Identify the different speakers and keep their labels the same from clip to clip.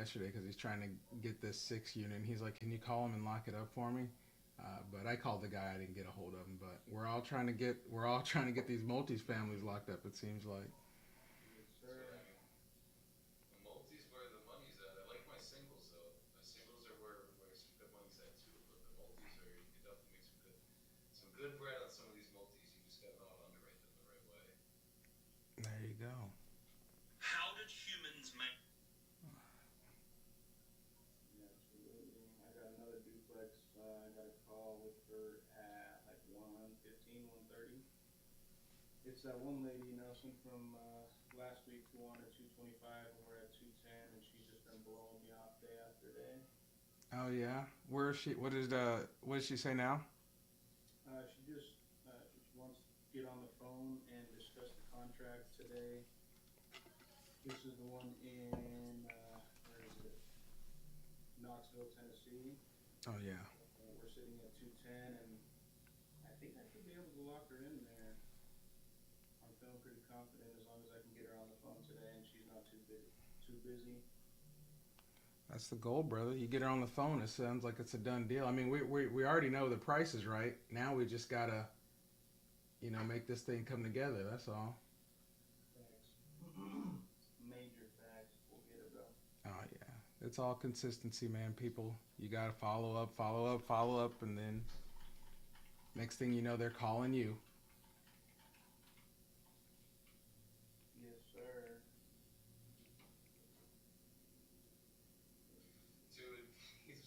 Speaker 1: yesterday because he's trying to get this 6 unit. And he's like, "Can you call him and lock it up for me?" But I called the guy. I didn't get a hold of him. But we're all trying to get these multis families locked up. It seems like.
Speaker 2: Yes,
Speaker 3: That's what
Speaker 2: sir.
Speaker 3: I mean. The multis where the money's at. I like my singles though. My singles are where some good money's at too. But the multis are you can definitely make some good bread on some of these multis. You just gotta know how to underwrite them the right way.
Speaker 1: There you go.
Speaker 2: How did humans make? Yeah, absolutely. I got another duplex. I got a call with her at like 1:15, 1:30. It's that one lady, Nelson, from last week who wanted 225 and we're at 210, and she's just been blowing me off day after day.
Speaker 1: Oh yeah. Where is she? What does she say now?
Speaker 2: She wants to get on the phone and discuss the contract today. This is the one in where is it? Knoxville, Tennessee.
Speaker 1: Oh yeah.
Speaker 2: We're sitting at 210, and I think I should be able to lock her in there. I'm feeling pretty confident as long as I can get her on the phone today and she's not too busy. Too busy.
Speaker 1: That's the goal, brother. You get her on the phone. It sounds like it's a done deal. I mean, we already know the price is right. Now we just gotta, make this thing come together. That's all.
Speaker 2: Facts. Major facts. We'll get it, bro.
Speaker 1: Oh yeah. It's all consistency, man. People, you gotta follow up, follow up, follow up, and then next thing you know, they're calling you.
Speaker 2: Yes, sir.
Speaker 3: Dude, he's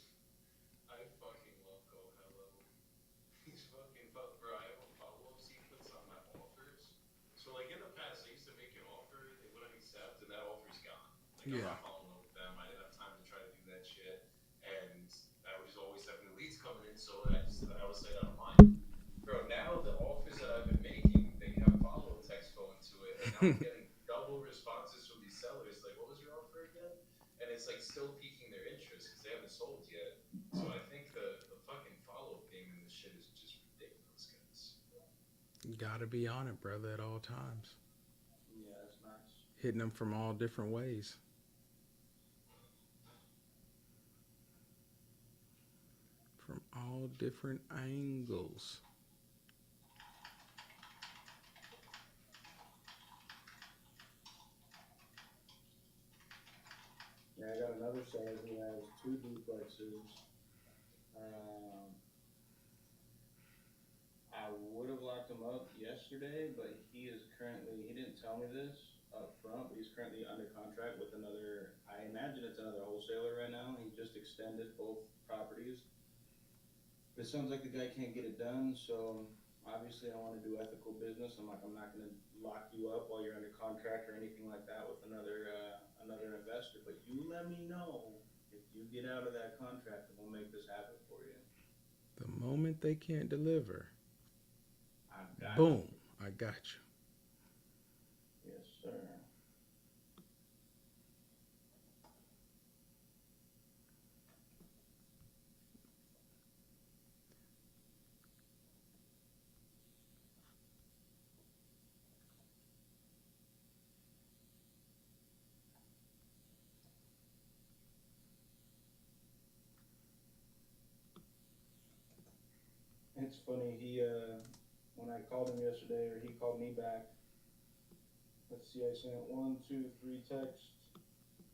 Speaker 3: I fucking love Go High Level. He's fucking bro. I have a follow up sequence on my offers. So like in the past, I used to make an offer, they wouldn't accept, and that offer's gone. Like I'm
Speaker 1: Yeah.
Speaker 3: not following up with them. I didn't have time to try to do that shit, and I was always having the leads coming in, so I was like, I don't mind. Bro, now the offers that I've been making, they have follow up text going to it, and now I'm getting double responses from these sellers. Like, what was your offer again? And it's like still piquing their interest because they haven't sold yet. So I think the fucking follow up game in this shit is just ridiculous, guys.
Speaker 1: You gotta be on it, brother, at all times.
Speaker 2: Yeah, that's nice.
Speaker 1: Hitting them from all different ways, from all different angles.
Speaker 2: Yeah, I got another seller who has two duplexes. Um, I would have locked him up yesterday, but he didn't tell me this up front, but he's currently under contract with another, I imagine it's another wholesaler right now. He just extended both properties. But it sounds like the guy can't get it done, so obviously I want to do ethical business. I'm not going to lock you up while you're under contract or anything like that with another investor. But you let me know if you get out of that contract, and we'll make this happen for you.
Speaker 1: The moment they can't deliver,
Speaker 2: I've got
Speaker 1: boom,
Speaker 2: you.
Speaker 1: I got you.
Speaker 2: Yes, sir. It's funny. When I called him yesterday, or he called me back. Let's see. I sent one, two, three texts,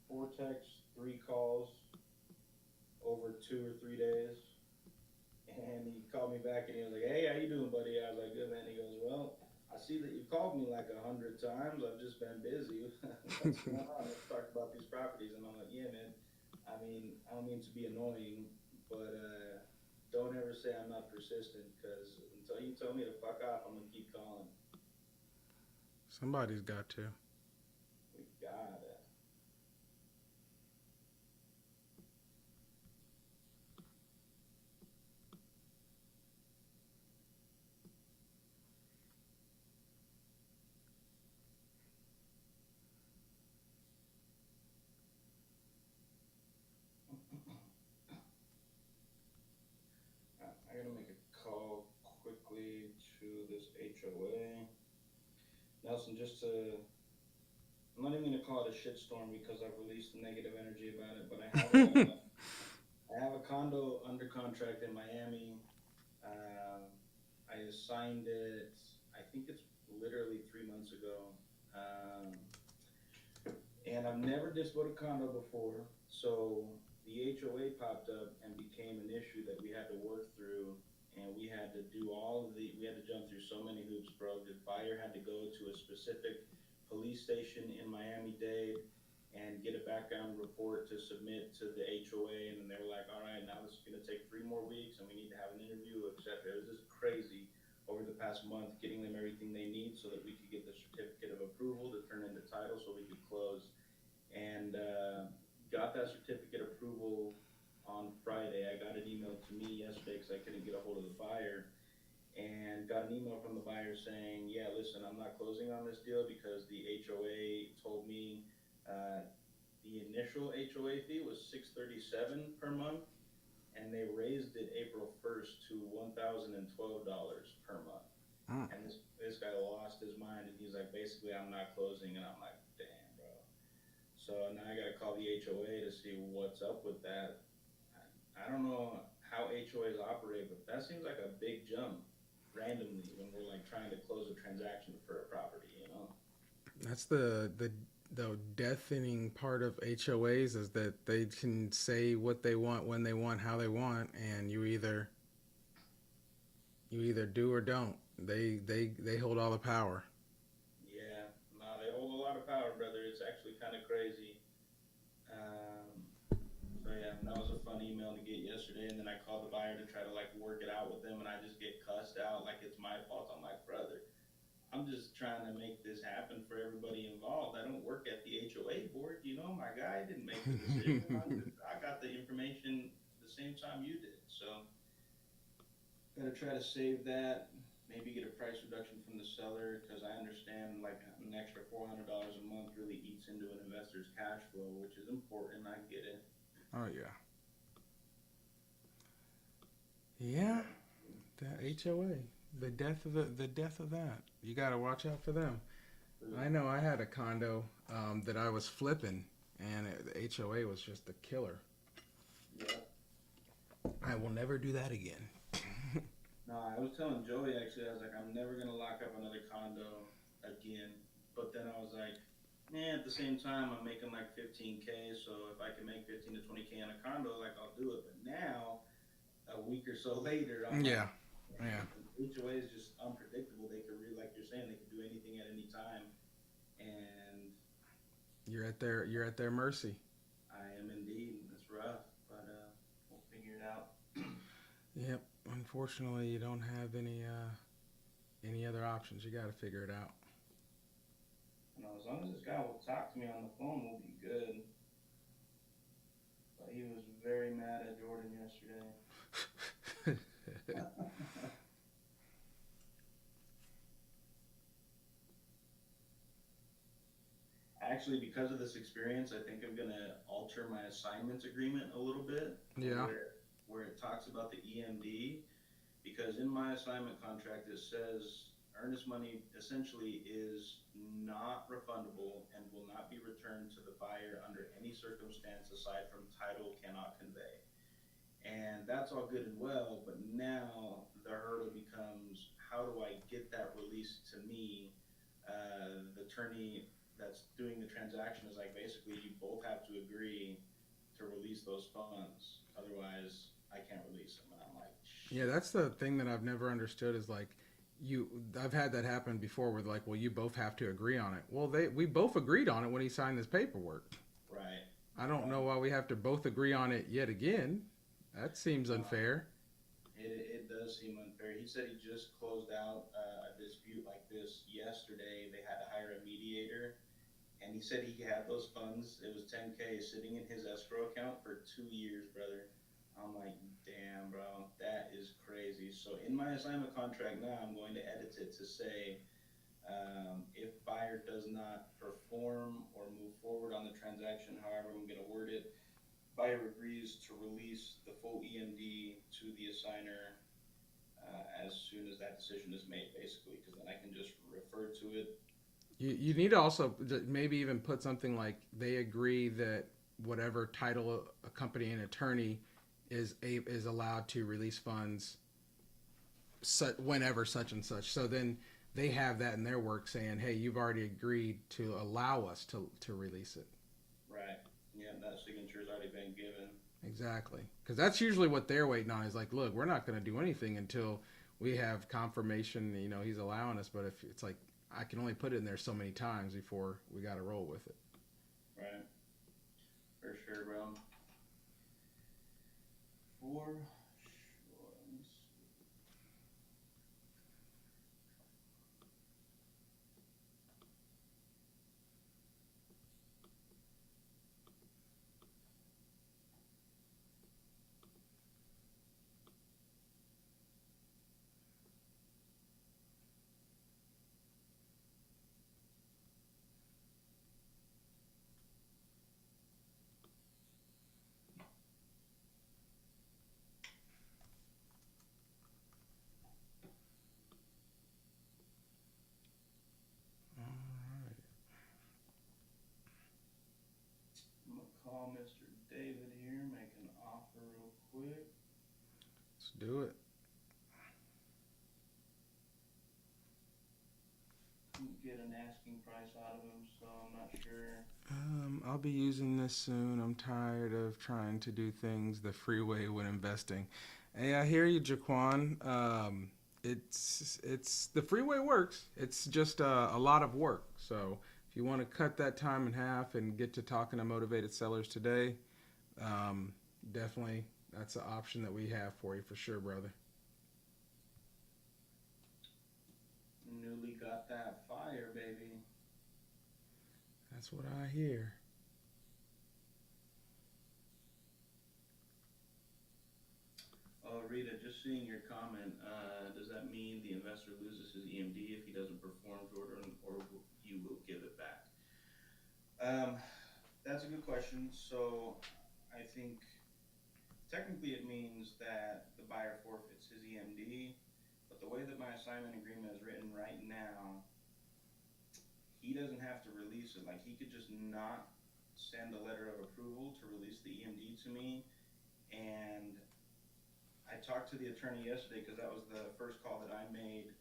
Speaker 2: four texts, three calls over 2 or 3 days. And he called me back and he was like, "Hey, how you doing, buddy?" I was like, "Good, man." He goes, "Well, I see that you called me like 100 times. I've just been busy. What's going on? Let's talk about these properties." And I'm like, "Yeah, man. I mean, I don't mean to be annoying, but don't ever say I'm not persistent, because until you tell me to fuck off, I'm gonna keep calling."
Speaker 1: Somebody's got to.
Speaker 2: We got it. I gotta make a call quickly to this HOA. Nelson, I'm not even gonna call it a shitstorm because I've released negative energy about it, but contract in Miami. Um, I signed it. I think it's literally 3 months ago. Um, and I've never dispoed a condo before, so the HOA popped up and became an issue that we had to work through, and we had to do we had to jump through so many hoops, bro. The buyer had to go to a specific police station in Miami-Dade and get a background report to submit to the HOA, and then they were like, all right, now this is going to take 3 more weeks, and we need to have an interview, etc. It was just crazy over the past month, getting them everything they need so that we could get the certificate of approval to turn into title so we could close, and got that certificate approval on Friday. I got it emailed to me yesterday because I couldn't get a hold of the buyer, and got an email from the buyer saying, "Yeah, listen, I'm not closing on this deal because the HOA told me uh, the initial HOA fee was $637 per month, and they raised it April 1st to $1,012 per month."
Speaker 1: Mm.
Speaker 2: And this guy lost his mind, and he's like, basically, I'm not closing, and I'm like, damn, bro. So now I gotta call the HOA to see what's up with that. I don't know how HOAs operate, but that seems like a big jump randomly when we're like trying to close a transaction for a property, you know?
Speaker 1: That's the deafening part of HOAs is that they can say what they want, when they want, how they want, and you either do or don't. They hold all the power.
Speaker 2: Yeah, no, they hold a lot of power, brother. It's actually kind of crazy. Um, so yeah, that was a fun email to get yesterday, and then I called the buyer to try to like work it out with them, and I just get cussed out like it's my fault. I'm like, brother, I'm just trying to make this happen for everybody involved. I don't work at the HOA board, you know. My guy didn't make the decision. I got the information the same time you did, so gotta try to save that. Maybe get a price reduction from the seller because I understand like an extra $400 a month really eats into an investor's cash flow, which is important. I get it.
Speaker 1: Oh yeah, yeah. That HOA, the death of that. You got to watch out for them. I know I had a condo that I was flipping, and the HOA was just a killer.
Speaker 2: Yeah.
Speaker 1: I will never do that again.
Speaker 2: No, I was telling Joey actually, I was like, I'm never gonna lock up another condo again. But then I was like, man, at the same time, I'm making like 15K, so if I can make 15 to 20K on a condo, like I'll do it. But now, a week or so later, I'm like,
Speaker 1: Yeah, yeah.
Speaker 2: HOA is just unpredictable. They could really, like you're saying, they could do anything at any time, and
Speaker 1: You're at their mercy.
Speaker 2: I am indeed. It's rough, but we'll figure it out.
Speaker 1: Yep. Unfortunately, you don't have any other options. You got to figure it out.
Speaker 2: You know, as long as this guy will talk to me on the phone, we'll be good. But he was very mad at Jordan yesterday. Actually, because of this experience, I think I'm gonna alter my assignment agreement a little bit,
Speaker 1: Yeah.
Speaker 2: where it talks about the EMD, because in my assignment contract it says earnest money essentially is not refundable and will not be returned to the buyer under any circumstance aside from title cannot convey. And that's all good and well, but now the hurdle becomes how do I get that released to me? The attorney that's doing the transaction is like, basically, you both have to agree to release those funds. Otherwise, I can't release them. And I'm like,
Speaker 1: Yeah,
Speaker 2: shit.
Speaker 1: that's the thing that I've never understood is like you I've had that happen before where like, well, you both have to agree on it. Well, we both agreed on it when he signed this paperwork.
Speaker 2: Right,
Speaker 1: I don't know
Speaker 2: right.
Speaker 1: why we have to both agree on it yet again. That seems
Speaker 2: No,
Speaker 1: unfair.
Speaker 2: it does seem unfair. He said he just closed out a dispute like this yesterday. They had to hire a mediator, and he said he had those funds. It was 10K sitting in his escrow account for 2 years, brother. I'm like, damn, bro, that is crazy. So in my assignment contract now, I'm going to edit it to say, if buyer does not perform or move forward on the transaction, however I'm going to word it, buyer agrees to release the full EMD to the assigner as soon as that decision is made, basically, because then I can just refer to it.
Speaker 1: You need to also maybe even put something like they agree that whatever title accompanying attorney is allowed to release funds whenever such and such. So then they have that in their work saying, hey, you've already agreed to allow us to release it.
Speaker 2: Right. Yeah, that signature's already been given.
Speaker 1: Exactly. Because that's usually what they're waiting on is like, look, we're not going to do anything until we have confirmation, he's allowing us. But if it's like, I can only put it in there so many times before we got to roll with it.
Speaker 2: Right. For sure, bro. For sure. Let me see.
Speaker 1: All right.
Speaker 2: I'm gonna call Mr. David here, make an offer real quick.
Speaker 1: Let's do it.
Speaker 2: Get an asking price out of him, so I'm not sure.
Speaker 1: I'll be using this soon. I'm tired of trying to do things the freeway when investing. Hey, I hear you, Jaquan. It's the freeway works. It's just a lot of work. So if you want to cut that time in half and get to talking to motivated sellers today, definitely that's an option that we have for you for sure, brother.
Speaker 2: Newly got that fire, baby.
Speaker 1: That's what I hear.
Speaker 2: Oh, Rita, just seeing your comment, does that mean the investor loses his EMD if he doesn't perform Jordan, or you will give it back? That's a good question. So I think technically it means that the buyer forfeits his EMD, but the way that my assignment agreement is written right now, he doesn't have to release it. Like, he could just not send a letter of approval to release the EMD to me. And I talked to the attorney yesterday because that was the first call that I made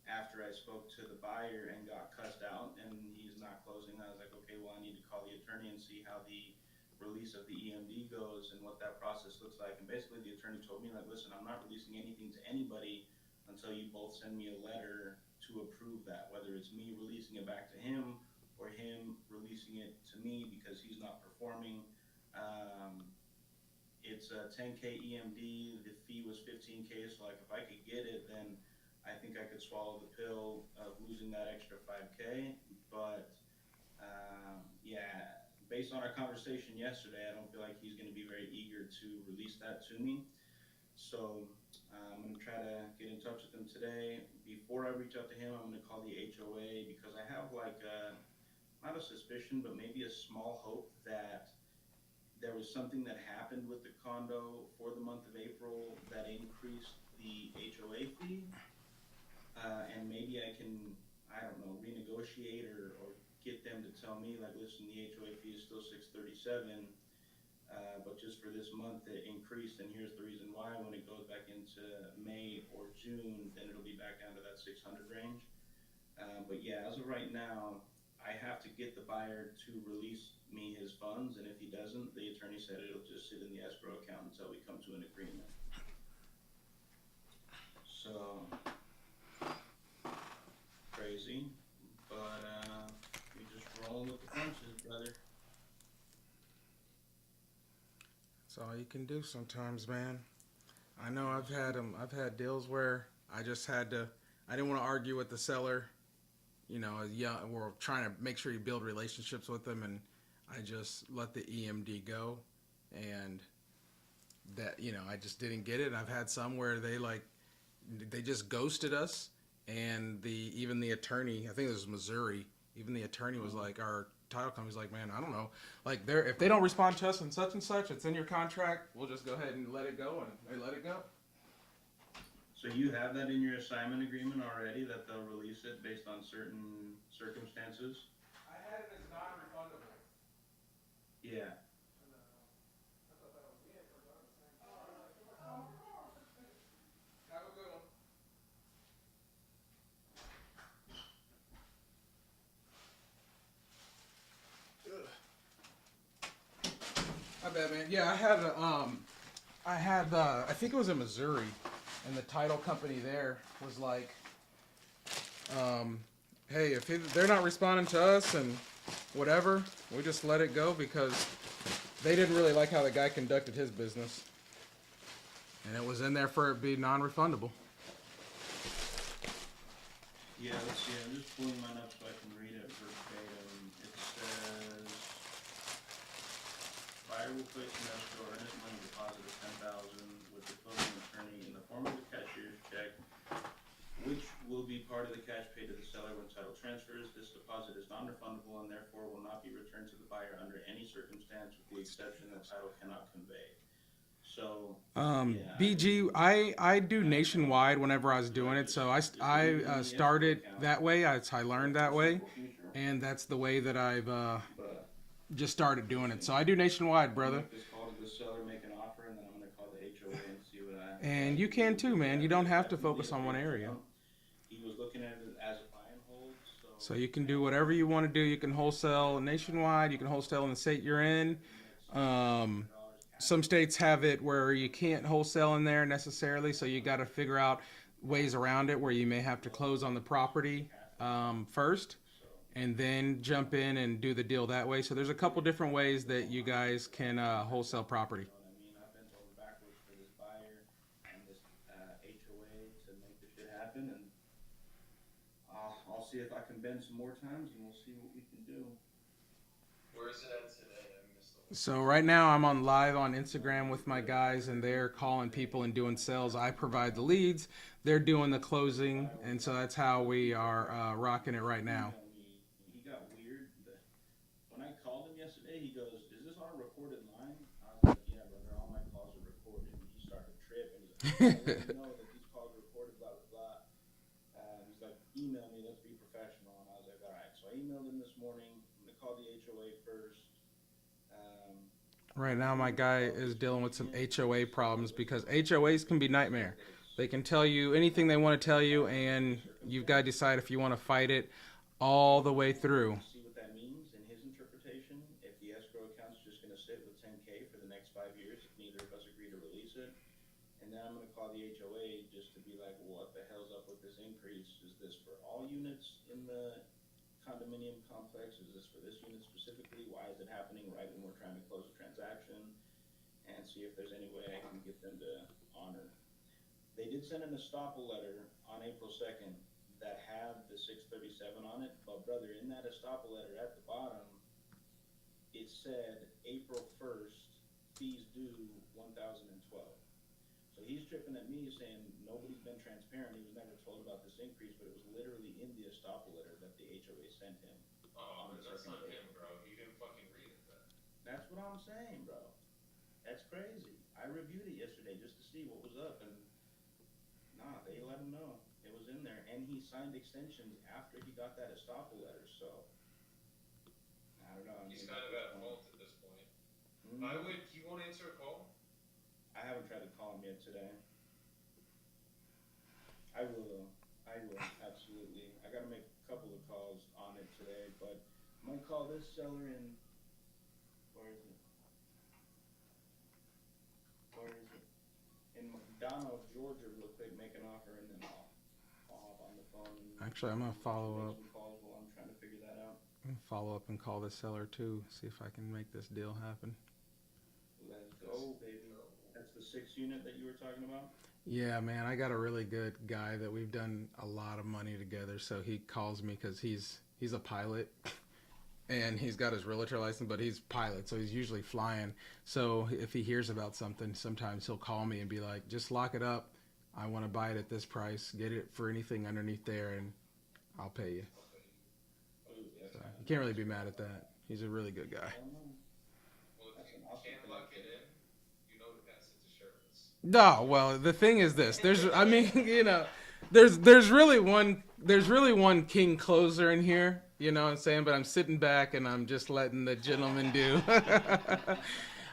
Speaker 2: after I spoke to the buyer and got cussed out, and he's not closing. I was like, okay, well, I need to call the attorney and see how the release of the EMD goes and what that process looks like. And basically the attorney told me, like, listen, I'm not releasing anything to anybody until you both send me a letter to approve that, whether it's me releasing it back to him or him releasing it to me because he's not performing. It's a 10K EMD. The fee was 15K. So like, if I could get it, then I think I could swallow the pill of losing that extra 5K. But yeah, based on our conversation yesterday, I don't feel like he's going to be very eager to release that to me. So I'm going to try to get in touch with him today. Before I reach out to him, I'm going to call the HOA because I have like not a suspicion, but maybe a small hope that there was something that happened with the condo for the month of April that increased the HOA fee. And maybe I can, I don't know, renegotiate or get them to tell me, like, listen, the HOA fee is still $637, but just for this month it increased, and here's the reason why. When it goes back into May or June, then it'll be back down to that 600 range. But yeah, as of right now, I have to get the buyer to release me his funds, and if he doesn't, the attorney said it'll just sit in the escrow account until we come to an agreement. So crazy, but we just rolling with the punches, brother.
Speaker 1: That's all you can do sometimes, man. I know I've had deals where I just had to. I didn't want to argue with the seller. We're trying to make sure you build relationships with them, and I just let the EMD go, and that I just didn't get it. And I've had some where they just ghosted us, and even the attorney, I think it was Missouri, even the attorney was like, our title company's like, man, I don't know, like if they don't respond to us and such, it's in your contract, we'll just go ahead and let it go, and they let it go.
Speaker 2: So you have that in your assignment agreement already, that they'll release it based on certain circumstances?
Speaker 1: I had it as non-refundable.
Speaker 2: Yeah.
Speaker 1: I thought that was it. My bad, man. Yeah, I think it was in Missouri, and the title company there was like, hey, if they're not responding to us and whatever, we just let it go because they didn't really like how the guy conducted his business, and it was in there for it to be non-refundable.
Speaker 2: Yeah, let's see. I'm just pulling mine up so I can read it verbatim. It says, buyer will place an escrow or earnest money deposit of $10,000 with the closing attorney in the form of a cashier's check, which will be part of the cash paid to the seller when title transfers. This deposit is non-refundable and therefore will not be returned to the buyer under any circumstance, with the exception that title cannot convey. So,
Speaker 1: BG, I do nationwide whenever I was doing it, so I started that way. I learned that way, and that's the way that I've just started doing it. So I do nationwide, brother.
Speaker 2: Make this call to the seller, make an offer, and then I'm gonna call the HOA and see what I.
Speaker 1: And you can too, man. You don't have to focus on one area.
Speaker 2: He was looking at it as a buy and hold,
Speaker 1: So you can do whatever you want to do. You can wholesale nationwide. You can wholesale in the state you're in. Some states have it where you can't wholesale in there necessarily, so you got to figure out ways around it where you may have to close on the property first and then jump in and do the deal that way. So there's a couple different ways that you guys can wholesale property.
Speaker 2: You know what I mean? I've bent over backwards for this buyer and this HOA to make this shit happen, and I'll see if I can bend some more times, and we'll see what we can do.
Speaker 3: Where is it at today? I missed the
Speaker 1: So right now I'm on live on Instagram with my guys, and they're calling people and doing sales. I provide the leads, they're doing the closing, and so that's how we are rocking it right now.
Speaker 2: He got weird. When I called him yesterday, he goes, "Is this on a recorded line?" I was like, "Yeah, brother, all my calls are recorded." And he started tripping. He's like, "I didn't know that these calls are recorded, blah, blah, blah." He's like, "Email me, let's be professional." And I was like, "All right." So I emailed him this morning. I'm going to call the HOA first.
Speaker 1: Right now my guy is dealing with some HOA problems because HOAs can be nightmare. They can tell you anything they want to tell you, and you've got to decide if you want to fight it all the way through.
Speaker 2: See what that means in his interpretation. If the escrow account's just going to sit with $10K for the next 5 years, if neither of us agree to release it. And then I'm going to call the HOA just to be like, well, what the hell's up with this increase? Is this for all units in the condominium complex? Is this for this unit specifically? Why is it happening right when we're trying to close a transaction? And see if there's any way I can get them to honor. They did send an estoppel letter on April 2nd that had the 637 on it, but brother, in that estoppel letter at the bottom, it said April 1st, fees due 1012. So he's tripping at me saying nobody's been transparent. He was never told about this increase, but it was literally in the estoppel letter that the HOA sent him.
Speaker 3: Oh, that's not him, bro. He didn't fucking read it then.
Speaker 2: That's what I'm saying, bro. That's crazy. I reviewed it yesterday just to see what was up, and nah, they let him know. It was in there, and he signed extensions after he got that estoppel letter, so I don't know.
Speaker 3: He's kind of at fault at this point.
Speaker 2: Mm-hmm.
Speaker 3: He won't answer a call?
Speaker 2: I haven't tried to call him yet today. I will, absolutely. I gotta make a couple of calls on it today, but I'm gonna call this seller in, where is it? In McDonough, Georgia, real quick, make an offer, and then I'll hop on the phone.
Speaker 1: Actually, I'm going to follow up.
Speaker 2: Make some calls while I'm trying to figure that out.
Speaker 1: I'm gonna follow up and call the seller too, see if I can make this deal happen.
Speaker 2: Let's go, baby. That's the 6 unit that you were talking about?
Speaker 1: Yeah, man, I got a really good guy that we've done a lot of money together. So he calls me because he's a pilot, and he's got his realtor license, but he's pilot, so he's usually flying. So if he hears about something, sometimes he'll call me and be like, "Just lock it up. I want to buy it at this price. Get it for anything underneath there, and I'll pay you." So you can't really be mad at that. He's a really good guy.
Speaker 3: Well, if you can't lock it in, you know to pass it to Sherman's.
Speaker 1: No, well, the thing is this. I mean, there's really one king closer in here, you know what I'm saying? But I'm sitting back and I'm just letting the gentlemen do.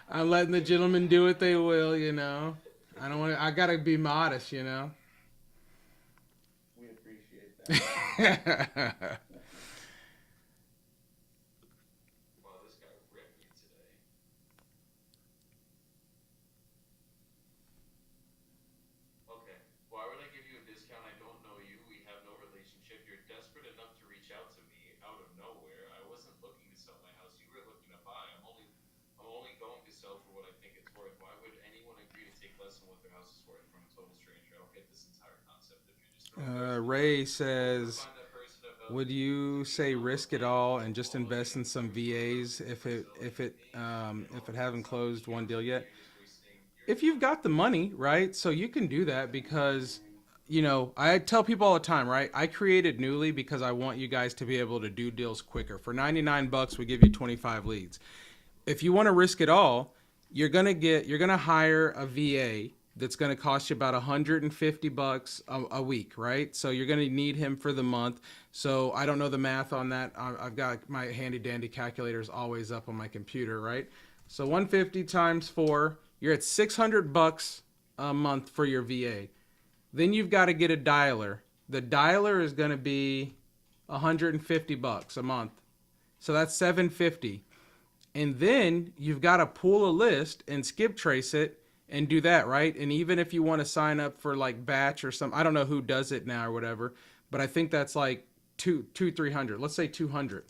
Speaker 1: I'm letting the gentlemen do what they will, you know. I gotta be modest, you know.
Speaker 2: We appreciate that.
Speaker 3: Wow, this guy ripped me today. less than what their house is worth from a total stranger. I don't get this entire concept if you're just throwing dirt in the
Speaker 1: Ray
Speaker 3: dirt. Go
Speaker 1: says,
Speaker 3: find that person
Speaker 1: would
Speaker 3: about
Speaker 1: you
Speaker 3: $50
Speaker 1: say
Speaker 3: worth
Speaker 1: risk
Speaker 3: of
Speaker 1: it
Speaker 3: land
Speaker 1: all
Speaker 3: and
Speaker 1: and
Speaker 3: go
Speaker 1: just
Speaker 3: all
Speaker 1: invest
Speaker 3: in
Speaker 1: in
Speaker 3: and
Speaker 1: some
Speaker 3: try to flip it
Speaker 1: VAs
Speaker 3: and resell it for maybe a
Speaker 1: if it
Speaker 3: couple
Speaker 1: haven't
Speaker 3: bucks on it.
Speaker 1: closed one deal
Speaker 3: You're
Speaker 1: yet?
Speaker 3: just wasting your
Speaker 1: If you've
Speaker 3: time.
Speaker 1: got the money, right? So you can do that because, you know, I tell people all the time, right? I created Newly because I want you guys to be able to do deals quicker. For 99 bucks, we give you 25 leads. If you want to risk it all, you're going to hire a VA that's going to cost you about 150 bucks a week, right? So you're going to need him for the month. So I don't know the math on that. I've got my handy dandy calculators always up on my computer, right? So 150 times 4, you're at 600 bucks a month for your VA. Then you've got to get a dialer. The dialer is going to be 150 bucks a month. So that's 750. And then you've got to pull a list and skip trace it and do that, right? And even if you want to sign up for like batch or some, I don't know who does it now or whatever, but I think that's like 300. Let's say 200.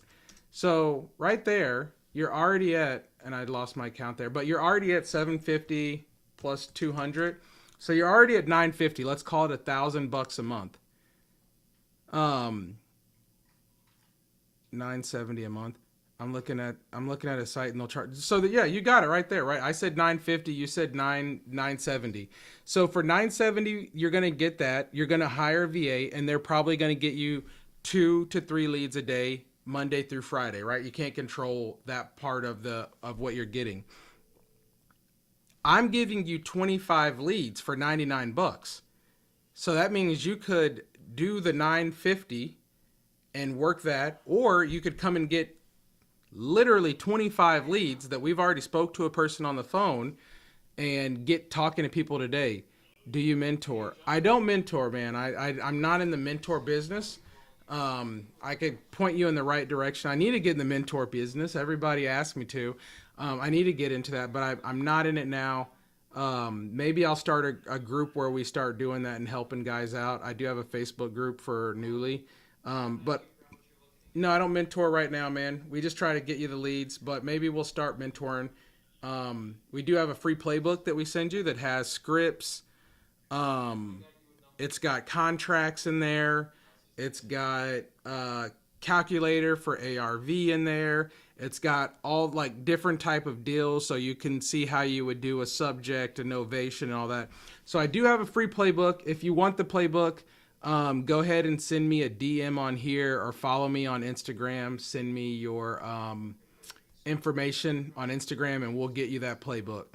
Speaker 1: So right there, you're already at, and I lost my count there, but you're already at 750 plus 200. So you're already at 950. Let's call it $1,000 a month. 970 a month. I'm looking at a site and they'll charge. So yeah, you got it right there, right? I said 950, you said 970. So for 970, you're gonna get that. You're gonna hire a VA, and they're probably gonna get you 2 to 3 leads a day, Monday through Friday, right? You can't control that part of what you're getting. I'm giving you 25 leads for 99 bucks. So that means you could do the 950 and work that, or you could come and get literally 25 leads that we've already spoke to a person on the phone and get talking to people today. Do you mentor? I don't mentor, man. I'm not in the mentor business. I could point you in the right direction. I need to get in the mentor business. Everybody asks me to. I need to get into that, but I'm not in it now. Maybe I'll start a group where we start doing that and helping guys out. I do have a Facebook group for Newly. But no, I don't mentor right now, man. We just try to get you the leads, but maybe we'll start mentoring. We do have a free playbook that we send you that has scripts. It's got contracts in there. It's got calculator for ARV in there. It's got all like different type of deals, so you can see how you would do a subject, innovation, and all that. So I do have a free playbook. If you want the playbook, go ahead and send me a DM on here or follow me on Instagram. Send me your information on Instagram, and we'll get you that playbook.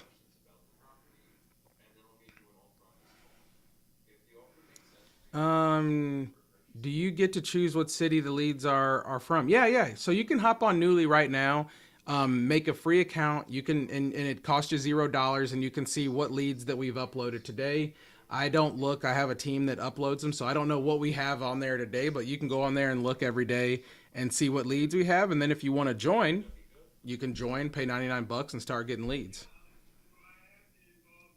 Speaker 1: Do you get to choose what city the leads are from? Yeah. So you can hop on Newly right now, make a free account. You can, and it costs you $0, and you can see what leads that we've uploaded today. I don't look. I have a team that uploads them, so I don't know what we have on there today. But you can go on there and look every day and see what leads we have. And then if you want to join, you can join, pay 99 bucks, and start getting leads.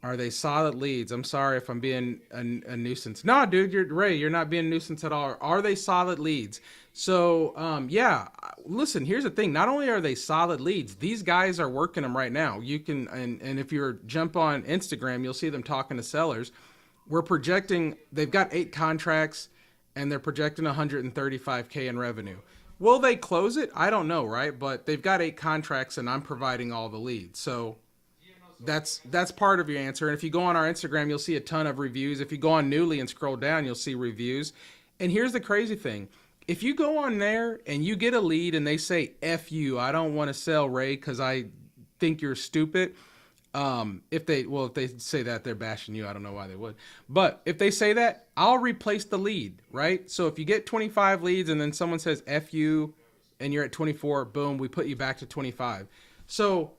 Speaker 1: Are they solid leads? I'm sorry if I'm being a nuisance. No, dude, you're not being a nuisance at all. Are they solid leads? So, yeah, listen, here's the thing. Not only are they solid leads, these guys are working them right now. You can, and if you jump on Instagram, you'll see them talking to sellers. We're projecting, they've got 8 contracts and they're projecting 135K in revenue. Will they close it? I don't know, right? But they've got 8 contracts and I'm providing all the leads. So that's part of your answer. And if you go on our Instagram, you'll see a ton of reviews. If you go on Newly and scroll down, you'll see reviews. And here's the crazy thing. If you go on there and you get a lead and they say, F you, I don't want to sell, Ray, because I think you're stupid. If they say that, they're bashing you. I don't know why they would. But if they say that, I'll replace the lead, right? So if you get 25 leads and then someone says F you and you're at 24, boom, we put you back to 25. So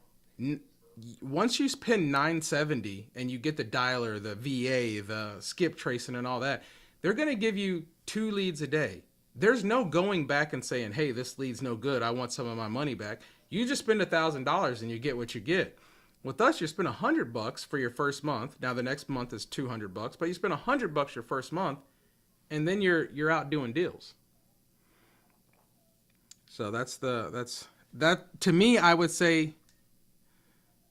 Speaker 1: once you spend 970 and you get the dialer, the VA, the skip tracing and all that, they're going to give you 2 leads a day. There's no going back and saying, hey, this lead's no good, I want some of my money back. You just spend $1,000 and you get what you get. With us, you spend $100 for your first month. Now the next month is $200, but you spend $100 your first month, and then you're out doing deals. So that's to me. I would say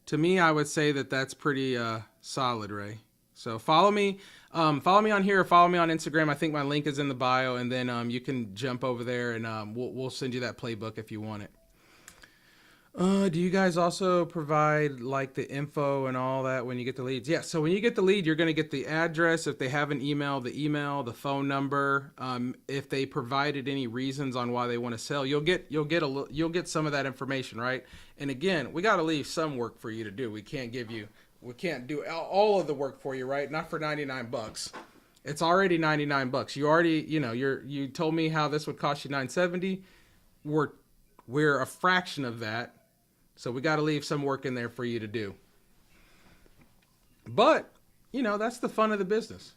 Speaker 1: that that's pretty solid, Ray. So follow me on here or follow me on Instagram. I think my link is in the bio, and then you can jump over there and we'll send you that playbook if you want it. Do you guys also provide like the info and all that when you get the leads? Yeah. So when you get the lead, you're going to get the address. If they have an email, the phone number. If they provided any reasons on why they want to sell, you'll get some of that information, right? And again, we got to leave some work for you to do. We can't do all of the work for you, right? Not for $99. It's already $99. You already, you told me how this would cost you $970. We're a fraction of that. So we got to leave some work in there for you to do. But, that's the fun of the business.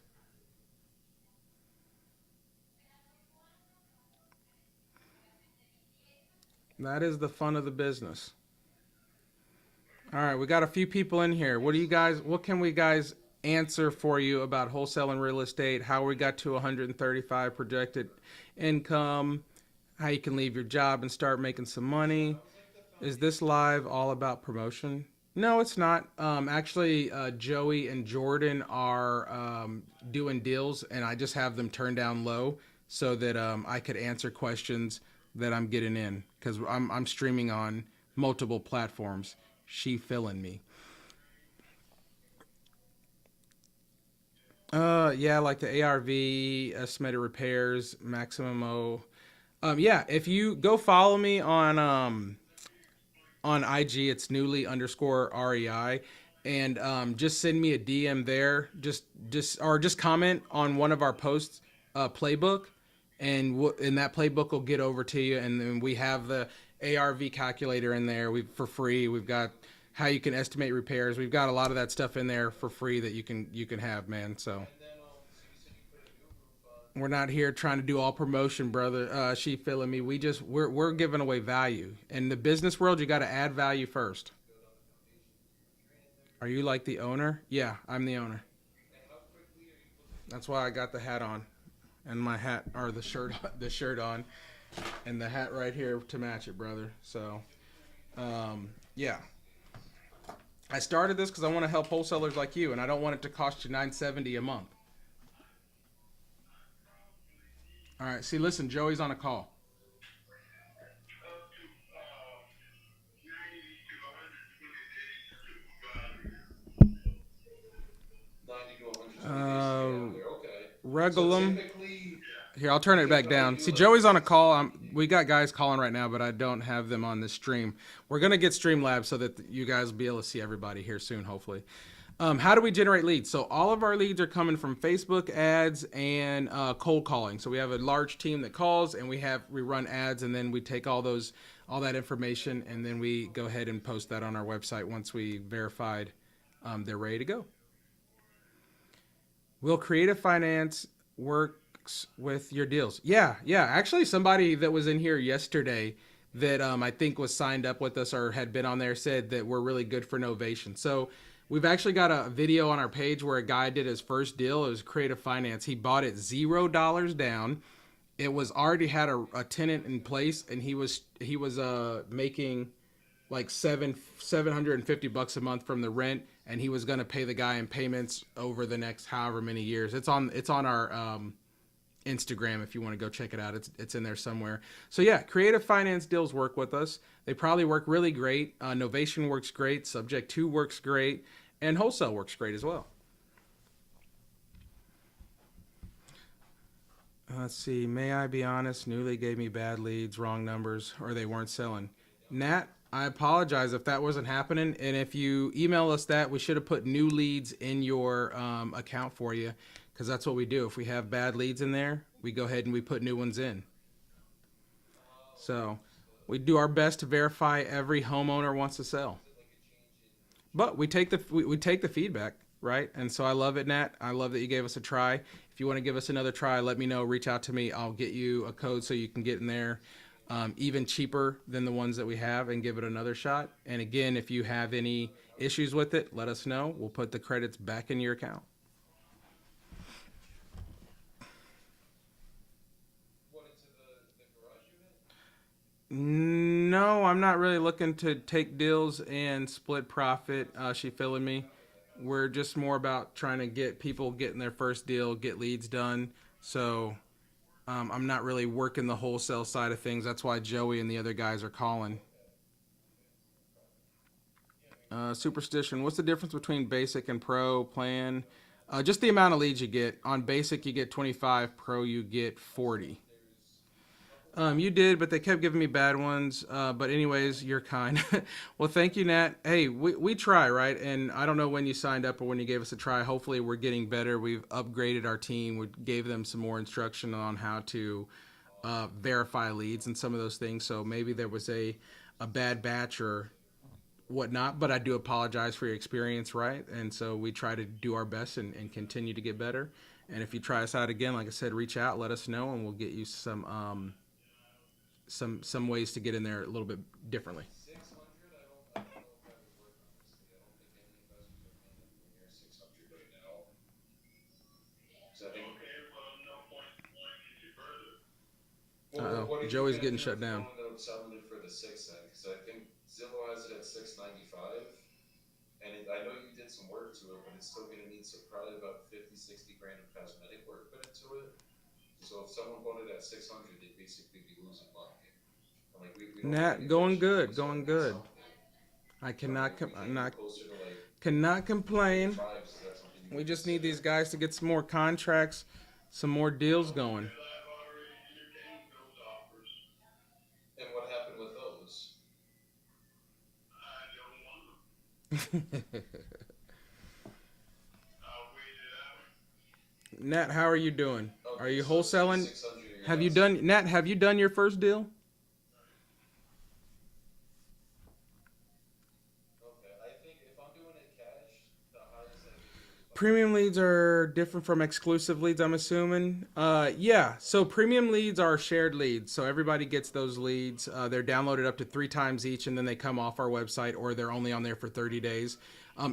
Speaker 1: That is the fun of the business. All right, we got a few people in here. What can we guys answer for you about wholesaling real estate? How we got to 135 projected income? How you can leave your job and start making some money? Is this live all about promotion? No, it's not. Actually, Joey and Jordan are doing deals, and I just have them turned down low so that I could answer questions that I'm getting in because I'm streaming on multiple platforms. She filling me. Yeah, like the ARV, estimated repairs, maximum O. Yeah, if you go follow me on IG, it's newly underscore REI, and just send me a DM there. Just comment on one of our posts, playbook, and that playbook will get over to you. And then we have the ARV calculator in there. For free. We've got how you can estimate repairs. We've got a lot of that stuff in there for free that you can have, man. So. We're not here trying to do all promotion, brother. She feeling me. We're giving away value. In the business world, you got to add value first. Are you like the owner? Yeah, I'm the owner. That's why I got the hat on, and my hat or the shirt on, and the hat right here to match it, brother. So, yeah. I started this because I want to help wholesalers like you, and I don't want it to cost you $970 a month. All right. See, listen, Joey's on a call.
Speaker 3: 90 to 120 days to get
Speaker 1: Uh,
Speaker 3: out there. Okay. So
Speaker 1: Regulum.
Speaker 3: typically,
Speaker 1: Here, I'll turn it back down. See, Joey's on a call. We got guys calling right now, but I don't have them on this stream. We're going to get Streamlabs so that you guys will be able to see everybody here soon, hopefully. How do we generate leads? So all of our leads are coming from Facebook ads and cold calling. So we have a large team that calls, and we run ads, and then we take all that information, and then we go ahead and post that on our website once we verified they're ready to go. Will creative finance works with your deals? Yeah. Actually, somebody that was in here yesterday that I think was signed up with us or had been on there said that we're really good for novation. So we've actually got a video on our page where a guy did his first deal. It was creative finance. He bought it $0 down. It was already had a tenant in place, and he was making like $750 a month from the rent, and he was going to pay the guy in payments over the next however many years. It's on our Instagram if you want to go check it out. It's in there somewhere. So yeah, creative finance deals work with us. They probably work really great. Novation works great. Subject to works great, and wholesale works great as well. Let's see. May I be honest? Newly gave me bad leads, wrong numbers, or they weren't selling. Nat, I apologize if that wasn't happening. And if you email us that, we should have put new leads in your account for you, because that's what we do. If we have bad leads in there, we go ahead and we put new ones in. So we do our best to verify every homeowner wants to sell. But we take the feedback, right? And so I love it, Nat. I love that you gave us a try. If you want to give us another try, let me know. Reach out to me. I'll get you a code so you can get in there even cheaper than the ones that we have and give it another shot. And again, if you have any issues with it, let us know. We'll put the credits back in your account. No, I'm not really looking to take deals and split profit. She feeling me. We're just more about trying to get people getting their first deal, get leads done. So I'm not really working the wholesale side of things. That's why Joey and the other guys are calling. Superstition. What's the difference between basic and pro plan? Just the amount of leads you get. On basic, you get 25. Pro, you get 40. You did, but they kept giving me bad ones. But anyways, you're kind. Well, thank you, Nat. Hey, we try, right? And I don't know when you signed up or when you gave us a try. Hopefully, we're getting better. We've upgraded our team. We gave them some more instruction on how to verify leads and some of those things. So maybe there was a bad batch or whatnot. But I do apologize for your experience, right? And so we try to do our best and continue to get better. And if you try us out again, like I said, reach out, let us know, and we'll get you some ways to get in there a little bit differently.
Speaker 3: 600, I don't know if that would work, honestly. I don't think any investors are paying anywhere near 600 right now. So I think. What do you think
Speaker 1: Joey's
Speaker 3: you're gonna
Speaker 1: getting
Speaker 3: do
Speaker 1: shut
Speaker 3: if you
Speaker 1: down.
Speaker 3: don't end up selling it for the six then? Because I think Zillow has it at 695, and I know you did some work to it, but it's still gonna need some probably about 50, 60 grand of cosmetic work put into it. So if someone bought it at 600, they'd basically be losing money. I'm like, we don't
Speaker 1: Nat,
Speaker 3: think
Speaker 1: going
Speaker 3: investors
Speaker 1: good,
Speaker 3: want to
Speaker 1: going
Speaker 3: start doing
Speaker 1: good.
Speaker 3: something.
Speaker 1: I
Speaker 3: So I mean,
Speaker 1: cannot,
Speaker 3: if we
Speaker 1: I'm
Speaker 3: can
Speaker 1: not,
Speaker 3: get closer to like
Speaker 1: cannot complain.
Speaker 3: 5s, is that something you
Speaker 1: We
Speaker 3: would
Speaker 1: just need these
Speaker 3: consider?
Speaker 1: guys to get some more contracts, some more deals going.
Speaker 3: And what happened with those?
Speaker 1: Nat, how are you doing? Are
Speaker 3: Okay,
Speaker 1: you
Speaker 3: so it's
Speaker 1: wholesaling?
Speaker 3: 600 you're
Speaker 1: Have you
Speaker 3: not
Speaker 1: done,
Speaker 3: selling.
Speaker 1: Nat? Have you done your first deal?
Speaker 3: Okay, I think if I'm doing it cash, the highest I could do is about
Speaker 1: Premium leads are different from exclusive leads, I'm assuming. Yeah. So premium leads are shared leads. So everybody gets those leads. They're downloaded up to 3 times each, and then they come off our website, or they're only on there for 30 days.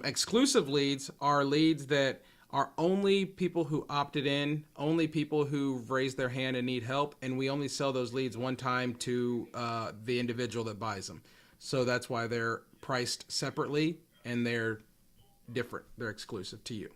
Speaker 1: Exclusive leads are leads that are only people who opted in, only people who've raised their hand and need help, and we only sell those leads one time to the individual that buys them. So that's why they're priced separately and they're different. They're exclusive to you.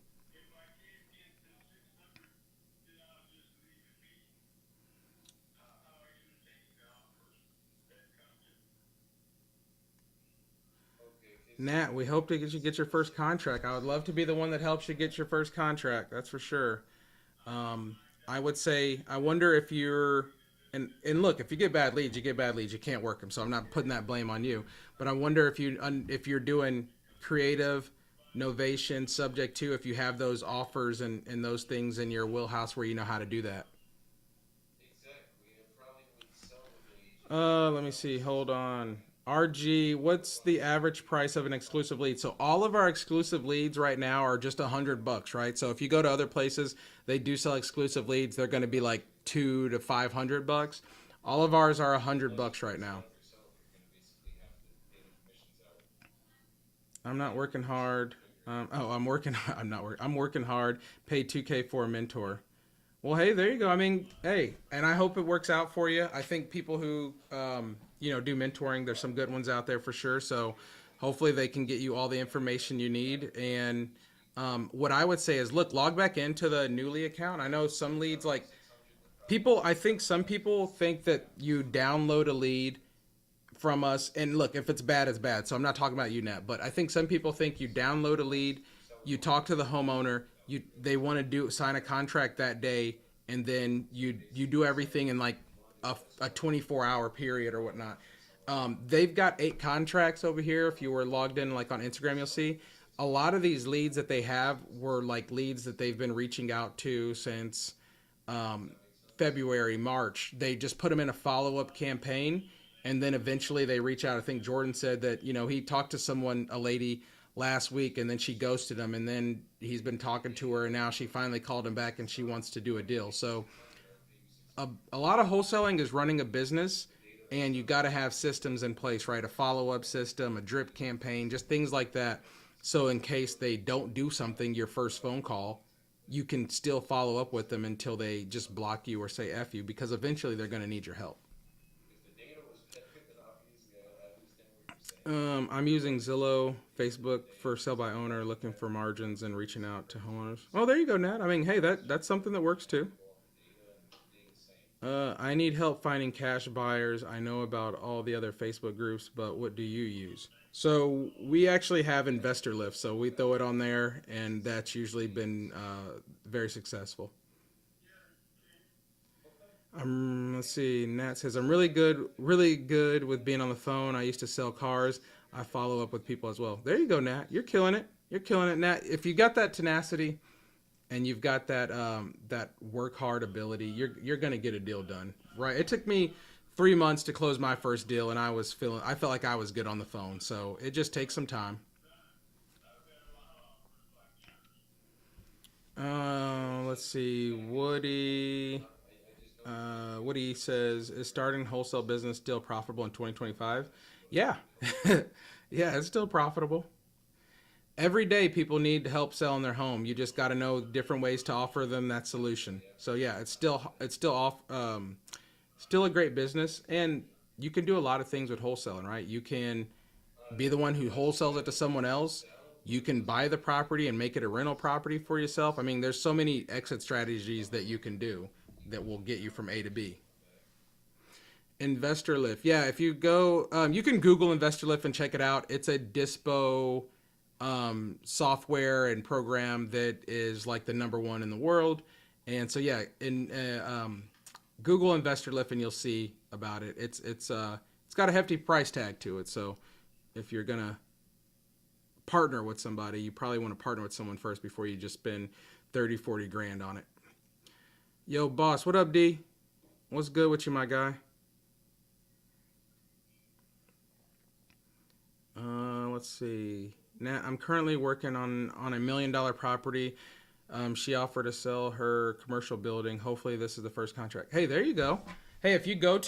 Speaker 3: okay, because
Speaker 1: Nat, we hope to get you get your first contract. I would love to be the one that helps you get your first contract. That's for sure. Um, I would say, I wonder if you're, and look, if you get bad leads, you get bad leads. You can't work them. So I'm not putting that blame on you. But I wonder if you're doing creative, novation, subject to, if you have those offers and those things in your wheelhouse where you know how to do that.
Speaker 3: exactly, it probably would sell with the agent if we
Speaker 1: Let me
Speaker 3: had all
Speaker 1: see.
Speaker 3: the stuff
Speaker 1: Hold
Speaker 3: you need.
Speaker 1: on. RG, what's the average price of an exclusive lead? So all of our exclusive leads right now are just $100, right? So if you go to other places, they do sell exclusive leads. They're going to be like $200 to $500. All of ours are
Speaker 3: So unless you're
Speaker 1: $100
Speaker 3: trying
Speaker 1: right
Speaker 3: to sell
Speaker 1: now.
Speaker 3: it yourself, you're going to basically have to pay the commissions out.
Speaker 1: I'm not
Speaker 3: Pay the
Speaker 1: working
Speaker 3: commissions out
Speaker 1: hard.
Speaker 3: the figure.
Speaker 1: I'm working. I'm not working. I'm working hard. Paid 2K for a mentor. Well, hey, there you go. I mean, hey, and I hope it works out for you. I think people who, do mentoring, there's some good ones out there for sure. So hopefully they can get you all the information you need. And what I would say is, look, log back into the Newly account. I know some leads,
Speaker 3: About
Speaker 1: like
Speaker 3: 600 would probably
Speaker 1: people,
Speaker 3: be
Speaker 1: I think some
Speaker 3: about
Speaker 1: people think that you download a lead from us. And look, if it's bad, it's bad. So I'm not talking about you, Nat, but I think some people think you download a lead,
Speaker 3: you sell it
Speaker 1: you
Speaker 3: on
Speaker 1: talk to the
Speaker 3: website,
Speaker 1: homeowner, they want to do sign a contract that day, and then you do everything in like a 24-hour period or whatnot. They've got 8 contracts over here. If you were logged in like on Instagram, you'll see a lot of these leads that they have were like leads that they've been reaching out to since um, February, March. They just put them in a follow up campaign, and then eventually they reach out. I think Jordan said that he talked to someone, a lady, last week, and then she ghosted him, and then he's been talking to her, and now she finally called him back, and she wants to do a deal. So a lot of wholesaling is running a business, and you got to have systems in place, right? A follow up system, a drip campaign, just things like that. So in case they don't do something, your first phone call, you can still follow up with them until they just block you or say F you, because eventually they're going to need your help.
Speaker 3: if the data was better, then obviously I understand what you're saying.
Speaker 1: I'm using Zillow, Facebook for sell by owner, looking for margins and reaching out to homeowners. Oh, there you go, Nat. I mean, hey, that's something that works too. I need help finding cash buyers. I know about all the other Facebook groups, but what do you use? So we actually have Investor Lift, so we throw it on there, and that's usually been very successful. Let's see. Nat says I'm really good with being on the phone. I used to sell cars. I follow up with people as well. There you go, Nat. You're killing it. You're killing it, Nat. If you got that tenacity and you've got that work hard ability, you're gonna get a deal done, right? It took me 3 months to close my first deal, and I felt like I was good on the phone. So it just takes some time. Let's see. Woody says, is starting wholesale business still profitable in 2025? Yeah. Yeah, it's still profitable. Every day people need help selling their home. You just got to know different ways to offer them that solution. So yeah, still a great business, and you can do a lot of things with wholesaling, right? You can be the one who wholesales it to someone else. You can buy the property and make it a rental property for yourself. I mean, there's so many exit strategies that you can do that will get you from A to B. Investor Lift. Yeah, if you go, you can Google Investor Lift and check it out. It's a dispo software and program that is like the number one in the world. And so yeah, in Google Investor Lift and you'll see about it. It's got a hefty price tag to it. So if you're gonna partner with somebody, you probably want to partner with someone first before you just spend 30, 40 grand on it. Yo, boss, what up, D? What's good with you, my guy? Let's see. Now, I'm currently working on $1 million property. She offered to sell her commercial building. Hopefully, this is the first contract. Hey, there you go. Hey, if you go,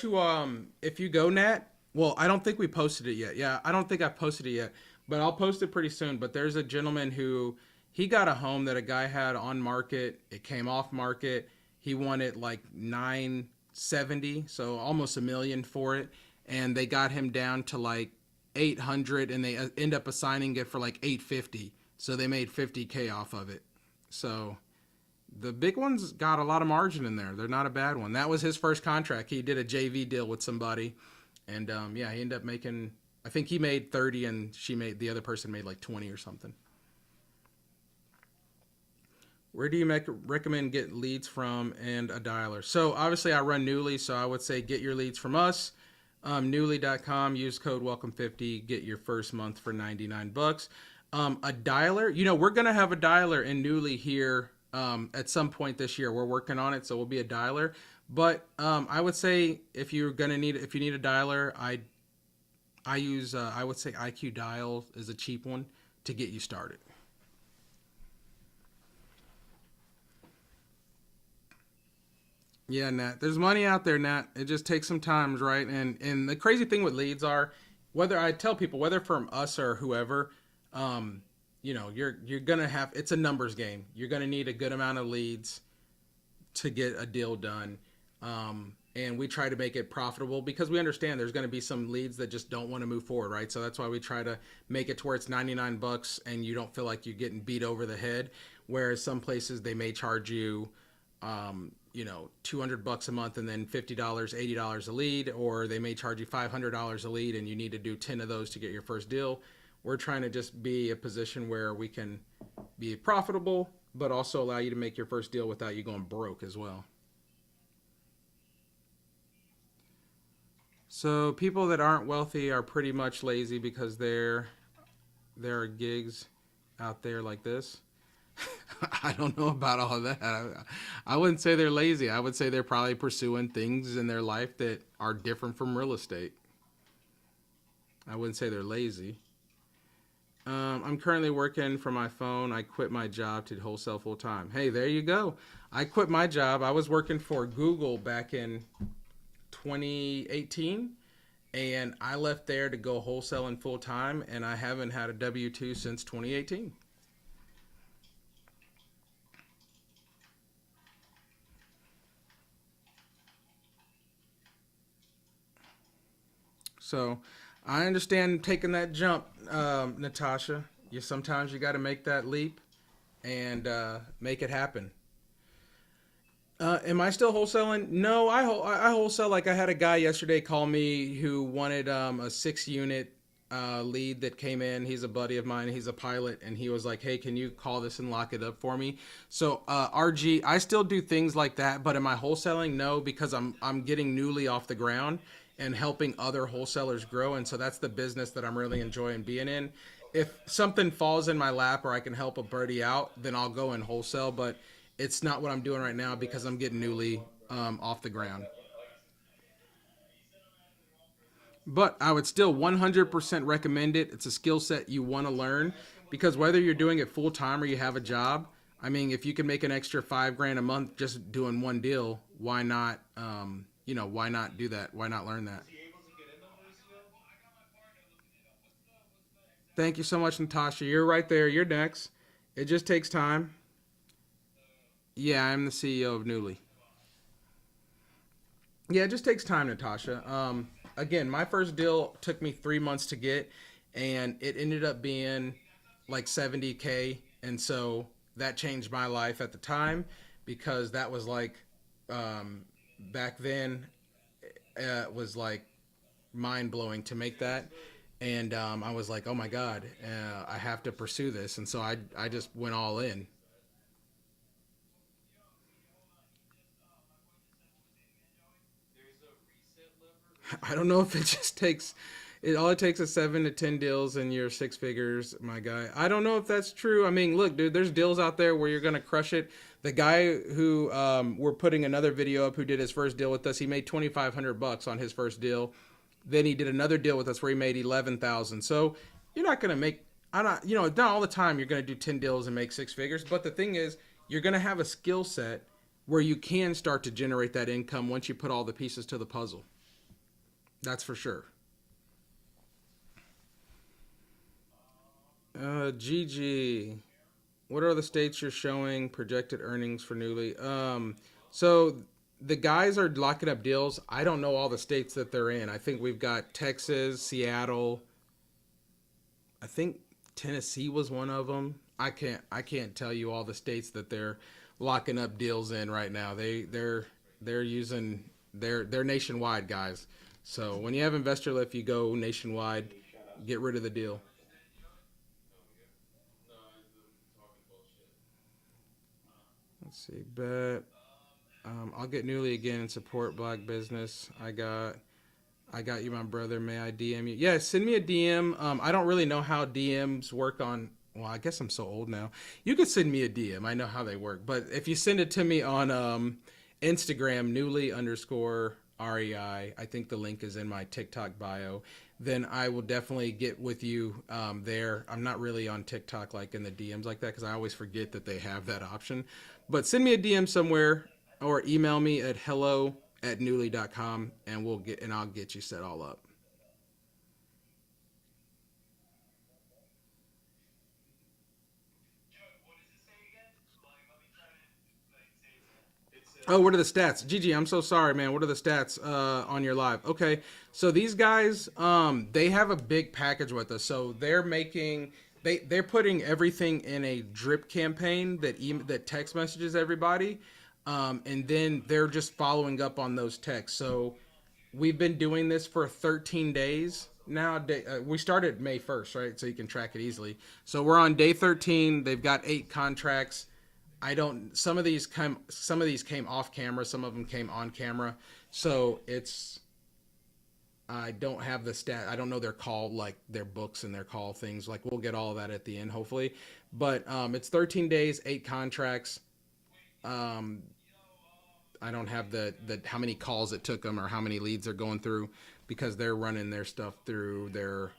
Speaker 1: Nat. Well, I don't think we posted it yet. Yeah, I don't think I posted it yet, but I'll post it pretty soon. But there's a gentleman who he got a home that a guy had on market. It came off market. He wanted like 970, so almost $1 million for it, and they got him down to like 800, and they end up assigning it for like 850. So they made 50K off of it. So the big ones got a lot of margin in there. They're not a bad one. That was his first contract. He did a JV deal with somebody, and yeah, he ended up making. I think he made 30, and the other person made like 20 or something. Where do you recommend get leads from and a dialer? So obviously I run Newly, so I would say get your leads from us. Newly.com, use code welcome50, get your first month for $99. A dialer, we're gonna have a dialer in Newly here at some point this year. We're working on it, so we'll be a dialer. But I would say if you need a dialer, I would say IQ Dial is a cheap one to get you started. Yeah, Nat. There's money out there, Nat. It just takes some time, right? And the crazy thing with leads are, whether I tell people, whether from us or whoever, you're gonna have, it's a numbers game. You're gonna need a good amount of leads to get a deal done. And we try to make it profitable because we understand there's going to be some leads that just don't want to move forward, right? So that's why we try to make it to where it's $99 and you don't feel like you're getting beat over the head. Whereas some places they may charge you, $200 a month and then $50, $80 a lead, or they may charge you $500 a lead and you need to do 10 of those to get your first deal. We're trying to just be a position where we can be profitable, but also allow you to make your first deal without you going broke as well. So people that aren't wealthy are pretty much lazy because there are gigs out there like this. I don't know about all of that. I wouldn't say they're lazy. I would say they're probably pursuing things in their life that are different from real estate. I wouldn't say they're lazy. I'm currently working from my phone. I quit my job to wholesale full time. Hey, there you go. I quit my job. I was working for Google back in 2018, and I left there to go wholesaling full time, and I haven't had a W-2 since 2018. So I understand taking that jump, Natasha. You sometimes you got to make that leap and make it happen. Am I still wholesaling? No, I wholesale. Like I had a guy yesterday call me who wanted a 6 unit lead that came in. He's a buddy of mine. He's a pilot, and he was like, "Hey, can you call this and lock it up for me?" So RG, I still do things like that, but am I wholesaling? No, because I'm getting newly off the ground and helping other wholesalers grow, and so that's the business that I'm really enjoying being in. If something falls in my lap or I can help a birdie out, then I'll go and wholesale. But it's not what I'm doing right now because I'm getting newly off the ground. But I would still 100% recommend it. It's a skill set you want to learn because whether you're doing it full time or you have a job, I mean, if you can make an extra 5 grand a month just doing one deal, why not? Why not do that? Why not learn that? Thank you so much, Natasha. You're right there. You're next. It just takes time. Yeah, I'm the CEO of Newly. Yeah, it just takes time, Natasha. Again, my first deal took me 3 months to get, and it ended up being like 70K, and so that changed my life at the time because that was like um, back then was like mind blowing to make that, and I was like, oh my god, I have to pursue this, and so I just went all in. I don't know if it just takes it all it takes is 7 to 10 deals and you're six figures, my guy. I don't know if that's true. I mean, look, dude, there's deals out there where you're gonna crush it. The guy who we're putting another video up who did his first deal with us, he made $2,500 on his first deal. Then he did another deal with us where he made 11,000. So you're not gonna make I'm not not all the time you're gonna do 10 deals and make six figures. But the thing is, you're gonna have a skill set where you can start to generate that income once you put all the pieces to the puzzle. That's for sure. GG. What are the states you're showing projected earnings for newly? So the guys are locking up deals. I don't know all the states that they're in. I think we've got Texas, Seattle. I think Tennessee was one of them. I can't tell you all the states that they're locking up deals in right now. They're using they're nationwide guys. So when you have investor lift, you go nationwide, get rid of the deal. Let's see, bet. I'll get newly again and support black business. I got you, my brother. May I DM you? Yeah, send me a DM. I don't really know how DMs work on. Well, I guess I'm so old now. You could send me a DM. I know how they work. But if you send it to me on Instagram, newly underscore REI, I think the link is in my TikTok bio, then I will definitely get with you there. I'm not really on TikTok like in the DMs like that because I always forget that they have that option. But send me a DM somewhere or email me at hello@newly.com and I'll get you set all up. Oh, what are the stats? Gigi, I'm so sorry, man. What are the stats on your live? Okay, so these guys, they have a big package with us. So they're putting everything in a drip campaign that text messages everybody, and then they're just following up on those texts. So we've been doing this for 13 days now. We started May 1st, right? So you can track it easily. So we're on day 13. They've got 8 contracts. I don't. Some of these came off camera. Some of them came on camera. So it's. I don't have the stat. I don't know their call like their books and their call things. Like we'll get all of that at the end, hopefully. But it's 13 days, 8 contracts. Um, I don't have the how many calls it took them or how many leads they're going through because they're running their stuff through their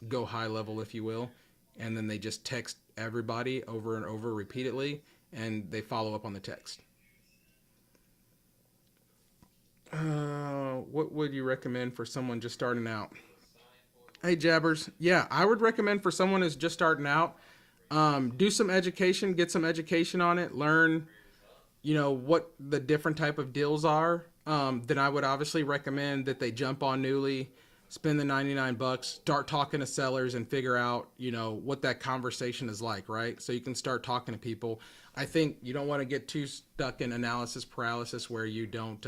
Speaker 1: go high level, if you will, and then they just text everybody over and over repeatedly, and they follow up on the text. What would you recommend for someone just starting out? Hey, Jabbers. Yeah, I would recommend for someone who's just starting out, do some education, get some education on it, learn what the different type of deals are. Then I would obviously recommend that they jump on Newly. spend the $99, start talking to sellers and figure out, what that conversation is like, right? So you can start talking to people. I think you don't want to get too stuck in analysis paralysis where you don't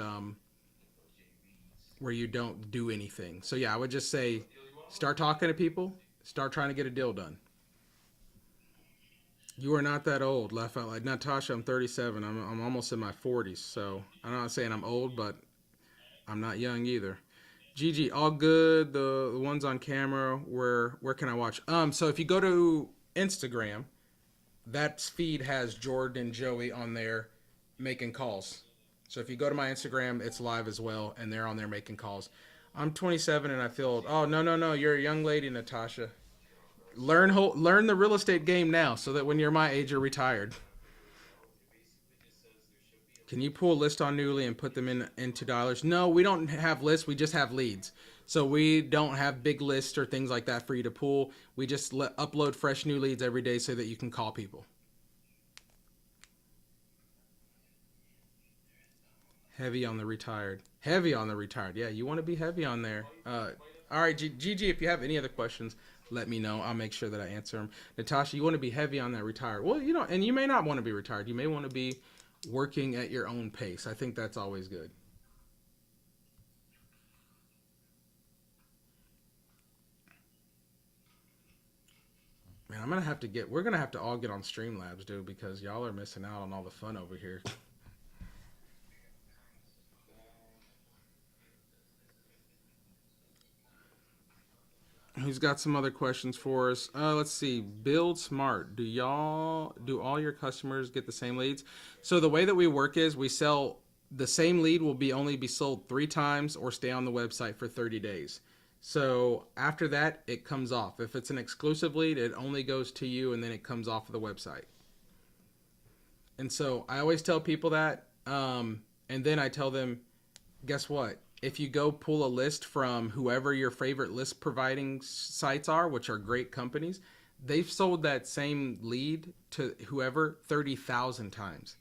Speaker 1: do anything. So yeah, I would just say start talking to people, start trying to get a deal done. You are not that old. Laugh out loud. Natasha, I'm 37. I'm almost in my 40s. So I'm not saying I'm old, but I'm not young either. Gigi, all good. The ones on camera. Where can I watch? So if you go to Instagram, that feed has Jordan and Joey on there making calls. So if you go to my Instagram, it's live as well, and they're on there making calls. I'm 27 and I feel old. Oh no, you're a young lady, Natasha. Learn the real estate game now, so that when you're my age, you're retired. Can you pull a list on Newly and put them into dollars? No, we don't have lists. We just have leads. So we don't have big lists or things like that for you to pull. We just upload fresh new leads every day so that you can call people. Heavy on the retired. Heavy on the retired. Yeah, you want to be heavy on there. All right, Gigi, if you have any other questions, let me know. I'll make sure that I answer them. Natasha, you want to be heavy on that retired. Well, and you may not want to be retired. You may want to be working at your own pace. I think that's always good. Man, we're gonna have to all get on Streamlabs, dude, because y'all are missing out on all the fun over here. Who's got some other questions for us? Let's see. Build Smart. Do all your customers get the same leads? So the way that we work is we sell the same lead will only be sold 3 times or stay on the website for 30 days. So after that, it comes off. If it's an exclusive lead, it only goes to you and then it comes off of the website. And so I always tell people that. And then I tell them, guess what? If you go pull a list from whoever your favorite list providing sites are, which are great companies, they've sold that same lead to whoever 30,000 times.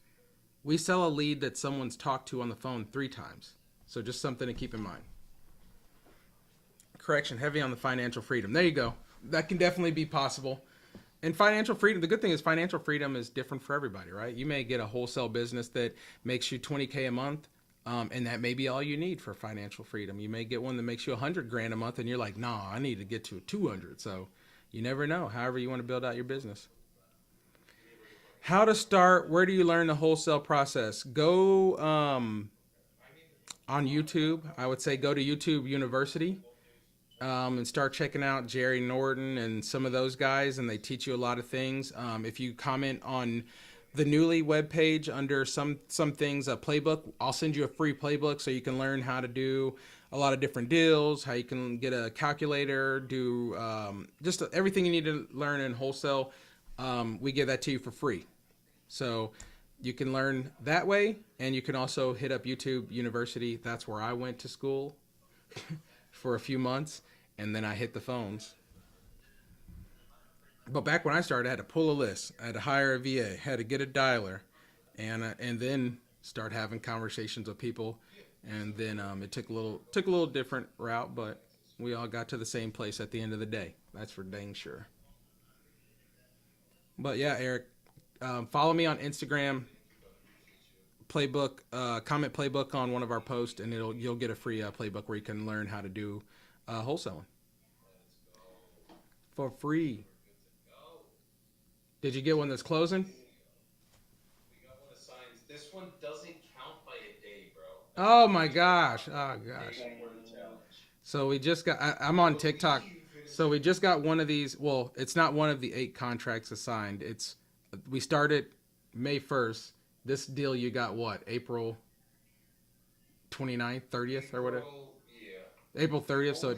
Speaker 1: We sell a lead that someone's talked to on the phone 3 times. So just something to keep in mind. Correction, heavy on the financial freedom. There you go. That can definitely be possible. And financial freedom, the good thing is financial freedom is different for everybody, right? You may get a wholesale business that makes you $20K a month. And that may be all you need for financial freedom. You may get one that makes you $100,000 a month, and you're like, nah, I need to get to 200. So you never know. However you want to build out your business. How to start? Where do you learn the wholesale process? Go on YouTube. I would say go to YouTube University and start checking out Jerry Norton and some of those guys, and they teach you a lot of things. If you comment on the Newly webpage under some things, a playbook, I'll send you a free playbook so you can learn how to do a lot of different deals, how you can get a calculator, do just everything you need to learn in wholesale. We give that to you for free. So you can learn that way, and you can also hit up YouTube University. That's where I went to school for a few months, and then I hit the phones. But back when I started, I had to pull a list. I had to hire a VA, had to get a dialer, and then start having conversations with people. And then it took a little different route, but we all got to the same place at the end of the day. That's for dang sure. But yeah, Eric, follow me on Instagram. Playbook, comment playbook on one of our posts, and you'll get a free playbook where you can learn how to do wholesaling for free. Did you get one that's closing?
Speaker 3: We got one of signs. This one doesn't count by a day, bro.
Speaker 1: Oh my gosh. Oh gosh. So we just got, I'm on TikTok. So we just got one of these. Well, it's not one of the 8 contracts assigned. We started May 1st. This deal you got what? April 29th, 30th or whatever?
Speaker 3: Yeah.
Speaker 1: April 30th. So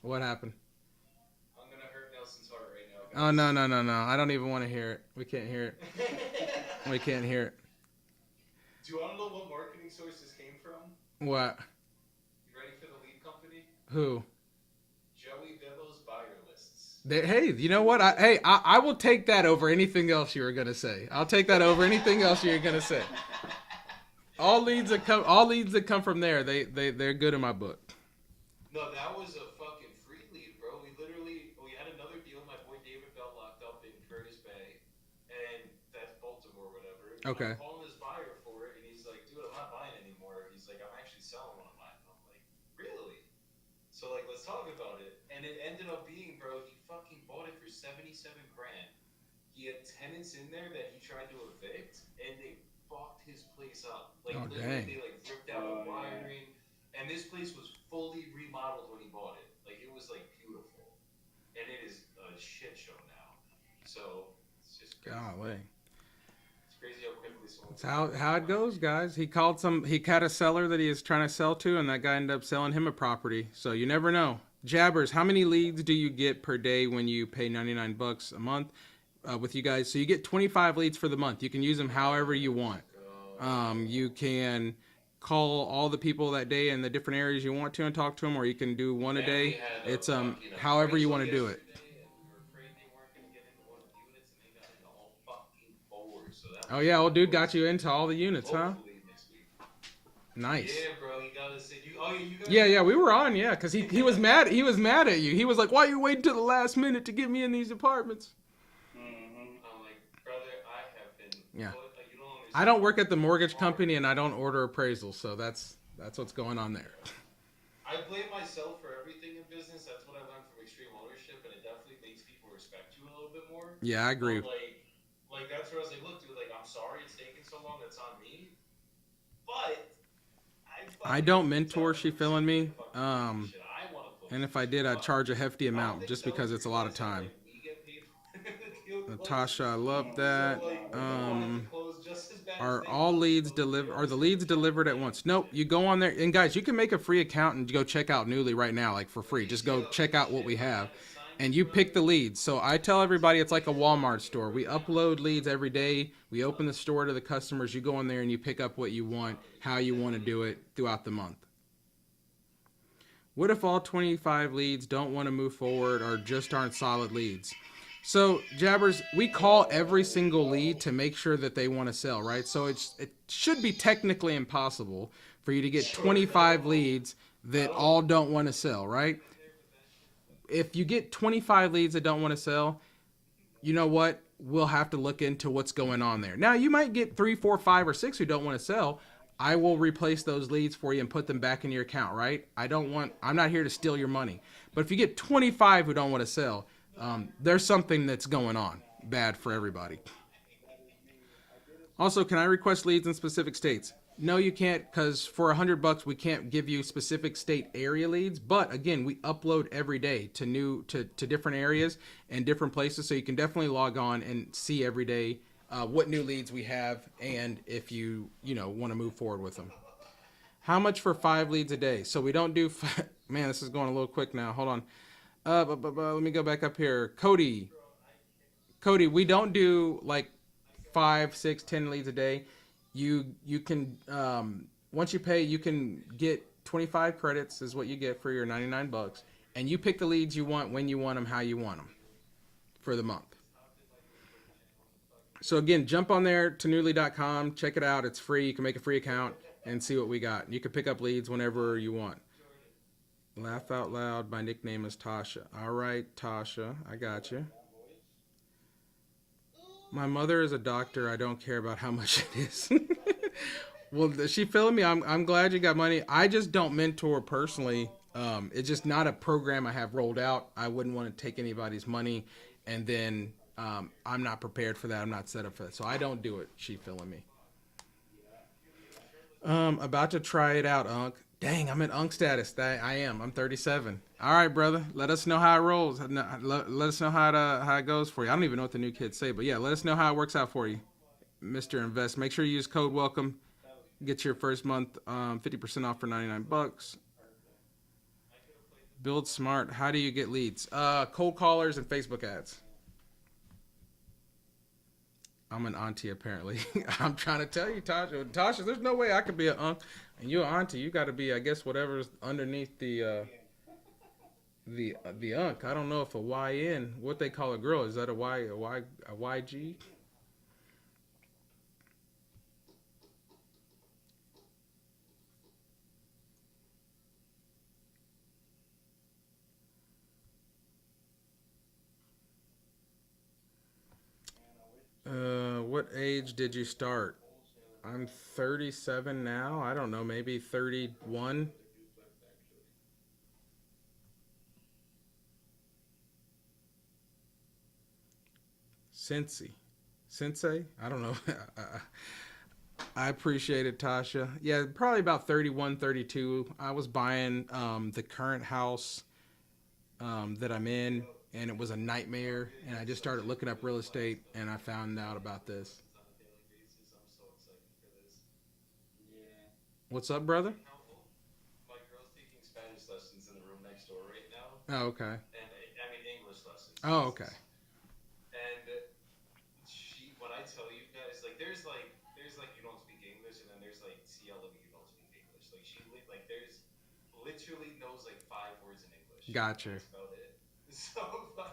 Speaker 1: what happened? Oh, no. I don't even want to hear it. We can't hear it. We can't hear it.
Speaker 3: Do you want to know what marketing source this came from?
Speaker 1: What?
Speaker 3: You ready for the lead company?
Speaker 1: Who?
Speaker 3: Joey Bibo's buyer lists.
Speaker 1: Hey, you know what? I will take that over anything else you were going to say. I'll take that over anything else you're going to say. All leads that come from there, they're good in my book.
Speaker 3: No, that was a
Speaker 1: Okay.
Speaker 3: I'm calling this buyer for it, and he's like, dude, I'm not buying anymore. He's like, I'm actually selling one of mine. And I'm like, really? So like, let's talk about it. And it ended up being, bro, he fucking bought it for 77 grand. He had tenants in there that he tried to evict, and they fucked his place up. Like
Speaker 1: Oh
Speaker 3: literally,
Speaker 1: dang.
Speaker 3: they like ripped out the wiring, and this place was fully remodeled when he bought it. Like it was like beautiful, and it is a shit show now. So it's just crazy.
Speaker 1: Golly.
Speaker 3: It's crazy how quickly someone.
Speaker 1: That's how it goes, guys. He called some. He had a seller that he was trying to sell to, and that guy ended up selling him a property. So you never know. Jabbers, how many leads do you get per day when you pay $99 a month with you guys? So you get 25 leads for the month. You can use them however you want. You can call all the people that day in the different areas you want to and talk to them, or you can do one a day. It's however you want to do it. Oh yeah, old dude got you into all the units, huh? Nice.
Speaker 3: Yeah, bro, he got us. Oh yeah, you guys.
Speaker 1: Yeah, we were on, yeah, because he was mad. He was mad at you. He was like, "Why are you waiting till the last minute to get me in these apartments?"
Speaker 3: I'm like, brother, I have been.
Speaker 1: Yeah.
Speaker 3: You don't understand.
Speaker 1: I don't work at the mortgage company, and I don't order appraisals, so that's what's going on there.
Speaker 3: I blame myself for everything in business. That's what I learned from extreme ownership, and it definitely makes people respect you a little bit more.
Speaker 1: Yeah, I agree.
Speaker 3: But like that's where I was like, look, dude, like I'm sorry it's taking so long. That's on me. But
Speaker 1: I don't mentor. She feeling me. And if I did, I'd charge a hefty amount just because it's a lot of time. Natasha, I love that. Are all leads delivered? Are the leads delivered at once? Nope. You go on there, and guys, you can make a free account and go check out Newly right now, like for free. Just go check out what we have, and you pick the leads. So I tell everybody it's like a Walmart store. We upload leads every day. We open the store to the customers. You go in there and you pick up what you want, how you want to do it throughout the month. What if all 25 leads don't want to move forward or just aren't solid leads? So, Jabbers, we call every single lead to make sure that they want to sell, right? So it should be technically impossible for you to get 25 leads that all don't want to sell, right? If you get 25 leads that don't want to sell, you know what? We'll have to look into what's going on there. Now, you might get 3, 4, 5, or 6 who don't want to sell. I will replace those leads for you and put them back in your account, right? I'm not here to steal your money. But if you get 25 who don't want to sell, there's something that's going on bad for everybody. Also, can I request leads in specific states? No, you can't, because for $100 we can't give you specific state area leads. But again, we upload every day to different areas and different places, so you can definitely log on and see every day what new leads we have, and if you want to move forward with them. How much for 5 leads a day? So we don't do. Man, this is going a little quick now. Hold on. Let me go back up here. Cody, we don't do like 5, 6, 10 leads a day. You can once you pay, you can get 25 credits is what you get for your $99, and you pick the leads you want, when you want them, how you want them for the month. So again, jump on there to newly.com, check it out. It's free. You can make a free account and see what we got. You can pick up leads whenever you want. Laugh out loud. My nickname is Tasha. All right, Tasha, I got you. My mother is a doctor. I don't care about how much it is. Well, is she feeling me? I'm glad you got money. I just don't mentor personally. It's just not a program I have rolled out. I wouldn't want to take anybody's money, and then I'm not prepared for that. I'm not set up for that. So I don't do it. She feeling me. About to try it out, Unc. Dang, I'm in Unc status. I am. I'm 37. All right, brother. Let us know how it rolls. Let us know how it goes for you. I don't even know what the new kids say, but yeah, let us know how it works out for you, Mr. Invest. Make sure you use code WELCOME. Get your first month 50% off for $99. Build smart. How do you get leads? Cold callers and Facebook ads. I'm an auntie, apparently. I'm trying to tell you, Tasha. Tasha, there's no way I could be an unc. And you're an auntie. You got to be, I guess, whatever's underneath the unc. I don't know if a YN, what they call a girl. Is that a YG? what age did you start? I'm 37 now. I don't know, maybe 31. Cincy. Sensei? I don't know. I appreciate it, Tasha. Yeah, probably about 31, 32. I was buying the current house that I'm in, and it was a nightmare. And I just started looking up real estate, and I found out about this.
Speaker 3: I'm so excited for this.
Speaker 2: Yeah.
Speaker 1: What's up, brother?
Speaker 3: Like how old? My girl's taking Spanish lessons in the room next door right now,
Speaker 1: Oh, okay.
Speaker 3: and I mean English lessons.
Speaker 1: Oh, okay.
Speaker 3: Jesus. And she, when I tell you guys, there's like you don't speak English, and then there's like CLW you don't speak English. Like like there's literally knows like 5 words in English.
Speaker 1: Gotcha.
Speaker 3: That's about it. So like,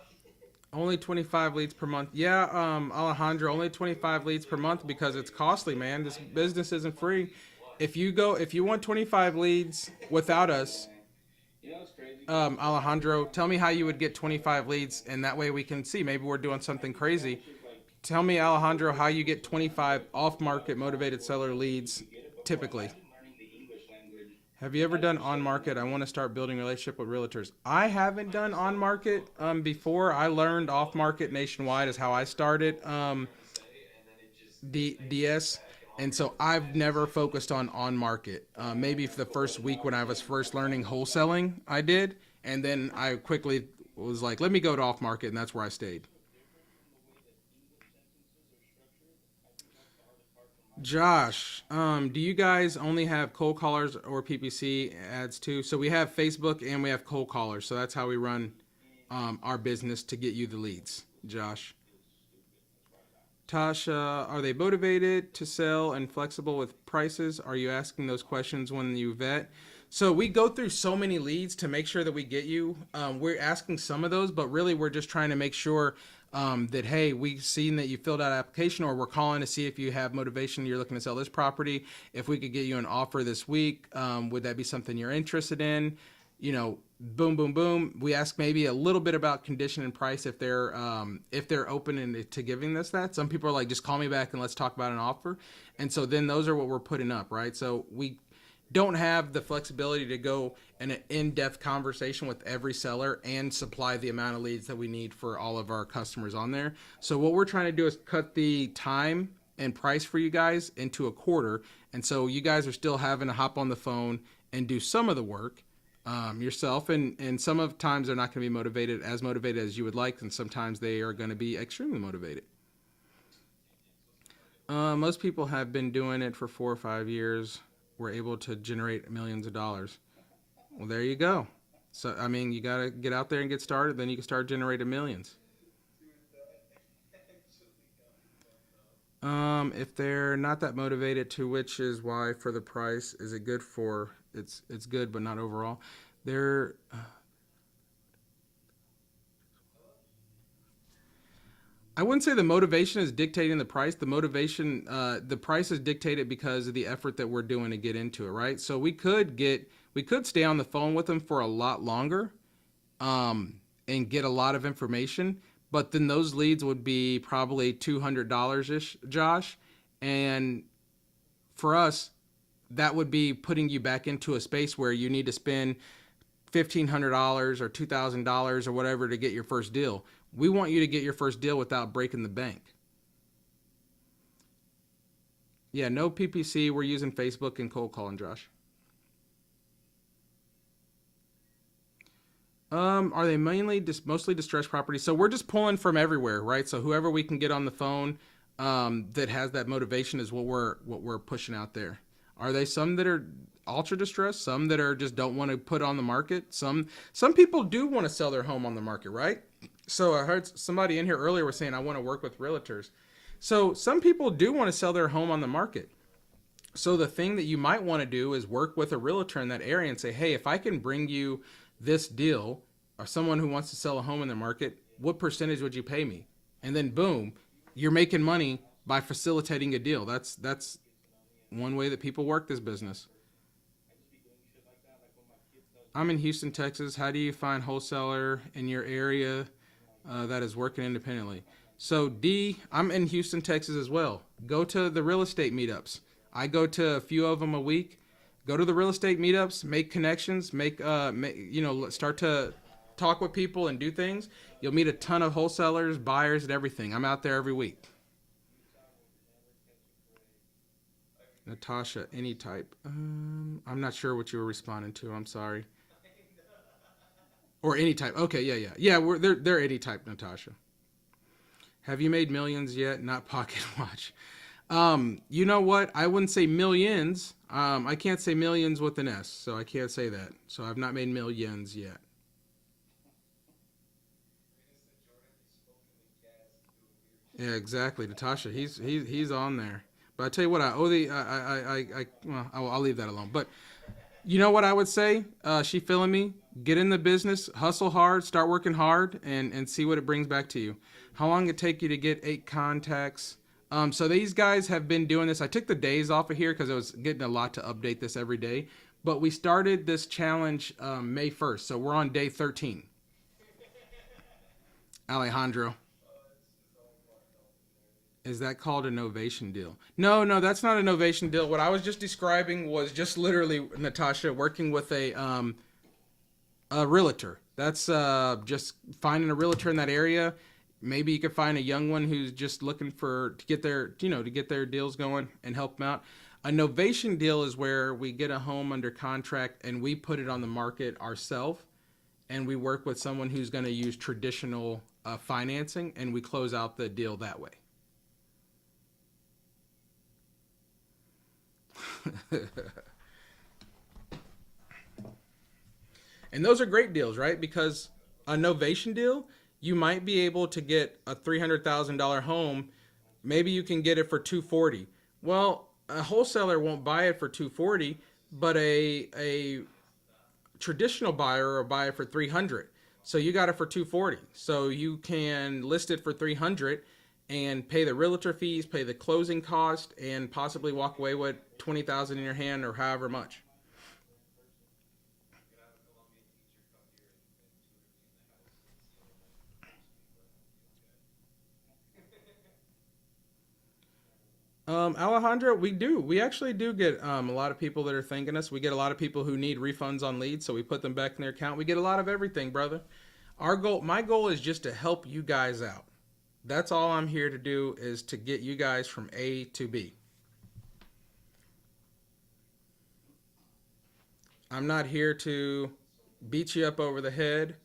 Speaker 1: Only 25 leads per month. Yeah, Alejandro, only 25 leads per month because it's costly, man. This
Speaker 3: I know
Speaker 1: business isn't
Speaker 3: what
Speaker 1: free.
Speaker 3: what
Speaker 1: If you want 25 leads without us,
Speaker 2: You know, it's crazy. 'Cause
Speaker 1: Alejandro, tell me how you would get 25 leads, and that way we can see maybe we're doing something crazy.
Speaker 2: Spanish is like
Speaker 1: Tell me, Alejandro, how you get 25 off-market motivated seller leads
Speaker 2: you get it, but bro,
Speaker 1: typically.
Speaker 2: imagine learning the English language.
Speaker 1: Have you ever done on-market? I want to start building a relationship with realtors. I haven't done on-market before. I learned off-market nationwide is how I started
Speaker 3: trying to say, and then it just
Speaker 1: DS.
Speaker 3: back and all
Speaker 1: And
Speaker 3: your
Speaker 1: so I've never focused on market. Maybe for the first week when I was first learning wholesaling, I did, and then I quickly was like, let me go to off market, and that's where I stayed. Josh, do you guys only have cold callers or PPC ads too? So we have Facebook and we have cold callers. So that's how we run our business to get you the leads. Josh. Tasha, are they motivated to sell and flexible with prices? Are you asking those questions when you vet? So we go through so many leads to make sure that we get you. We're asking some of those, but really we're just trying to make sure that, hey, we've seen that you filled out an application, or we're calling to see if you have motivation, you're looking to sell this property. If we could get you an offer this week, would that be something you're interested in? You know, boom, boom, boom. We ask maybe a little bit about condition and price if they're open to giving us that. Some people are like, just call me back and let's talk about an offer. And so then those are what we're putting up, right? So we don't have the flexibility to go in an in-depth conversation with every seller and supply the amount of leads that we need for all of our customers on there. So what we're trying to do is cut the time and price for you guys into a quarter. And so you guys are still having to hop on the phone and do some of the work yourself. And some of times they're not going to be motivated as you would like. And sometimes they are going to be extremely motivated. Most people have been doing it for 4 or 5 years. We're able to generate millions of dollars. Well, there you go. So, I mean, you got to get out there and get started. Then you can start generating millions. If they're not that motivated, to which is why for the price, is it good for, it's good, but not overall. They're, I wouldn't say the motivation is dictating the price. The motivation, the price is dictated because of the effort that we're doing to get into it, right? So we could stay on the phone with them for a lot longer, and get a lot of information, but then those leads would be probably $200 ish, Josh. And for us, that would be putting you back into a space where you need to spend $1,500 or $2,000 or whatever to get your first deal. We want you to get your first deal without breaking the bank. Yeah, no PPC. We're using Facebook and cold calling, Josh. Are they mostly distressed properties? So we're just pulling from everywhere, right? So whoever we can get on the phone that has that motivation is what we're pushing out there. Are they some that are ultra distressed? Some that are just don't want to put on the market? Some people do want to sell their home on the market, right? So I heard somebody in here earlier was saying I want to work with realtors. So some people do want to sell their home on the market. So the thing that you might want to do is work with a realtor in that area and say, hey, if I can bring you this deal, or someone who wants to sell a home in the market, what percentage would you pay me? And then boom, you're making money by facilitating a deal. That's one way that people work this business. I'm in Houston, Texas. How do you find wholesaler in your area that is working independently? So D, I'm in Houston, Texas as well. Go to the real estate meetups. I go to a few of them a week. Go to the real estate meetups, make connections, start to talk with people and do things. You'll meet a ton of wholesalers, buyers, and everything. I'm out there every week. Natasha, any type. I'm not sure what you were responding to. I'm sorry. Or any type. Okay, yeah. They're any type, Natasha. Have you made millions yet? Not pocket watch. You know what? I wouldn't say millions. I can't say millions with an S, so I can't say that. So I've not made millions yet. Yeah, exactly, Natasha. He's on there. But I tell you what, I owe the well, I'll leave that alone. But you know what I would say? She feeling me? Get in the business, hustle hard, start working hard, and see what it brings back to you. How long it take you to get 8 contacts? So these guys have been doing this. I took the days off of here because I was getting a lot to update this every day. But we started this challenge May 1st, so we're on day 13. Alejandro. Is that called a novation deal? No, that's not a novation deal. What I was just describing was just literally Natasha working with a realtor. That's just finding a realtor in that area. Maybe you could find a young one who's just looking to get their deals going and help them out. A novation deal is where we get a home under contract and we put it on the market ourselves, and we work with someone who's going to use traditional financing, and we close out the deal that way. And those are great deals, right? Because a novation deal, you might be able to get a $300,000 home. Maybe you can get it for $240,000. Well, a wholesaler won't buy it for $240,000, but a traditional buyer will buy it for $300,000. So you got it for $240,000. So you can list it for $300,000 and pay the realtor fees, pay the closing cost, and possibly walk away with $20,000 in your hand or however much. Alejandro, we do. We actually do get a lot of people that are thanking us. We get a lot of people who need refunds on leads, so we put them back in their account. We get a lot of everything, brother. My goal is just to help you guys out. That's all I'm here to do, is to get you guys from A to B. I'm not here to beat you up over the head.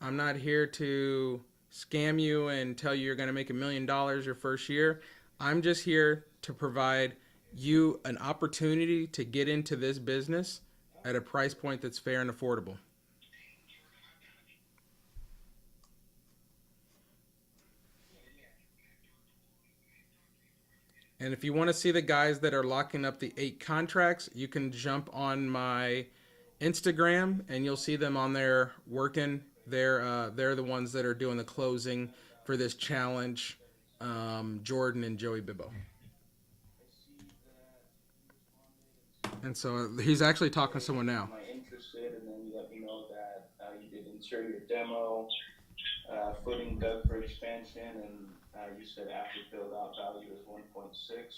Speaker 1: I'm not here to scam you and tell you you're going to make $1 million your first year. I'm just here to provide you an opportunity to get into this business at a price point that's fair and affordable. And if you want to see the guys that are locking up the 8 contracts, you can jump on my Instagram and you'll see them on there working. They're the ones that are doing the closing for this challenge. Jordan and Joey Bibbo. And so he's actually talking to someone now.
Speaker 2: Am I interested? And then you let me know that you did interior demo, footing dug for expansion, and you said after filled out value is 1.6.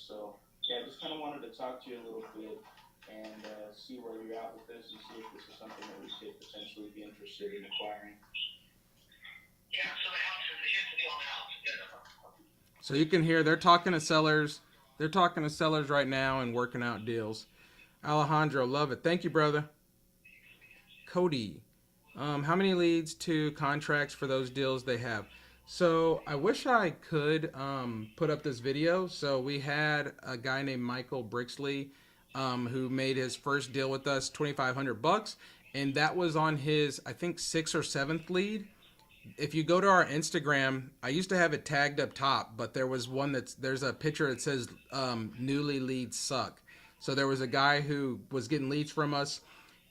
Speaker 2: So yeah, just kind of wanted to talk to you a little bit and see where you're at with this and see if this is something that we could potentially be interested in acquiring.
Speaker 4: Yeah, so the house is here's the deal on the house.
Speaker 1: So you can hear they're talking to sellers. They're talking to sellers right now and working out deals. Alejandro, love it. Thank you, brother. Cody, how many leads to contracts for those deals they have? So I wish I could put up this video. So we had a guy named Michael Brixley who made his first deal with us, $2,500, and that was on his, I think, 6th or 7th lead. If you go to our Instagram, I used to have it tagged up top, but there was one there's a picture that says newly leads suck. So there was a guy who was getting leads from us.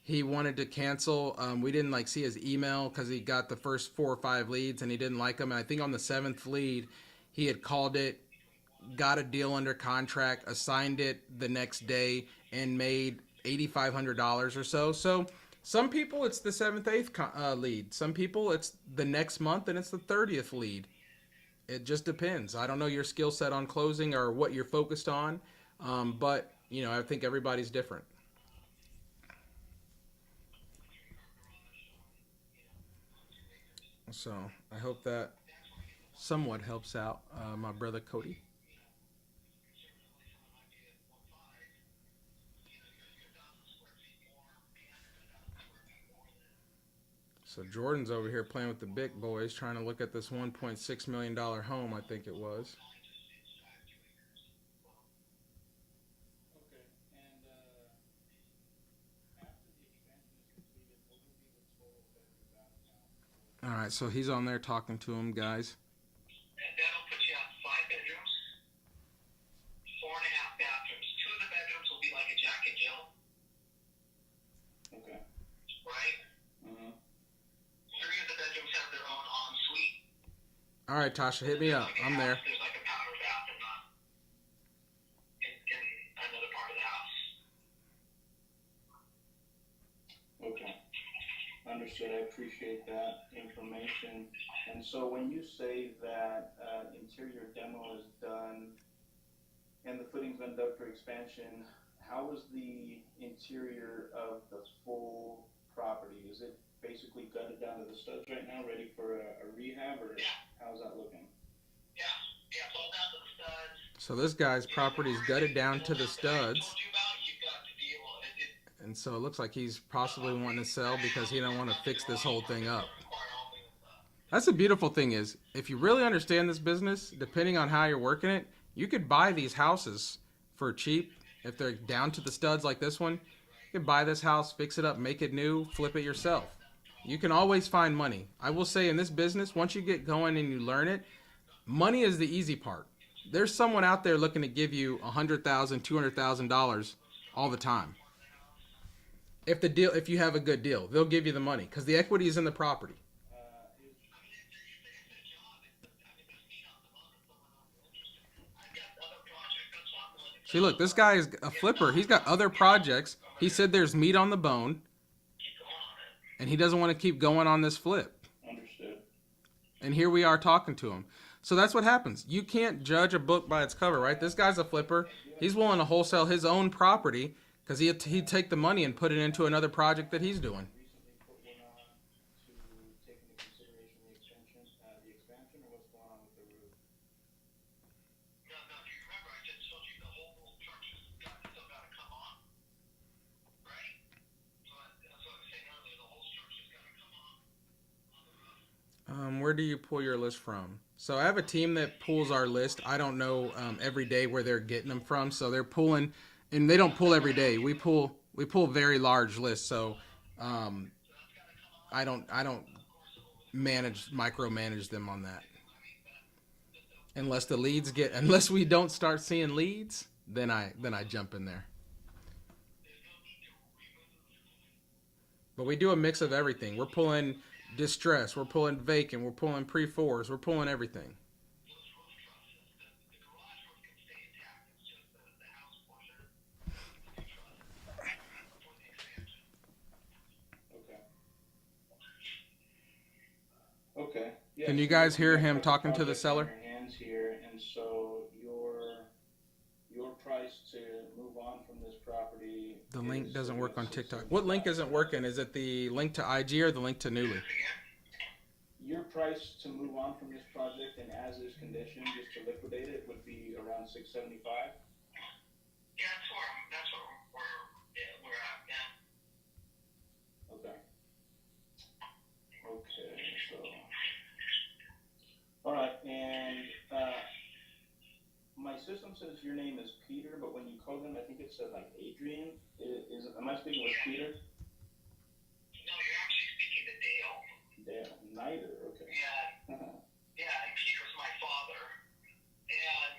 Speaker 1: He wanted to cancel. We didn't see his email because he got the first 4 or 5 leads and he didn't like them. And I think on the 7th lead, he had called it, got a deal under contract, assigned it the next day, and made $8,500 or so. So some people it's the 7th, 8th lead. Some people it's the next month and it's the 30th lead. It just depends. I don't know your skill set on closing or what you're focused on, but I think everybody's different. So I hope that somewhat helps out my brother Cody. So Jordan's over here playing with the big boys, trying to look at this $1.6 million home, I think it was.
Speaker 2: Okay, and after the expansion is completed, what will be the total bedroom bath count
Speaker 1: All right, so he's on there talking to him, guys.
Speaker 4: And that'll put you at 5 bedrooms, 4.5 bathrooms. 2 of the bedrooms will be like a Jack and Jill,
Speaker 2: Okay.
Speaker 4: right?
Speaker 2: Uh-huh.
Speaker 4: 3 of the bedrooms have their own ensuite.
Speaker 1: All right, Tasha, hit me up. I'm there.
Speaker 4: There's like a powder bath in another part of the house.
Speaker 2: Okay. Understood. I appreciate that information. And so when you say that interior demo is done and the footing's been dug for expansion, how is the interior of the full property? Is it basically gutted down to the studs right now, ready for a rehab, or how's that looking?
Speaker 4: Yeah, it's all down to the studs.
Speaker 1: So this guy's property's gutted down to the studs.
Speaker 4: Told you about, you've got to deal with it.
Speaker 1: And so it looks like he's possibly wanting to sell because he don't want to fix this whole thing up. That's the beautiful thing is, if you really understand this business, depending on how you're working it, you could buy these houses for cheap. If they're down to the studs like this one, you can buy this house, fix it up, make it new, flip it yourself. You can always find money. I will say in this business, once you get going and you learn it, money is the easy part. There's someone out there looking to give you $100,000, $200,000 all the time. If you have a good deal, they'll give you the money because the equity is in the property. See, look, this guy is a flipper. He's got other projects. He said there's meat on the bone, and he doesn't want to keep going on this flip.
Speaker 2: Understood.
Speaker 1: And here we are talking to him. So that's what happens. You can't judge a book by its cover, right? This guy's a flipper. He's willing to wholesale his own property because he'd take the money and put it into another project that he's doing.
Speaker 2: Recently put one on to take into consideration the expansion, or what's going on with the roof?
Speaker 4: No, do you remember I just told you the whole church has still got to come on, right? So that's what I was saying earlier. The whole church has got to come on the roof.
Speaker 1: Where do you pull your list from? So I have a team that pulls our list. I don't know every day where they're getting them from. So they're pulling, and they don't pull every day. We pull very large lists. So I don't micromanage them on that. Unless we don't start seeing leads, then I jump in there. But we do a mix of everything. We're pulling distress, we're pulling vacant, we're pulling pre-fours, we're pulling everything.
Speaker 2: Okay. Yeah,
Speaker 1: Can you
Speaker 2: so
Speaker 1: guys hear
Speaker 2: got
Speaker 1: him
Speaker 2: a
Speaker 1: talking to the
Speaker 2: project
Speaker 1: seller?
Speaker 2: on your hands here, and so your price to move on from this property.
Speaker 1: The link
Speaker 2: is
Speaker 1: doesn't work on
Speaker 2: 675.
Speaker 1: TikTok. What link isn't working? Is it the link to IG or the link to Newly?
Speaker 2: Your price to move on from this project in as is condition, just to liquidate it, would be around $675.
Speaker 4: Yeah, that's where we're at, yeah.
Speaker 2: Okay. Okay, so. All right, and my system says your name is Peter, but when you called him, I think it said like Adrian. Am I speaking with Peter?
Speaker 4: No, you're actually speaking to Dale.
Speaker 2: Dale, neither. Okay.
Speaker 4: Yeah, and Peter's my father. And,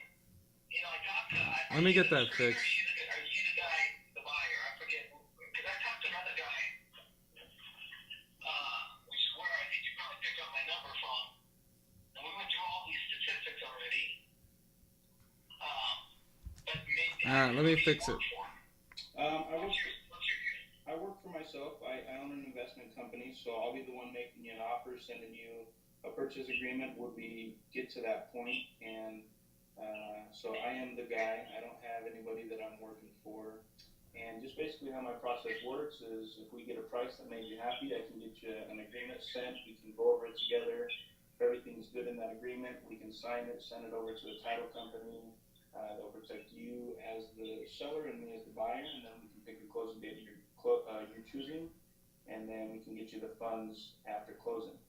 Speaker 4: I talked to...
Speaker 1: Let me get that fixed.
Speaker 4: Are you the guy, the buyer? I forget. Because I talked to another guy, which is where I think you probably picked up my number from. And we went through all these statistics already. But maybe...
Speaker 1: All right, let me fix it.
Speaker 2: I work for myself. I own an investment company, so I'll be the one making you an offer, sending you a purchase agreement would be get to that point, and so I am the guy. I don't have anybody that I'm working for. And just basically how my process works is if we get a price that made you happy, I can get you an agreement sent. We can go over it together. If everything's good in that agreement, we can sign it, send it over to the title company. They'll protect you as the seller and me as the buyer, and then we can pick a closing date you're choosing, and then we can get you the funds after closing.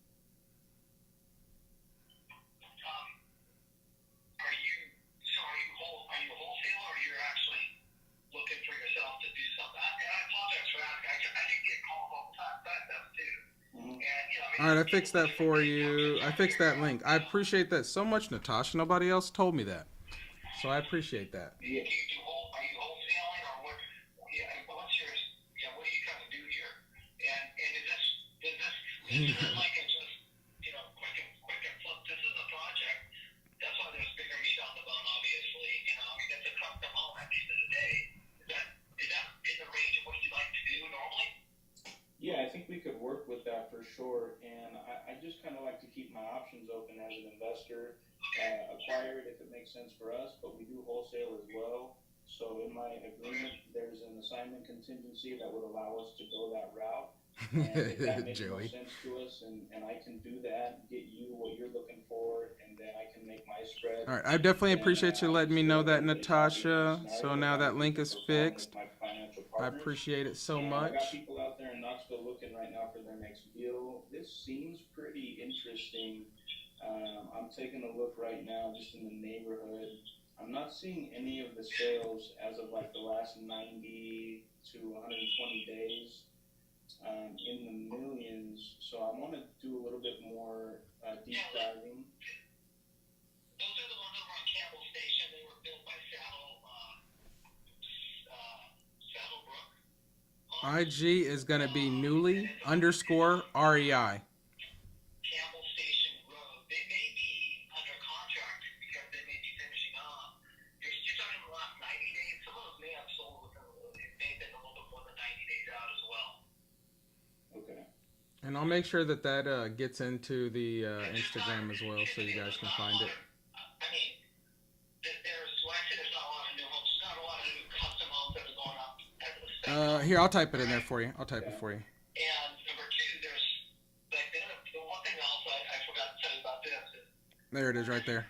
Speaker 4: Are you a wholesaler or you're actually looking for yourself to do something? And I apologize for asking. I do get calls all the time about that too.
Speaker 2: Mm-hmm.
Speaker 4: And
Speaker 1: All right, I fixed that for you. I fixed that link. I appreciate that so much, Natasha. Nobody else told me that, so I appreciate that.
Speaker 2: Yeah.
Speaker 4: Are you wholesaling or what? Yeah, what's your? Yeah, what are you trying to do here? And is this like a just quick and flip? This is a project. That's why there's bigger meat on the bone, obviously. I mean, it's a custom home at the end of the day. Is that in the range of what you like to do normally?
Speaker 2: Yeah, I think we could work with that for sure. And I just kind of like to keep my options open as an investor. Acquire it if it makes sense for us, but we do wholesale as well. So in my agreement, there's an assignment contingency that would allow us to go that route. And if that makes more
Speaker 1: Joey.
Speaker 2: sense to us, and I can do that, get you what you're looking for, and then I can make my spread.
Speaker 1: All right, I definitely
Speaker 2: Then
Speaker 1: appreciate you
Speaker 2: I
Speaker 1: letting
Speaker 2: can
Speaker 1: me
Speaker 2: still
Speaker 1: know
Speaker 2: have
Speaker 1: that,
Speaker 2: everybody happy in
Speaker 1: Natasha.
Speaker 2: that
Speaker 1: So
Speaker 2: scenario
Speaker 1: now
Speaker 2: without
Speaker 1: that
Speaker 2: me
Speaker 1: link is
Speaker 2: performing with
Speaker 1: fixed.
Speaker 2: my financial
Speaker 1: I
Speaker 2: partners.
Speaker 1: appreciate it so
Speaker 2: And I got
Speaker 1: much.
Speaker 2: people out there in Knoxville looking right now for their next deal. This seems pretty interesting. I'm taking a look right now just in the neighborhood. I'm not seeing any of the sales as of like the last 90 to 120 days in the millions. So I want to do a little bit more deep diving.
Speaker 4: Those are the ones over on Campbell Station. They were built by Saddlebrook.
Speaker 1: IG is going to be Newly _ REI.
Speaker 4: Campbell Station Road. They may be under contract because they may be finishing up. You're talking the last 90 days. Some of those may have sold within it may have been a little bit more than 90 days out as well.
Speaker 2: Okay.
Speaker 1: And I'll make sure that gets into the Instagram as well so you guys can find it.
Speaker 4: I mean, there's not a lot of new homes. There's not a lot of new custom homes that are going up as of the second.
Speaker 1: Here, I'll type it in there for you. I'll type it for you.
Speaker 4: And number two, there's like the one thing else I forgot to tell you about this is
Speaker 1: There it is right there.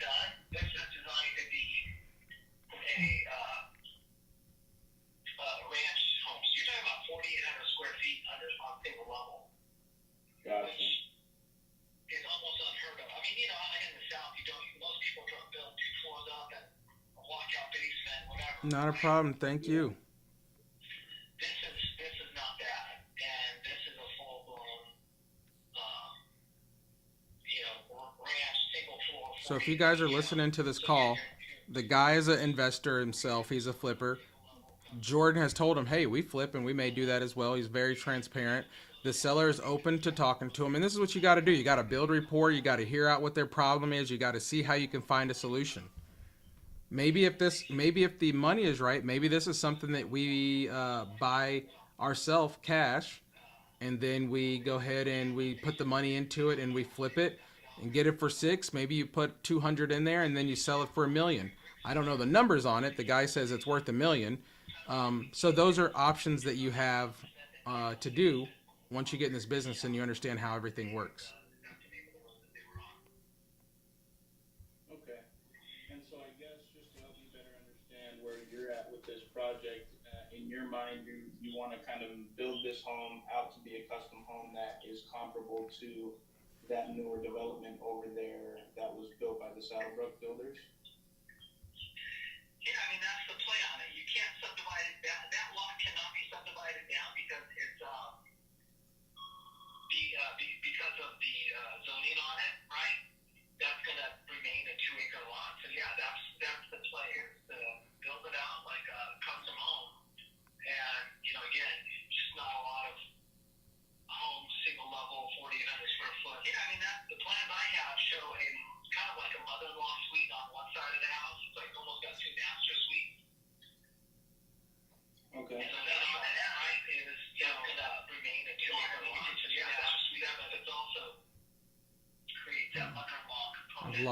Speaker 4: this is designed to be a ranch home. So you're talking about 4,800 square feet under on single level.
Speaker 2: Gotcha.
Speaker 4: Which is almost unheard of. I mean, in the South, most people don't build 2 floors up and a walkout basement, whatever.
Speaker 1: Not a problem. Thank you.
Speaker 4: This is not that, and this is a full blown, ranch single floor.
Speaker 1: So if you guys are listening to this call, the guy is an investor himself. He's a flipper. Jordan has told him, hey, we flip and we may do that as well. He's very transparent. The seller is open to talking to him. And this is what you got to do. You got to build rapport. You got to hear out what their problem is. You got to see how you can find a solution. Maybe if the money is right, maybe this is something that we buy ourselves cash, and then we go ahead and we put the money into it and we flip it and get it for 6. Maybe you put 200 in there and then you sell it for $1 million. I don't know the numbers on it. The guy says it's worth $1 million. So those are options that you have to do once you get in this business and you understand how everything works.
Speaker 2: Okay. And so I guess just to help me better understand where you're at with this project, in your mind, you want to kind of build this home out to be a custom home that is comparable to that newer development over there that was built by the Saddlebrook builders?
Speaker 4: Yeah, I mean, that's the play on it. You can't subdivide it down. That lot cannot be subdivided down because it's because of the zoning on it, right? That's going to remain a 2-acre lot. So yeah, that's the play, is to build it out like a custom home. And again, just not a lot of homes, single level, 4,800 square foot. Yeah, I mean, the plans I have show a kind of like a mother-in-law suite on one side of the house. It's like almost got 2 master suites.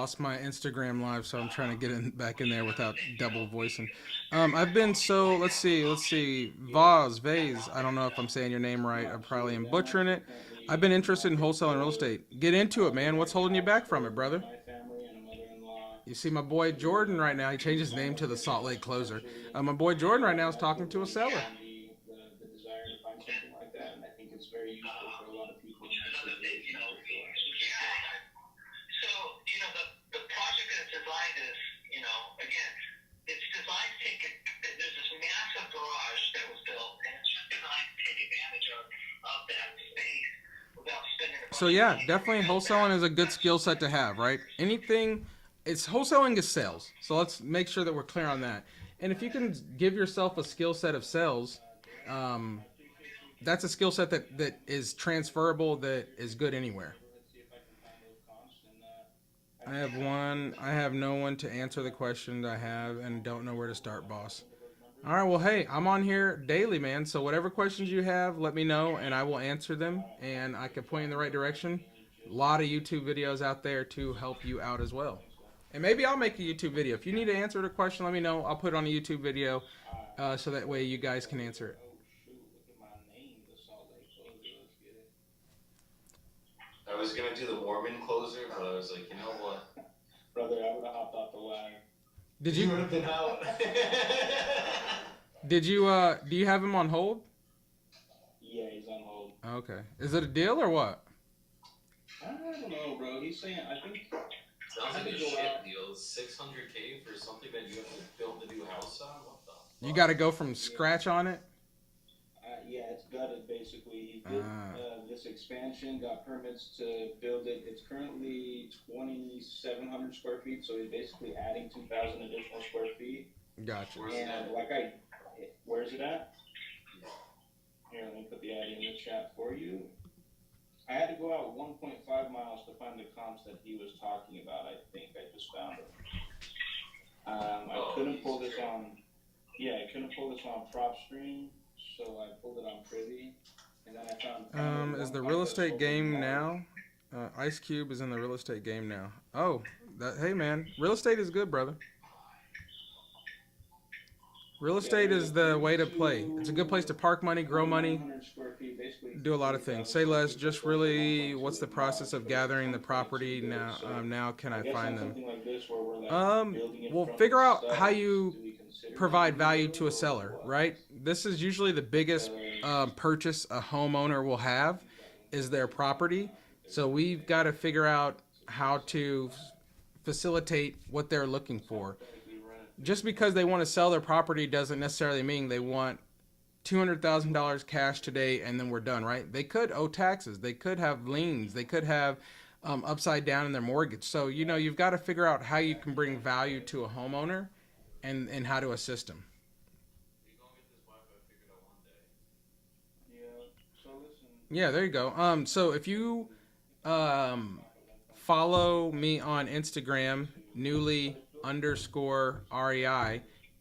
Speaker 1: lost my Instagram live, so I'm trying to get back in there without double voicing. I've been so let's see, Vase. I don't know if I'm saying your name right. I probably am butchering it. I've been interested in wholesaling real estate. Get into it, man. What's holding you back from it, brother?
Speaker 2: My family and a mother-in-law.
Speaker 1: You see, my boy Jordan right now. He changed his name to the Salt Lake Closer. My boy Jordan right now is talking to a seller.
Speaker 2: The desire to find something like that, and I think it's very useful for a lot of people in
Speaker 4: Which is
Speaker 2: that
Speaker 4: another thing,
Speaker 2: situation for sure.
Speaker 4: yeah. So, the project that's designed is, again, it's designed to there's this massive garage that was built, and it's just designed to take advantage of that space without spending a bunch
Speaker 1: So
Speaker 4: of
Speaker 1: yeah,
Speaker 4: money.
Speaker 1: definitely wholesaling is a good skill set to have, right? It's wholesaling is sales. So let's make sure that we're clear on that. And if you can give yourself a skill set of sales, that's a skill set that is transferable, that is good anywhere.
Speaker 2: Let's see if I can find those comps.
Speaker 1: I have no one to answer the questions I have and don't know where to start, boss. All right, well, hey, I'm on here daily, man. So whatever questions you have, let me know and I will answer them and I can point you in the right direction. A lot of YouTube videos out there to help you out as well. And maybe I'll make a YouTube video. If you need to answer the question, let me know. I'll put it on a YouTube video so that way you guys can answer it.
Speaker 2: Oh shoot! Look at my name, the Salt Lake Closer. Let's get it.
Speaker 3: I was gonna do the Mormon closer, but I was like, you know what?
Speaker 2: Brother, I would have hopped off the line.
Speaker 1: Did
Speaker 3: You
Speaker 1: you
Speaker 3: would have been out.
Speaker 1: do you have him on hold?
Speaker 2: Yeah, he's on hold.
Speaker 1: Okay. Is it a deal or what?
Speaker 2: I don't know, bro. He's saying, I think.
Speaker 3: Sounds like a shit deal. $600K for something that you have to build a new house on? What the fuck?
Speaker 1: You got to go from scratch on it?
Speaker 2: Yeah, it's gutted basically. He did this expansion, got permits to build it. It's currently 2,700 square feet, so he's basically adding 2,000 additional square feet.
Speaker 1: Gotcha.
Speaker 2: And where's it at? Here, let me put the ad in the chat for you. I had to go out 1.5 miles to find the comps that he was talking about. I think I just found them. I couldn't pull this on. Yeah, I couldn't pull this on PropStream, so I pulled it on Privy, and then I found.
Speaker 1: Is the real estate game now? Ice Cube is in the real estate game now. Oh, hey man, real estate is good, brother. Real estate is the way to play. It's a good place to park money, grow money, do a lot of things. Say less, just really, what's the process of gathering the property now? Now can I find them? Well, figure out how you provide value to a seller, right? This is usually the biggest purchase a homeowner will have is their property. So we've got to figure out how to facilitate what they're looking for. Just because they want to sell their property doesn't necessarily mean they want $200,000 cash today and then we're done, right? They could owe taxes. They could have liens. They could have upside down in their mortgage. So, you've got to figure out how you can bring value to a homeowner and how to assist them. Yeah, there you go. So if you follow me on Instagram, newly_REI,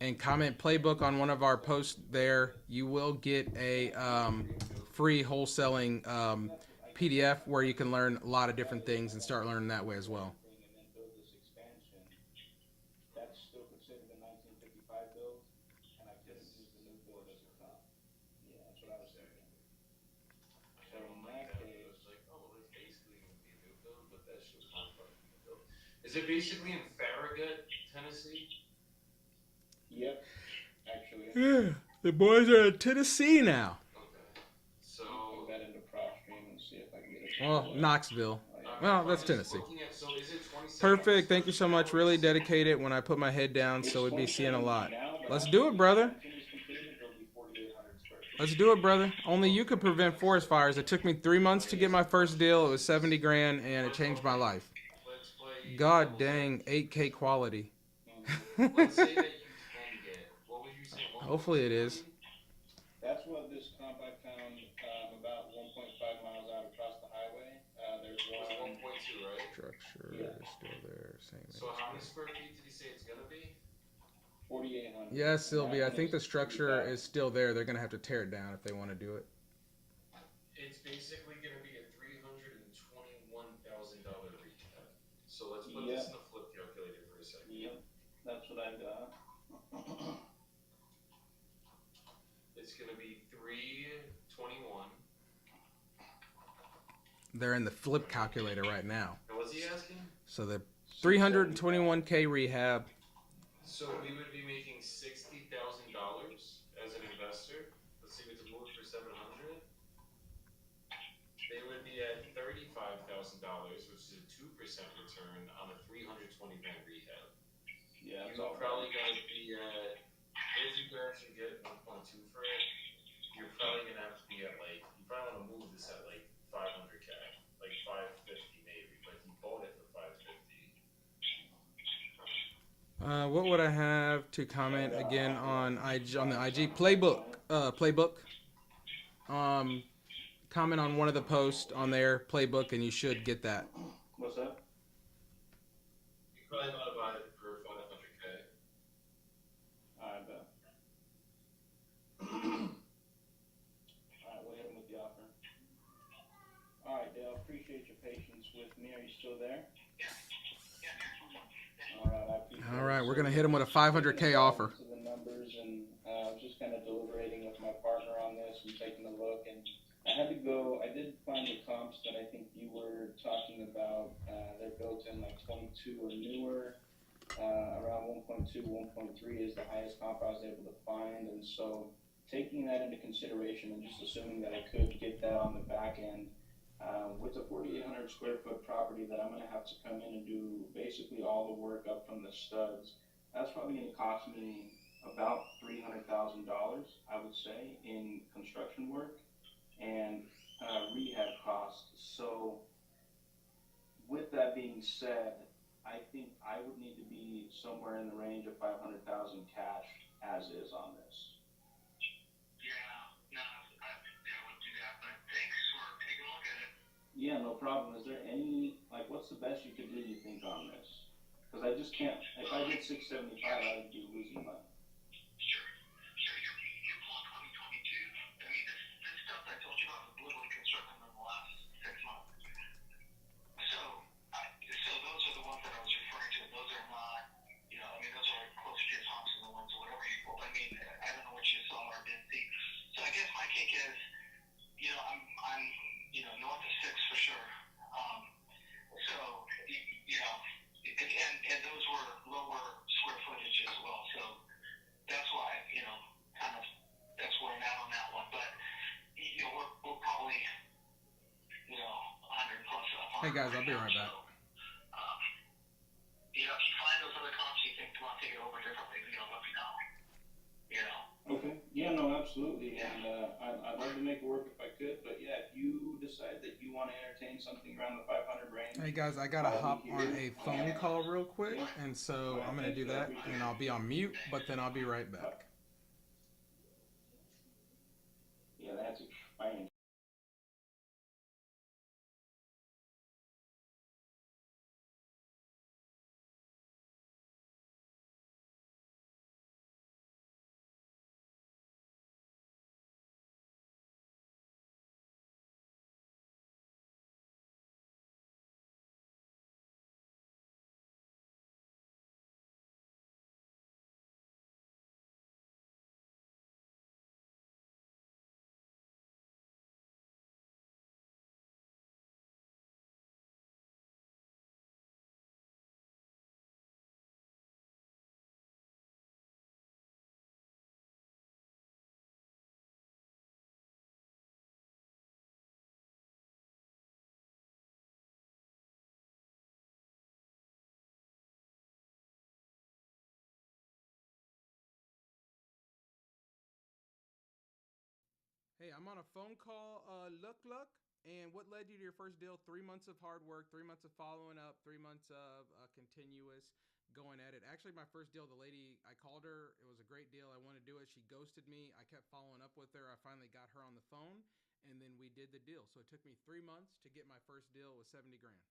Speaker 1: and comment playbook on one of our posts there, you will get a free wholesaling PDF where you can learn a lot of different things and start learning that way as well.
Speaker 2: That's still considered a 1955 build, and I couldn't use the new build as a comp. Yeah, that's what I was thinking. So in that case,
Speaker 3: Is it basically in Farragut, Tennessee?
Speaker 2: yep, actually.
Speaker 1: Yeah, the boys are in Tennessee now.
Speaker 3: Okay. So,
Speaker 2: Put that into PropStream and see if I can get it.
Speaker 1: Well, Knoxville. Well, that's Tennessee.
Speaker 3: so is it 27?
Speaker 1: Perfect. Thank you so much. Really dedicate it when I put my head down, so we'd be seeing a lot. Let's do it, brother. Let's do it, brother. Only you could prevent forest fires. It took me 3 months to get my first deal. It was 70 grand, and it changed my life.
Speaker 3: Let's play.
Speaker 1: God dang, 8K quality.
Speaker 3: Let's say that you can get. What would you say?
Speaker 1: Hopefully it is.
Speaker 2: That's what this comp I found about 1.5 miles out across the highway. There's
Speaker 3: It was
Speaker 2: one.
Speaker 3: 1.2, right?
Speaker 1: Structure
Speaker 2: Yeah.
Speaker 1: is still there. Same.
Speaker 3: So how many square feet did he say it's gonna be?
Speaker 2: 4,800.
Speaker 1: Yes, Sylvie. I think the structure is still there. They're gonna have to tear it down if they want to do it.
Speaker 3: It's basically gonna be a $321,000 recap. So let's put this in the flip
Speaker 1: They're in the flip calculator right now.
Speaker 3: And what's he asking?
Speaker 1: So the 321K rehab.
Speaker 3: So we would be making $60,000 as an investor. Let's see, we to move for 700. They would be at $35,000, which is a 2% return on a 320 grand rehab.
Speaker 2: Yeah, it's
Speaker 3: You're
Speaker 2: all
Speaker 3: probably gonna be at, if you can actually get 1.2 for it, you're probably gonna have to be at like, you probably want to move this at like 500K, like 550 maybe. But he bought it for 550.
Speaker 1: What would I have to comment again on the IG playbook? Playbook. Comment on one of the posts on their playbook, and you should get that.
Speaker 2: What's that?
Speaker 3: You probably want to buy it for 500K.
Speaker 2: I bet. Alright, we'll hit him with the offer. Alright, Dale, appreciate your patience with me. Are you still there? Alright, I appreciate it.
Speaker 1: All right, we're gonna hit him with a 500K offer.
Speaker 2: To the numbers, and I was just kind of deliberating with my partner on this and taking a look, and I had to go. I did find the comps that I think you were talking about. They're built in like 22 or newer. Around 1.2, 1.3 is the highest comp I was able to find, and so taking that into consideration and just assuming that I could get that on the back end, with a 4,800 square foot property that I'm going to have to come in and do basically all the work up from the studs, that's probably going to cost me about $300,000, I would say, in construction work and rehab costs. So with that being said, I think I would need to be somewhere in the range of 500,000 cash as is on this. Yeah, no problem. Is there any, like, what's the best you could do, you think, on this? Because I just can't, if I did 675, I would be losing money.
Speaker 4: Sure. You're pulling 2022. I mean, this stuff I told you about was literally constructed in the last 6 months. So those are the ones that I was referring to. Those are not, I mean, those are close to your Thompson, the ones or whatever you pulled. I mean, I don't know what you saw or didn't see. So I guess my take is, I'm north of 6 for sure. So, and those were lower square footage as well. So that's why, kind of, that's where I'm at on that one. But, we're probably, 100 plus up on.
Speaker 1: Hey guys, I'll be right back.
Speaker 4: So, if you find those other comps you think want to take it over differently, let me know.
Speaker 2: Okay. Yeah, no, absolutely. And I'd love to make it work if I could. But yeah, if you decide that you want to entertain something around the 500 range.
Speaker 1: Hey guys, I gotta hop on a phone call real quick, and so I'm gonna do that, and I'll be on mute, but then I'll be right back.
Speaker 2: Yeah, that's expiring.
Speaker 1: Hey, I'm on a phone call. Look, and what led you to your first deal? 3 months of hard work, 3 months of following up, 3 months of continuous going at it. Actually, my first deal, the lady, I called her. It was a great deal. I wanted to do it. She ghosted me. I kept following up with her. I finally got her on the phone, and then we did the deal. So it took me 3 months to get my first deal with 70 grand.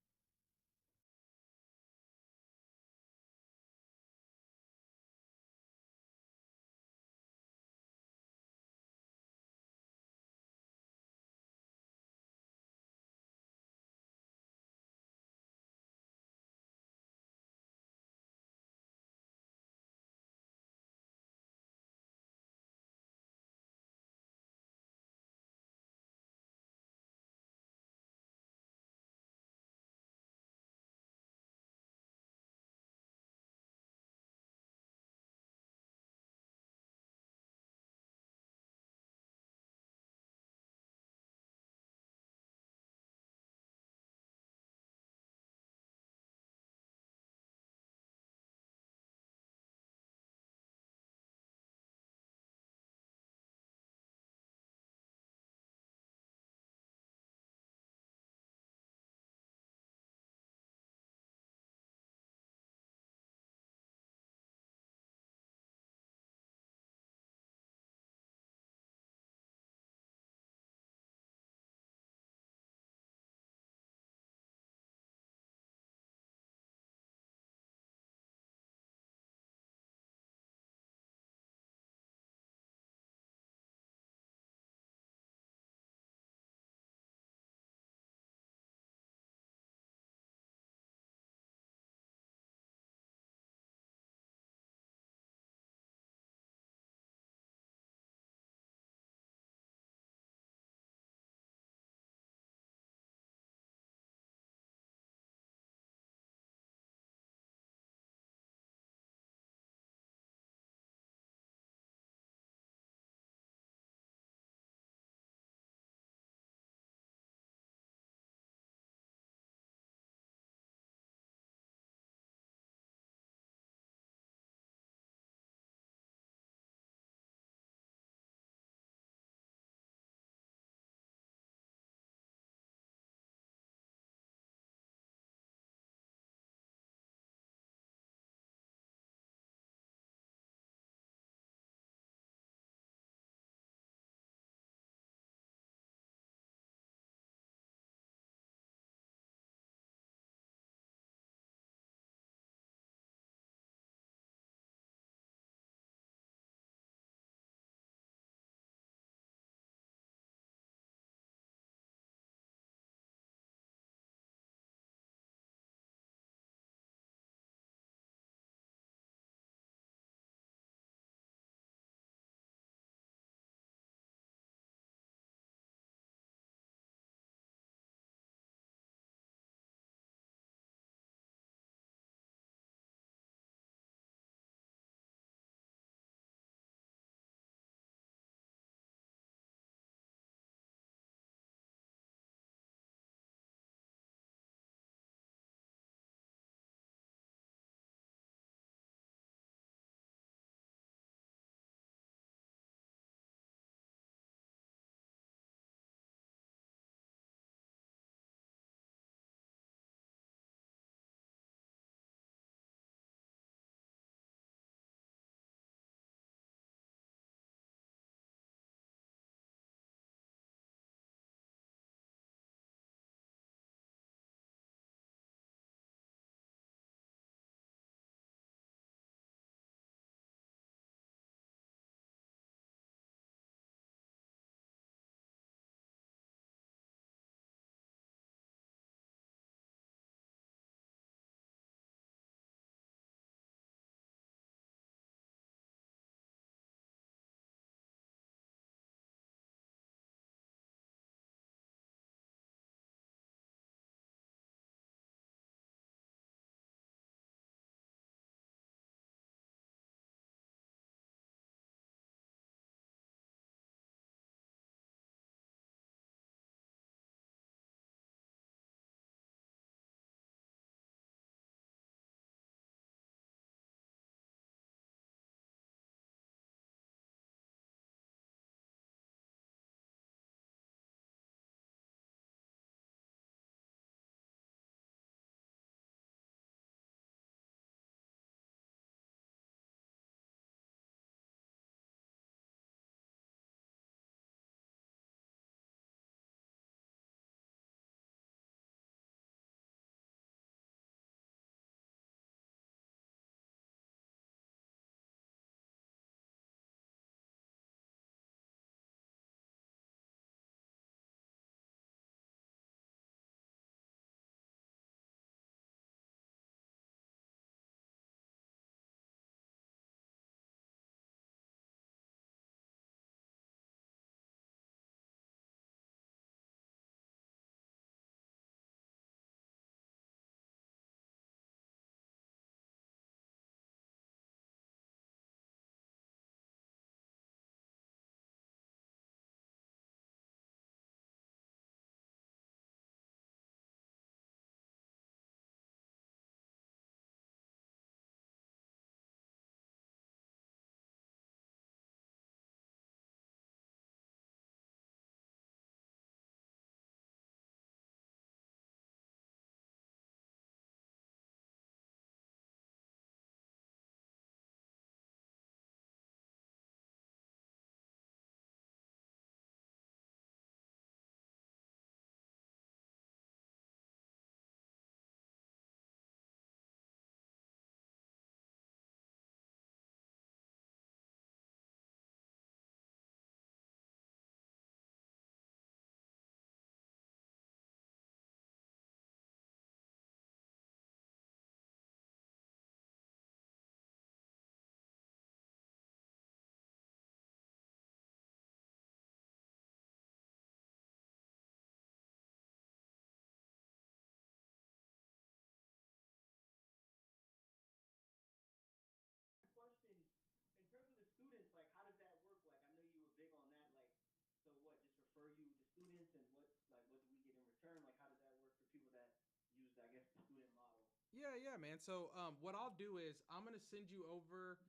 Speaker 2: term? Like, how does that work for people that use, I guess, the student model?
Speaker 1: Yeah, man. So what I'll do is I'm gonna send you over.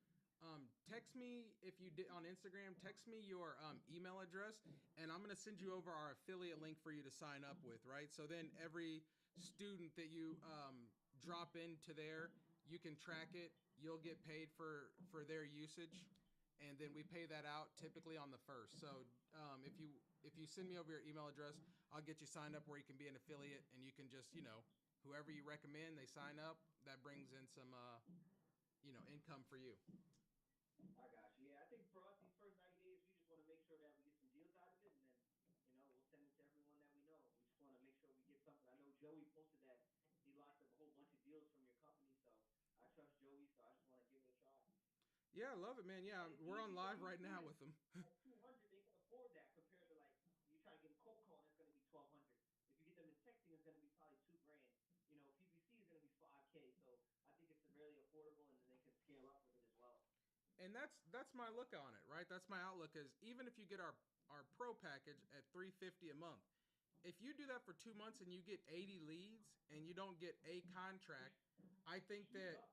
Speaker 1: Text me if you did on Instagram. Text me your email address, and I'm gonna send you over our affiliate link for you to sign up with. Right. So then every student that you drop into there, you can track it. You'll get paid for their usage, and then we pay that out typically on the first. So if you send me over your email address, I'll get you signed up where you can be an affiliate, and you can just whoever you recommend, they sign up. That brings in some income for you.
Speaker 2: I got you. Yeah, I think for us, these first 90 days, we just want to make sure that we get some deals out of it, and then, we'll send it to everyone that we know. We just want to make sure we get something. I know Joey posted that he locked up a whole bunch of deals from your company, so I trust Joey, so I just want to give it a try.
Speaker 1: Yeah, I love it, man. Yeah,
Speaker 2: And it's
Speaker 1: we're on
Speaker 2: easy for
Speaker 1: live
Speaker 2: these
Speaker 1: right now with
Speaker 2: students.
Speaker 1: them.
Speaker 2: At 200, they can afford that compared to like you try to get a cold call, and it's going to be 1,200. If you get them in texting, it's going to be probably $2,000. PPC is going to be 5K. So I think it's really affordable, and then they can scale up with it as well.
Speaker 1: And that's my look on it, right? That's my outlook is even if you get our pro package at $350 a month, if you do that for 2 months and you get 80 leads and you don't get a contract, I think that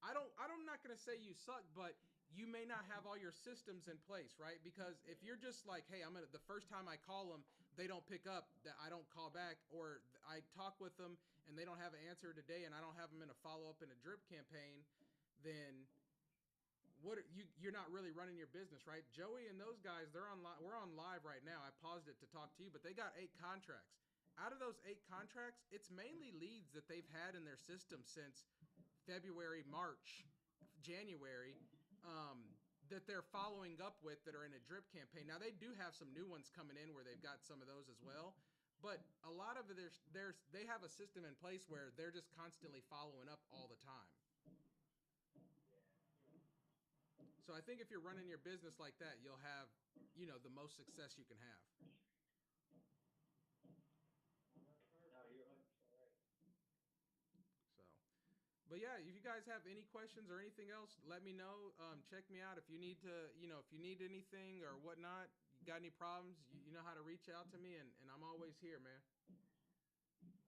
Speaker 1: I'm not going to say you suck, but you may not have all your systems in place, right? Because if you're just like, hey, the first time I call them, they don't pick up, that I don't call back, or I talk with them and they don't have an answer today and I don't have them in a follow-up in a drip campaign, then you're not really running your business, right? Joey and those guys, we're on live right now. I paused it to talk to you, but they got 8 contracts. Out of those 8 contracts, it's mainly leads that they've had in their system since February, March, January, that they're following up with that are in a drip campaign. Now they do have some new ones coming in where they've got some of those as well, but a lot of it they have a system in place where they're just constantly following up all the time. So I think if you're running your business like that, you'll have, the most success you can have.
Speaker 2: No, you're 100% right.
Speaker 1: So, but yeah, if you guys have any questions or anything else, let me know. Check me out if you need to, if you need anything or whatnot. You got any problems? You know how to reach out to me, and I'm always here, man.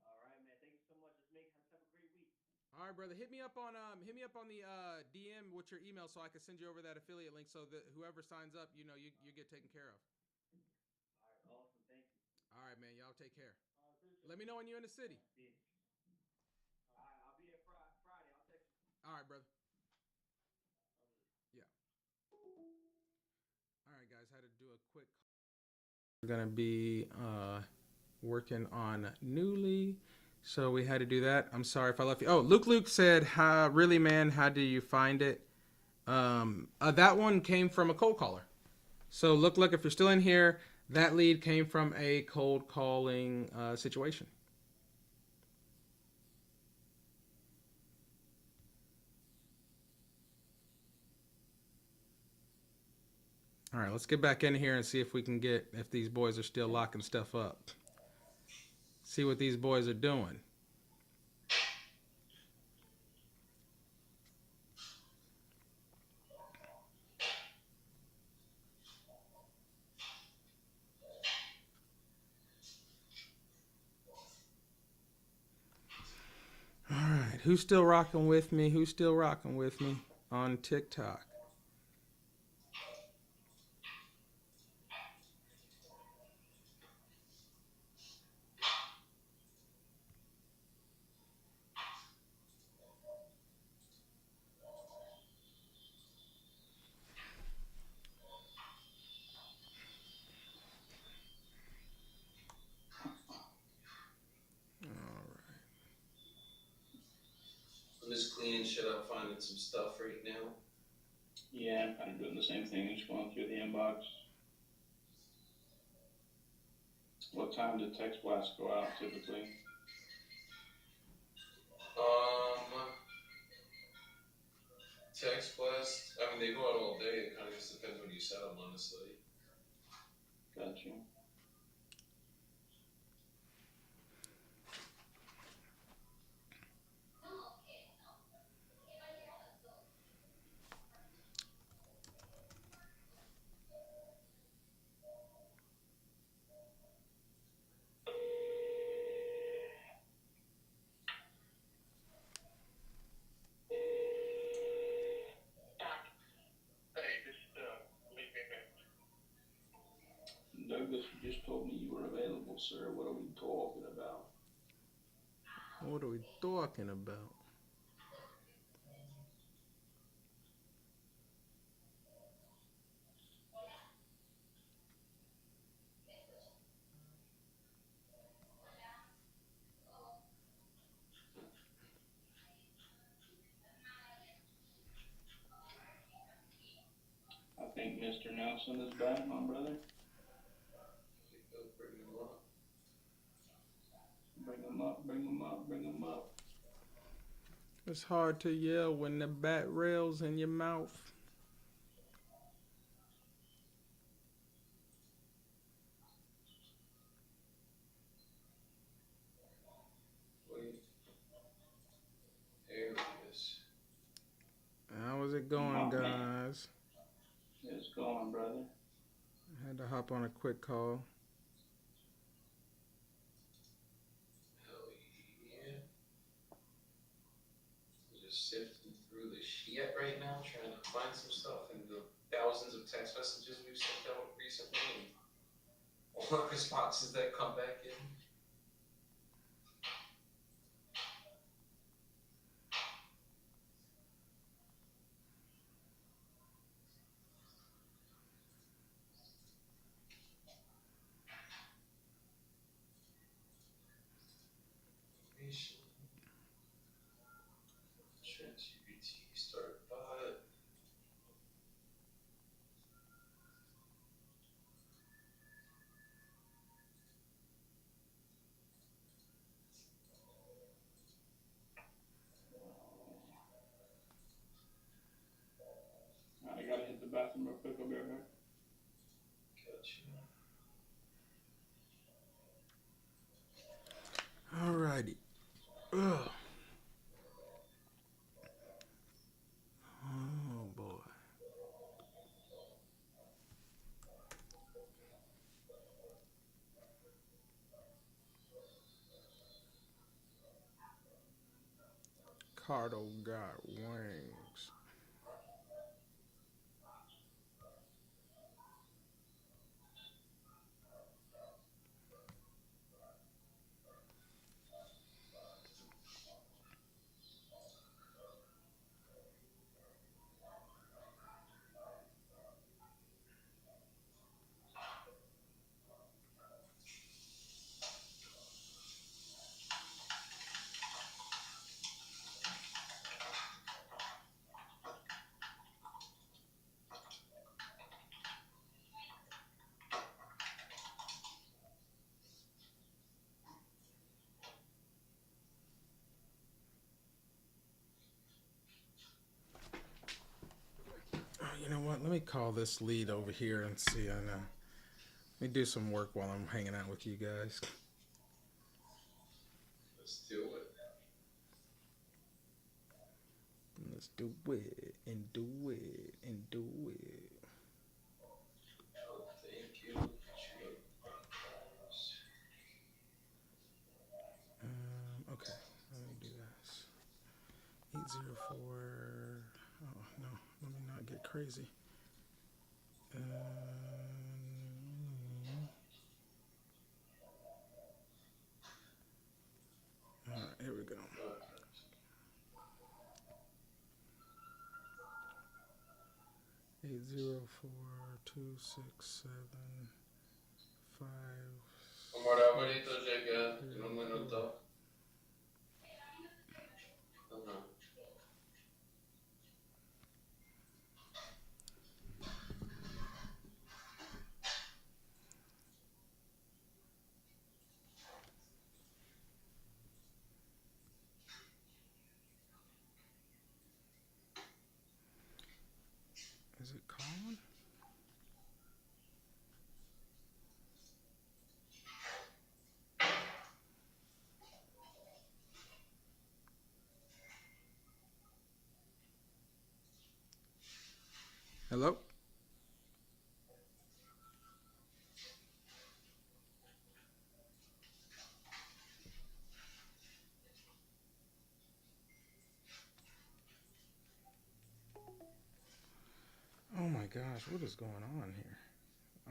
Speaker 2: All right, man. Thank you so much. Let's have a great week.
Speaker 1: All right, brother. Hit me up on the DM with your email so I can send you over that affiliate link so that whoever signs up, you get taken care of.
Speaker 2: All right, awesome. Thank you.
Speaker 1: All right, man. Y'all take care. Let me know when you're in the city.
Speaker 2: Yeah. All right, I'll be there Friday. I'll text you.
Speaker 1: All right, brother. Yeah. All right, guys. Had to do a quick. We're gonna be working on Newly, so we had to do that. I'm sorry if I left you. Oh, Luke said, "Really, man? How do you find it?" That one came from a cold caller. So look, if you're still in here, that lead came from a cold calling situation. All right, let's get back in here and see if we can if these boys are still locking stuff up. See what these boys are doing. All right, who's still rocking with me? Who's still rocking with me on TikTok?
Speaker 3: I'm just cleaning shit up, finding some stuff right now.
Speaker 2: Yeah, I'm kind of doing the same thing. Just going through the inbox. What time did text blasts go out typically?
Speaker 3: Text blast. I mean, they go out all day. It kind of just depends when you set them, honestly.
Speaker 2: Got you. Douglas, you just told me you were available, sir. What are we talking about?
Speaker 1: What are we talking about?
Speaker 2: I think Mr. Nelson is back, my brother.
Speaker 3: Bring him up.
Speaker 2: Bring him up, bring him up, bring him up.
Speaker 1: It's hard to yell when the bat rail's in your mouth.
Speaker 3: Wait. There he is.
Speaker 1: How's it going, guys?
Speaker 2: It's going, brother.
Speaker 1: I had to hop on a quick call.
Speaker 3: Hell yeah. Just sifting through the shit right now, trying to find some stuff in the thousands of text messages we've sent out recently and all the responses that come back in. Information. ChatGPT start bot.
Speaker 2: I gotta hit the bathroom real quick. I'll be right back.
Speaker 3: Gotcha.
Speaker 1: Alrighty. Ugh. Oh boy. Cardo got wings. You know what? Let me call this lead over here and see. I know. Let me do some work while I'm hanging out with you guys.
Speaker 3: Let's do it.
Speaker 1: Let's do it and do it and do it.
Speaker 3: Oh, thank you.
Speaker 1: Okay, let me do this. 804. Oh no, let me not get crazy. All right, here we go. 804-267-5.
Speaker 3: Amor, bonito llega en un minuto.
Speaker 1: Is it calling? Hello? Oh my gosh, what is going on here?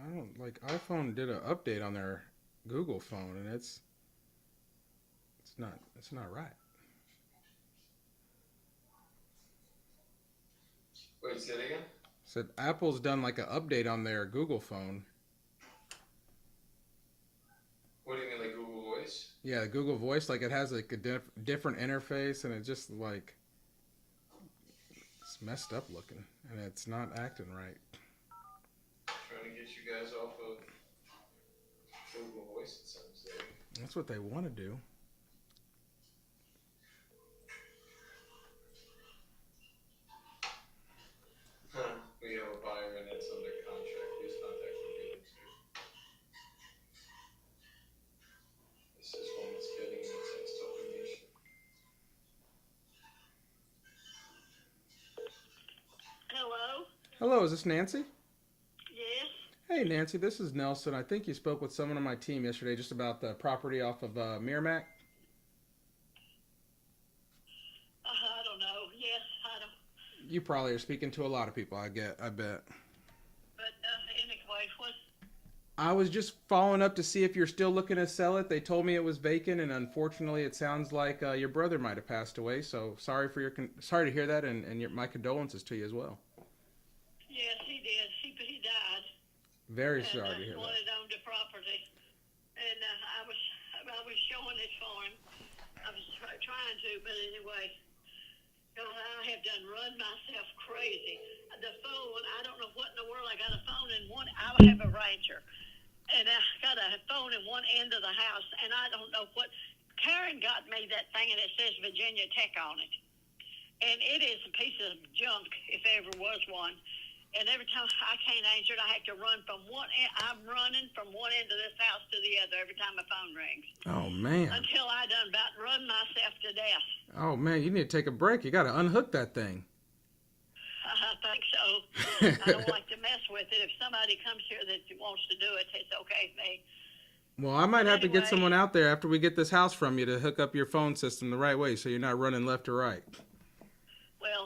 Speaker 1: I don't like iPhone did an update on their Google phone, and it's not right.
Speaker 3: Wait, say it again?
Speaker 1: Said Apple's done like an update on their Google phone.
Speaker 3: What do you mean, like Google Voice?
Speaker 1: Yeah, the Google Voice, like it has like a different interface, and it just like it's messed up looking, and it's not acting right.
Speaker 3: Trying to get you guys off of Google Voice, it sounds like.
Speaker 1: That's what they want to do.
Speaker 3: Huh. We have a buyer and it's under contract. Please contact the bidding station. This is one that's bidding and it says information.
Speaker 4: Hello?
Speaker 1: Hello, is this Nancy?
Speaker 4: Yes?
Speaker 1: Hey, Nancy, this is Nelson. I think you spoke with someone on my team yesterday just about the property off of Merrimack.
Speaker 4: I don't know. Yes, I don't.
Speaker 1: You probably are speaking to a lot of people. I bet.
Speaker 4: But anyway, what?
Speaker 1: I was just following up to see if you're still looking to sell it. They told me it was vacant, and unfortunately, it sounds like your brother might have passed away. So sorry for sorry to hear that, and my condolences to you as well.
Speaker 4: Yes, he did. He died.
Speaker 1: Very sorry to hear that.
Speaker 4: Wanted owned the property, and I was showing it for him. I was trying to, but anyway, I have done run myself crazy. The phone, I don't know what in the world. I got a phone in one. I have a Ranger, and I got a phone in one end of the house, and I don't know what. Karen got me that thing, and it says Virginia Tech on it, and it is a piece of junk if there ever was one. And every time I can't answer it, I have to run from one end. I'm running from one end of this house to the other every time my phone rings.
Speaker 1: Oh man.
Speaker 4: Until I done about run myself to death.
Speaker 1: Oh man, you need to take a break. You got to unhook that thing.
Speaker 4: I think so. I don't like to mess with it. If somebody comes here that wants to do it, it's okay with me.
Speaker 1: Well, I might have to get
Speaker 4: Anyway.
Speaker 1: someone out there after we get this house from you to hook up your phone system the right way, so you're not running left or right.
Speaker 4: Well,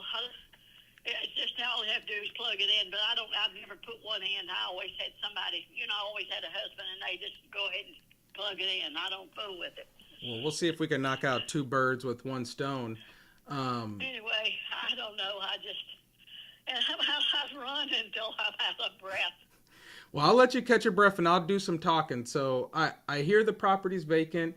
Speaker 4: it's just all you have to do is plug it in. But I've never put one in. I always had somebody, I always had a husband, and they just go ahead and plug it in. I don't fool with it.
Speaker 1: Well, we'll see if we can knock out two birds with one stone.
Speaker 4: Anyway, I don't know. And I've run until I'm out of breath.
Speaker 1: Well, I'll let you catch your breath, and I'll do some talking. So I hear the property's vacant.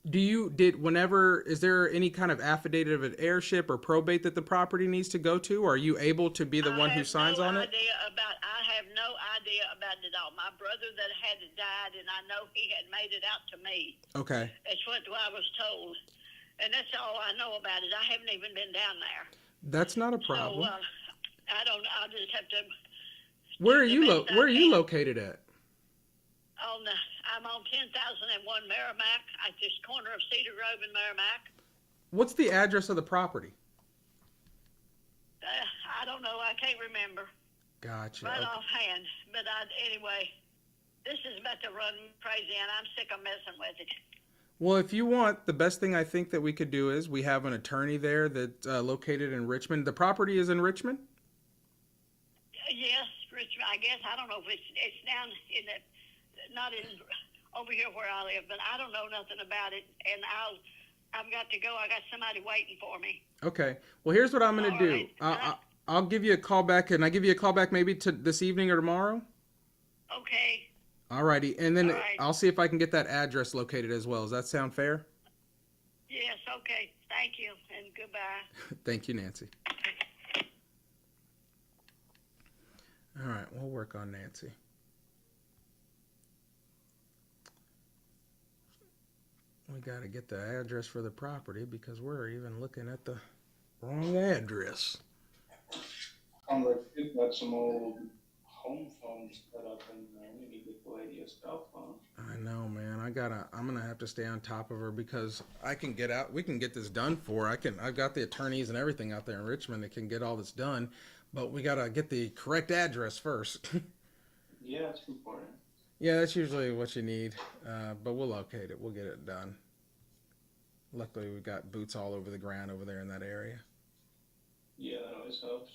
Speaker 1: Is there any kind of affidavit of an heirship or probate that the property needs to go to? Or are you able to be the one who signs on it?
Speaker 4: I have no idea about it all. My brother that had died, and I know he had made it out to me.
Speaker 1: Okay.
Speaker 4: That's what I was told. And that's all I know about it. I haven't even been down there.
Speaker 1: That's not a problem.
Speaker 4: So, I'll just have to.
Speaker 1: Where are you located at?
Speaker 4: I'm on 10,001 Merrimack, at this corner of Cedar Grove and Merrimack.
Speaker 1: What's the address of the property?
Speaker 4: I don't know. I can't remember.
Speaker 1: Gotcha.
Speaker 4: Right
Speaker 1: Okay.
Speaker 4: offhand. But anyway, this is about to run crazy, and I'm sick of messing with it.
Speaker 1: Well, if you want, the best thing I think that we could do is we have an attorney there that's located in Richmond. The property is in Richmond?
Speaker 4: Yes, Richmond. I guess I don't know if it's down in the not in over here where I live, but I don't know nothing about it, and I've got to go. I got somebody waiting for me.
Speaker 1: Okay. Well, here's what I'm going to do.
Speaker 4: Right.
Speaker 1: I'll give you a call back. Can I give you a call back maybe to this evening or tomorrow?
Speaker 4: Okay.
Speaker 1: Alrighty. And then
Speaker 4: All right.
Speaker 1: I'll see if I can get that address located as well. Does that sound fair?
Speaker 4: Yes. Okay. Thank you, and goodbye.
Speaker 1: Thank you, Nancy. All right. We'll work on Nancy. We got to get the address for the property because we're even looking at the wrong address.
Speaker 2: I'm like, we've got some old home phones set up, and we need to get the lady a cell phone.
Speaker 1: I know, man. I'm gonna have to stay on top of her because we can get this done for her. I've got the attorneys and everything out there in Richmond that can get all this done, but we gotta get the correct address first.
Speaker 2: Yeah, it's important.
Speaker 1: Yeah, that's usually what you need, but we'll locate it. We'll get it done. Luckily, we've got boots all over the ground over there in that area.
Speaker 2: Yeah, that always helps.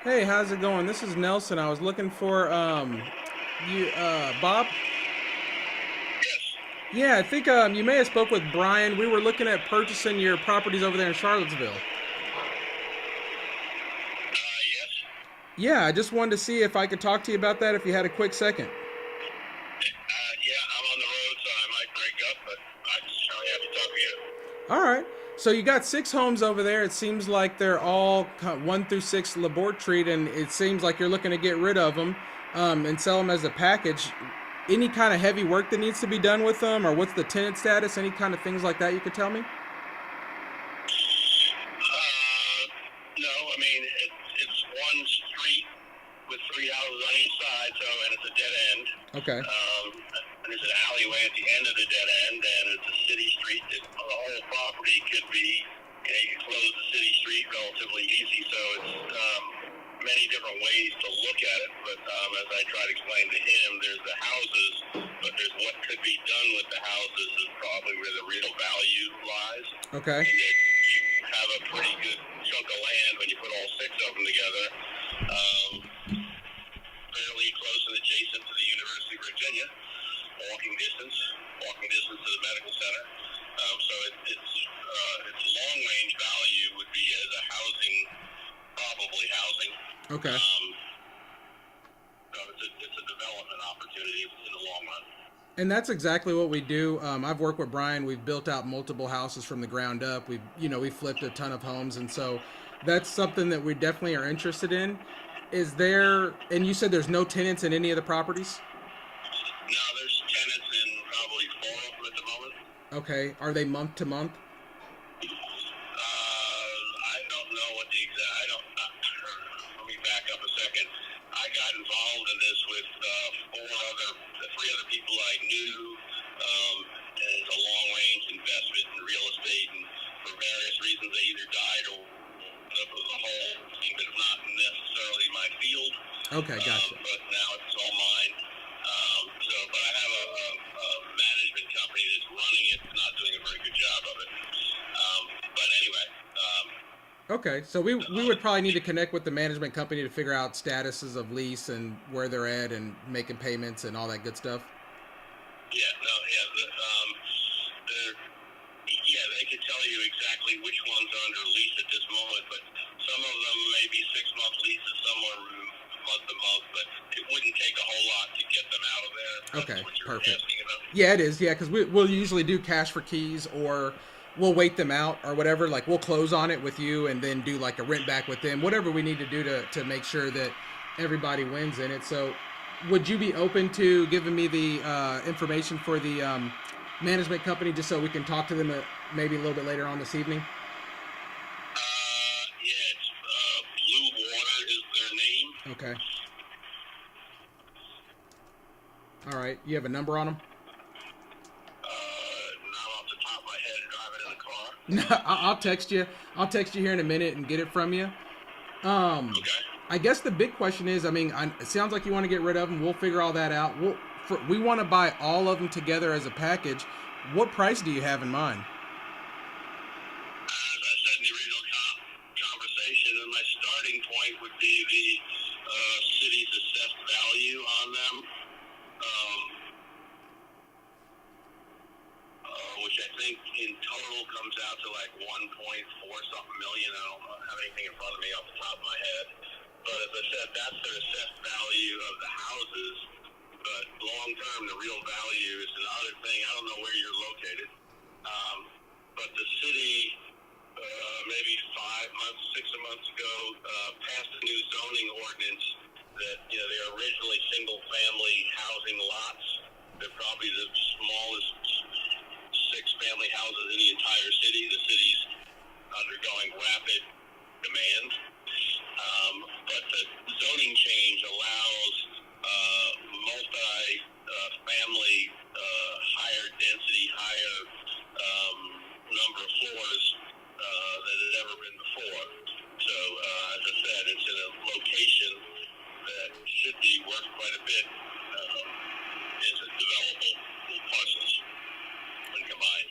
Speaker 1: Hey, how's it going? This is Nelson. I was looking for Bob.
Speaker 4: Yes.
Speaker 1: Yeah, I think you may have spoke with Brian. We were looking at purchasing your properties over there in Charlottesville.
Speaker 4: Yes.
Speaker 1: Yeah, I just wanted to see if I could talk to you about that if you had a quick second.
Speaker 4: Yeah, I'm on the road, so I might break up, but I'm certainly happy to talk to you.
Speaker 1: All right. So you got 6 homes over there. It seems like they're all 1 through 6 laboratory, and it seems like you're looking to get rid of them and sell them as a package. Any kind of heavy work that needs to be done with them, or what's the tenant status? Any kind of things like that you could tell me?
Speaker 4: No, I mean, it's one street with three houses on each side, so, and it's a dead end.
Speaker 1: Okay.
Speaker 4: And there's an alleyway at the end of the dead end, and it's a city street that the whole property could be, you can close the city street relatively easy, so it's many different ways to look at it, but as I try to explain to him, there's the houses, but there's what could be done with the houses is probably where the real value lies.
Speaker 1: Okay.
Speaker 4: And that you have a pretty good chunk of land when you put all 6 of them together, fairly close and adjacent to the University of Virginia, walking distance to the medical center. So its long range value would be as a housing, probably housing.
Speaker 1: Okay.
Speaker 4: So it's a development opportunity in the long run.
Speaker 1: And that's exactly what we do. I've worked with Brian. We've built out multiple houses from the ground up. We flipped a ton of homes, and so that's something that we definitely are interested in. Is there? And you said there's no tenants in any of the properties.
Speaker 4: No, there's tenants in probably 4 of them at the moment.
Speaker 1: Okay. Are they month to month?
Speaker 4: I don't know what the exact. Let me back up a second. I got involved in this with 3 other people I knew, and it's a long-range investment in real estate, and for various reasons they either died or the whole thing, but not necessarily my field.
Speaker 1: Okay, gotcha.
Speaker 4: But now it's all mine. But I have a management company that's running it, not doing a very good job of it. But anyway.
Speaker 1: Okay, so we would probably need to connect with the management company to figure out statuses of lease and where they're at and making payments and all that good stuff.
Speaker 4: They could tell you exactly which ones are under lease at this moment, but some of them may be 6-month leases, some are month to month, but it wouldn't take a whole lot to get them out of there.
Speaker 1: Okay,
Speaker 4: That's what you're
Speaker 1: perfect.
Speaker 4: asking about.
Speaker 1: Yeah, it is. Yeah, because we'll usually do cash for keys, or we'll wait them out or whatever. Like we'll close on it with you and then do like a rent back with them. Whatever we need to do to make sure that everybody wins in it. So, would you be open to giving me the information for the management company just so we can talk to them maybe a little bit later on this evening?
Speaker 4: It's Blue Water is their name.
Speaker 1: Okay. All right. You have a number on them?
Speaker 4: Not off the top of my head, driving in the car.
Speaker 1: No, I'll text you. I'll text you here in a minute and get it from you.
Speaker 4: Okay.
Speaker 1: I guess the big question is, it sounds like you want to get rid of them. We'll figure all that out. We want to buy all of them together as a package. What price do you have in mind?
Speaker 4: As I said in the original conversation, my starting point would be the city's assessed value on them, which I think in total comes out to like 1.4 something million. I don't have anything in front of me off the top of my head. But as I said, that's their assessed value of the houses. But long term, the real value is another thing. I don't know where you're located. But the city, maybe 6 months ago, passed a new zoning ordinance that, they're originally single-family housing lots. They're probably the smallest 6-family houses in the entire city. The city's undergoing rapid demand. But the zoning change allows multi-family, higher density, higher number of floors than had ever been before. So, as I said, it's in a location that should be worth quite a bit. Is a developable parcels when combined.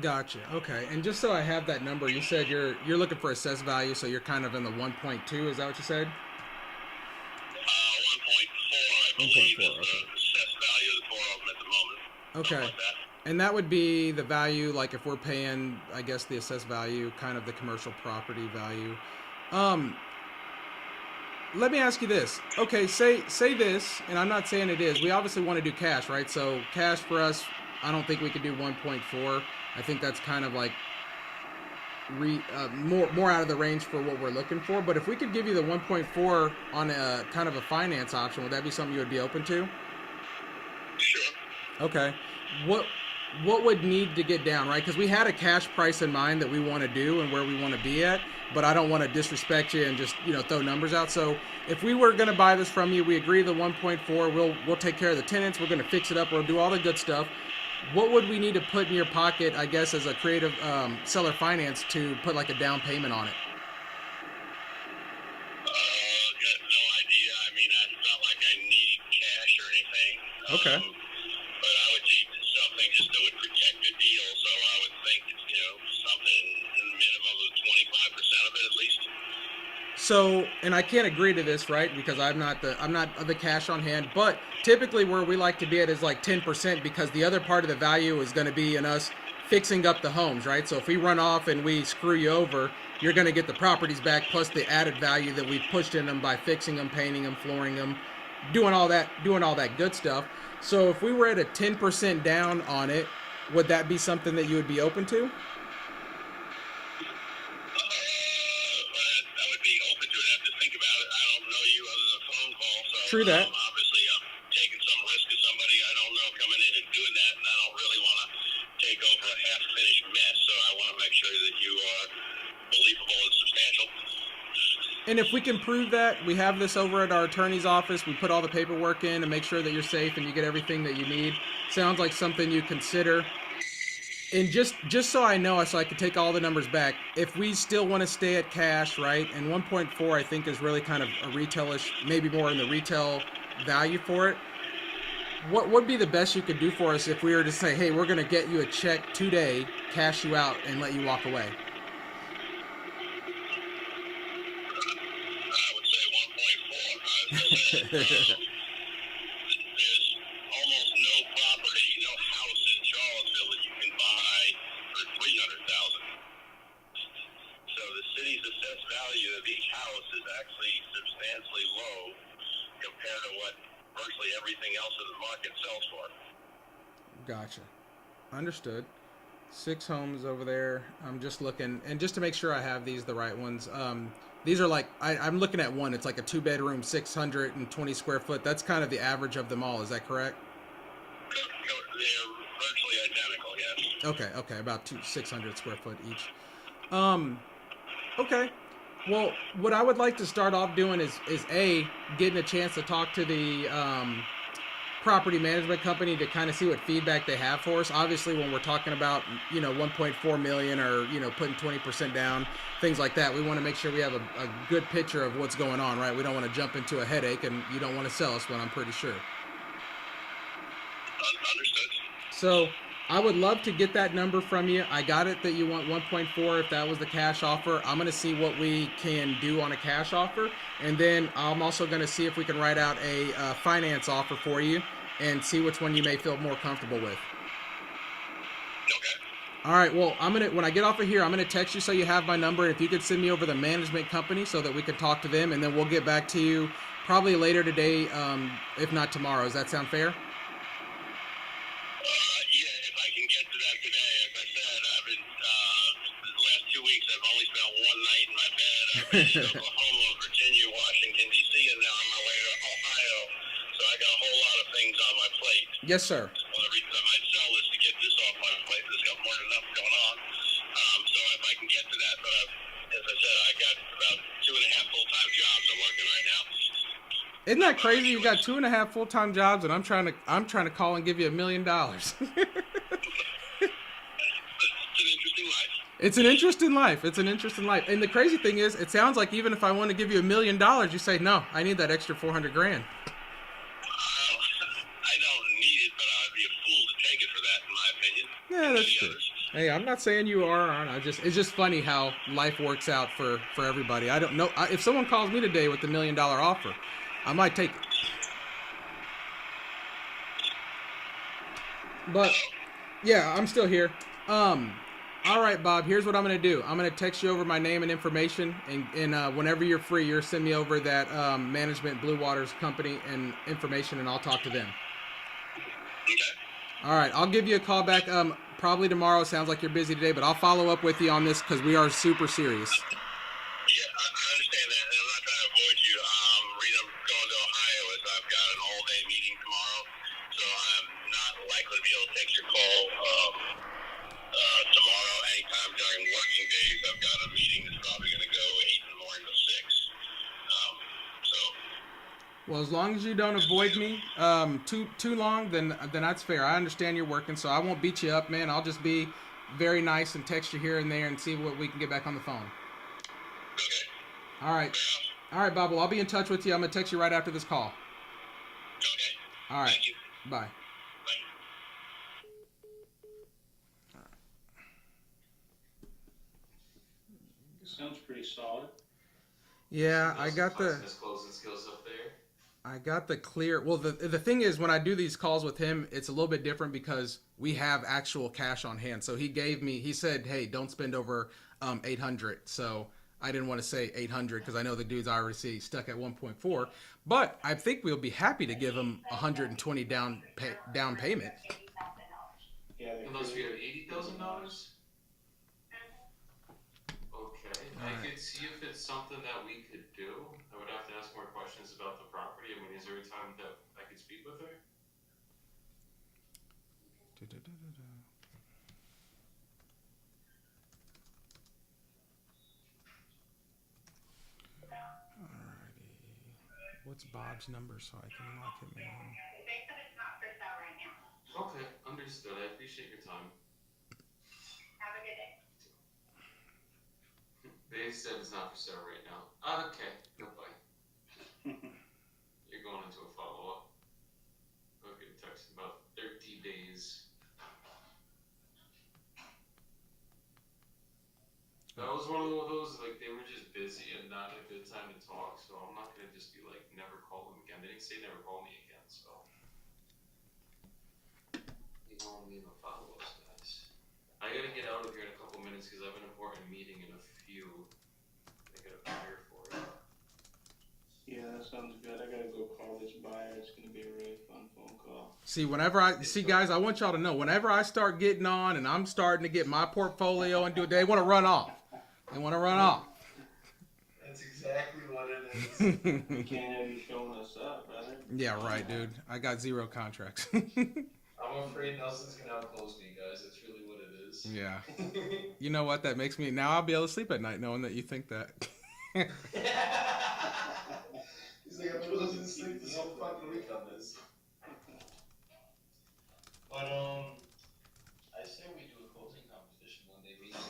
Speaker 1: Gotcha. Okay. And just so I have that number, you said you're looking for assessed value, so you're kind of in the 1.2. Is that what you said?
Speaker 4: believe
Speaker 1: 1.4,
Speaker 4: is the assessed value of the four of them at the moment.
Speaker 1: Okay.
Speaker 4: Something like that.
Speaker 1: And that would be the value, like if we're paying, I guess, the assessed value, kind of the commercial property value. Let me ask you this. Okay, say this, and I'm not saying it is. We obviously want to do cash, right? So cash for us, I don't think we could do 1.4. I think that's kind of like more out of the range for what we're looking for. But if we could give you the 1.4 on a kind of a finance option, would that be something you would be open to?
Speaker 4: Sure.
Speaker 1: Okay. What would need to get down, right? Because we had a cash price in mind that we want to do and where we want to be at, but I don't want to disrespect you and just throw numbers out. So if we were going to buy this from you, we agree the 1.4. We'll take care of the tenants. We're going to fix it up. We'll do all the good stuff. What would we need to put in your pocket, I guess, as a creative seller finance to put like a down payment on it?
Speaker 4: Got no idea. I mean, it's not like I need cash or anything.
Speaker 1: Okay.
Speaker 4: But I would need something just that would protect the deal. So I would think, something in the minimum of 25% of it at least.
Speaker 1: So, and I can't agree to this, right? Because I'm not the cash on hand, but typically where we like to be at is like 10% because the other part of the value is going to be in us fixing up the homes, right? So if we run off and we screw you over, you're going to get the properties back plus the added value that we've pushed in them by fixing them, painting them, flooring them, doing all that good stuff. So if we were at a 10% down on it, would that be something that you would be open to?
Speaker 4: I would be open to it. I have to think about it. I don't know you other than a phone call. So
Speaker 1: True that.
Speaker 4: Obviously, I'm taking some risk of somebody I don't know coming in and doing that, and I don't really want to take over a half-finished mess. So I want to make sure that you are believable and substantial.
Speaker 1: And if we can prove that, we have this over at our attorney's office. We put all the paperwork in to make sure that you're safe and you get everything that you need. Sounds like something you consider. And just so I know, so I can take all the numbers back, if we still want to stay at cash, right, and 1.4 I think is really kind of a retailish, maybe more in the retail value for it, what would be the best you could do for us if we were to say, hey, we're going to get you a check today, cash you out, and let you walk away?
Speaker 4: I would say 1.4. There's almost no property, no house in Charlottesville that you can buy for $300,000. So the city's assessed value of each house is actually substantially low compared to what virtually everything else in the market sells for.
Speaker 1: Gotcha. Understood. 6 homes over there. I'm just looking, and just to make sure I have these the right ones. These are like, I'm looking at one. It's like a 2-bedroom, 620 square foot. That's kind of the average of them all. Is that correct?
Speaker 4: They're virtually identical, yes.
Speaker 1: Okay. About 600 square foot each. Okay. Well, what I would like to start off doing is getting a chance to talk to the property management company to kind of see what feedback they have for us. Obviously, when we're talking about 1.4 million or putting 20% down, things like that, we want to make sure we have a good picture of what's going on, right? We don't want to jump into a headache, and you don't want to sell us one, I'm pretty sure.
Speaker 4: Understood.
Speaker 1: So I would love to get that number from you. I got it that you want 1.4 if that was the cash offer. I'm going to see what we can do on a cash offer, and then I'm also going to see if we can write out a finance offer for you and see which one you may feel more comfortable with.
Speaker 4: Okay.
Speaker 1: All right. Well, when I get off of here, I'm gonna text you so you have my number. If you could send me over the management company so that we can talk to them, and then we'll get back to you probably later today, if not tomorrow. Does that sound fair?
Speaker 4: Yeah, if I can get to that today. As I said, I've been the last 2 weeks. I've only spent one night in my bed. I've been in Oklahoma, Virginia, Washington D.C., and now on my way to Ohio. So I got a whole lot of things on my plate.
Speaker 1: Yes, sir.
Speaker 4: One of the reasons I might sell this to get this off my plate. There's got more than enough going on. So if I can get to that, but as I said, I got about 2.5 full-time jobs I'm working right now.
Speaker 1: Isn't that crazy? You got 2.5 full-time jobs, and I'm trying to call and give you $1 million.
Speaker 4: It's an interesting life.
Speaker 1: It's an interesting life. And the crazy thing is, it sounds like even if I want to give you $1 million, you say no. I need that extra $400,000.
Speaker 4: I don't need it, but I'd be a fool to take it for that, in my opinion.
Speaker 1: Yeah, that's true. Hey, I'm not saying you are or aren't. It's just funny how life works out for everybody. I don't know if someone calls me today with $1 million offer, I might take it. But yeah, I'm still here. Um, all right, Bob. Here's what I'm gonna do. I'm gonna text you over my name and information, and whenever you're free, you're send me over that management Blue Waters company and information, and I'll talk to them.
Speaker 4: Okay.
Speaker 1: All right, I'll give you a call back. Probably tomorrow. Sounds like you're busy today, but I'll follow up with you on this because we are super serious.
Speaker 4: Yeah, I understand that, and I'm not trying to avoid you. Reason I'm going to Ohio is I've got an all-day meeting tomorrow, so I'm not likely to be able to take your call tomorrow anytime during working days. I've got a meeting that's probably going to go 8 in the morning to 6. So
Speaker 1: Well, as long as you don't avoid me too long, then that's fair. I understand you're working, so I won't beat you up, man. I'll just be very nice and text you here and there and see what we can get back on the phone.
Speaker 4: okay,
Speaker 1: All right, all right, Bob. Well, I'll be in touch with you. I'm gonna text you right after this call.
Speaker 4: okay.
Speaker 1: All right,
Speaker 4: Thank you.
Speaker 1: bye.
Speaker 4: Bye.
Speaker 2: Sounds pretty solid.
Speaker 1: Yeah,
Speaker 3: Know some His closing skills up there.
Speaker 1: I got the clear. Well, the thing is, when I do these calls with him, it's a little bit different because we have actual cash on hand. So he gave me. He said, "Hey, don't spend over 800." So I didn't want to say 800 because I know the dude's already stuck at 1.4. But I think we'll be happy to give him 120 down payment.
Speaker 2: Yeah,
Speaker 3: Unless we have $80,000. Okay, I
Speaker 1: Alright.
Speaker 3: could see if it's something that we could do. I would have to ask more questions about the property. I mean, is there a time that I could speak with her?
Speaker 1: Alrighty. What's Bob's number so I can lock him in?
Speaker 4: They said it's not for sale right now.
Speaker 3: Okay, understood. I appreciate your time.
Speaker 4: Have a good day.
Speaker 3: They said it's not for sale right now. Okay, goodbye. You're going into a follow-up. I'll get a text in about 30 days. That was one of those, like, they were just busy and not a good time to talk, so I'm not gonna just be like, never call them again. They didn't say never call me again, so. You know what I mean, the follow-ups, guys. I gotta get out of here in a couple minutes because I have an important meeting in a few. I gotta prepare for it.
Speaker 2: Yeah, that sounds good. I gotta go call this buyer. It's gonna be a really fun phone call.
Speaker 1: See, guys, I want y'all to know, whenever I start getting on and I'm starting to get my portfolio and do it, they want to run off. They want to run off.
Speaker 3: That's exactly what it is.
Speaker 2: We can't have you showing us up, brother.
Speaker 1: Yeah, right, dude. I got 0 contracts.
Speaker 3: I'm afraid Nelson's gonna outclose me, guys. That's really what it is.
Speaker 1: Yeah. You know what? That makes me. Now I'll be able to sleep at night knowing that you think that.
Speaker 3: He's like, I've been losing sleep this whole fucking week on this. But, I say we do a closing competition one day, me and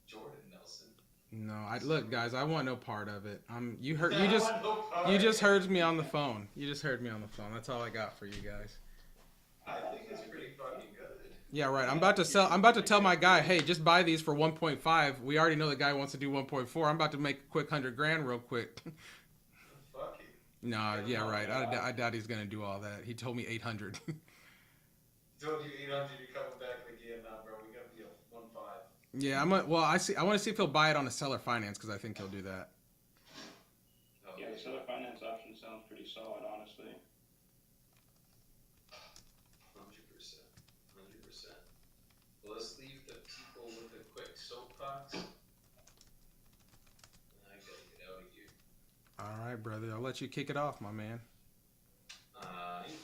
Speaker 3: Jordan Nelson.
Speaker 1: No, look, guys. I want no part of it. You just heard me on the phone. You just heard me on the phone. That's all I got for you guys.
Speaker 3: I think it's pretty fucking good.
Speaker 1: Yeah, right. I'm about to tell my guy, hey, just buy these for 1.5. We already know the guy wants to do 1.4. I'm about to make a quick 100 grand real quick.
Speaker 3: Fuck it.
Speaker 1: No, yeah, right. I doubt he's gonna do all that. He told me 800.
Speaker 3: Told you 800, you're coming back like, yeah, nah, bro, we gotta be a 1.5.
Speaker 1: Yeah, I want to see if he'll buy it on a seller finance because I think he'll do that.
Speaker 3: Oh,
Speaker 2: Yeah, the seller finance option sounds pretty solid, honestly.
Speaker 3: 100%. 100%. Well, let's leave the people with a quick soapbox. I gotta get out of here.
Speaker 1: All right, brother. I'll let you kick it off, my man.
Speaker 3: Alright.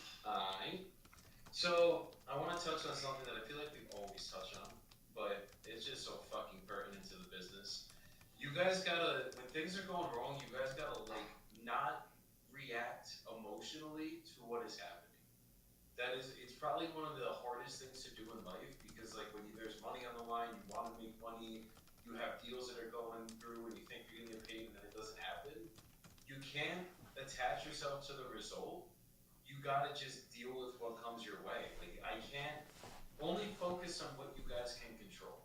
Speaker 3: So, I want to touch on something that I feel like we always touch on, but it's just so fucking pertinent to the business. You guys gotta, when things are going wrong, you guys gotta, like, not react emotionally to what is happening. It's probably one of the hardest things to do in life because, like, when there's money on the line, you want to make money, you have deals that are going through, and you think you're gonna get paid, and then it doesn't happen. You can't attach yourself to the result. You gotta just deal with what comes your way. Like, I can't only focus on what you guys can control.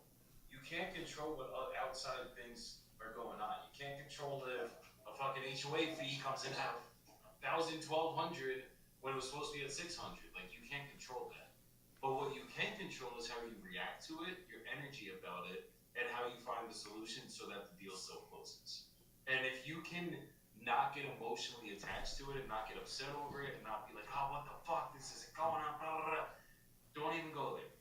Speaker 3: You can't control what outside things are going on. You can't control if a fucking HOA fee comes in at 1,000, 1,200 when it was supposed to be at 600. Like, you can't control that. But what you can control is how you react to it, your energy about it, and how you find the solution so that the deal still closes. And if you can not get emotionally attached to it and not get upset over it and not be like, oh, what the fuck, this isn't going on, blah, blah, blah. Don't even go there.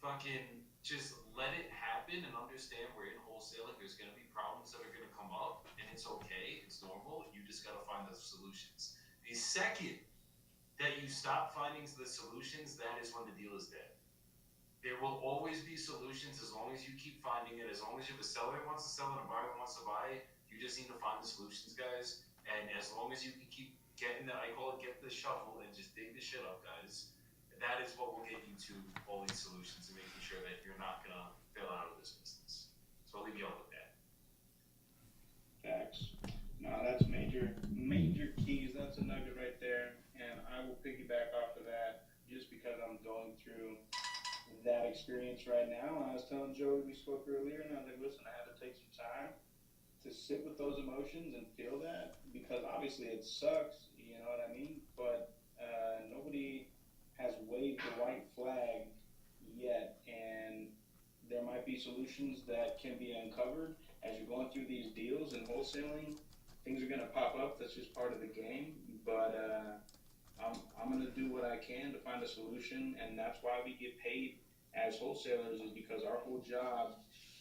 Speaker 3: Fucking just let it happen and understand we're in wholesaling. There's going to be problems that are going to come up, and it's okay. It's normal. You just got to find the solutions. The second that you stop finding the solutions, that is when the deal is dead. There will always be solutions as long as you keep finding it. As long as you have a seller that wants to sell it and a buyer that wants to buy it, you just need to find the solutions, guys. And as long as you can keep getting that, I call it get the shovel and just dig the shit up, guys. That is what will get you to all these solutions and making sure that you're not gonna fail out of this business. So I'll leave you all with that.
Speaker 2: Facts. No, that's major keys. That's a nugget right there. And I will piggyback off of that just because I'm going through that experience right now. And I was telling Joey, we spoke earlier, and I was like, listen, I had to take some time to sit with those emotions and feel that because obviously it sucks, you know what I mean? But nobody has waved the white flag yet, and there might be solutions that can be uncovered as you're going through these deals and wholesaling. Things are going to pop up. That's just part of the game. But I'm going to do what I can to find a solution, and that's why we get paid as wholesalers is because our whole job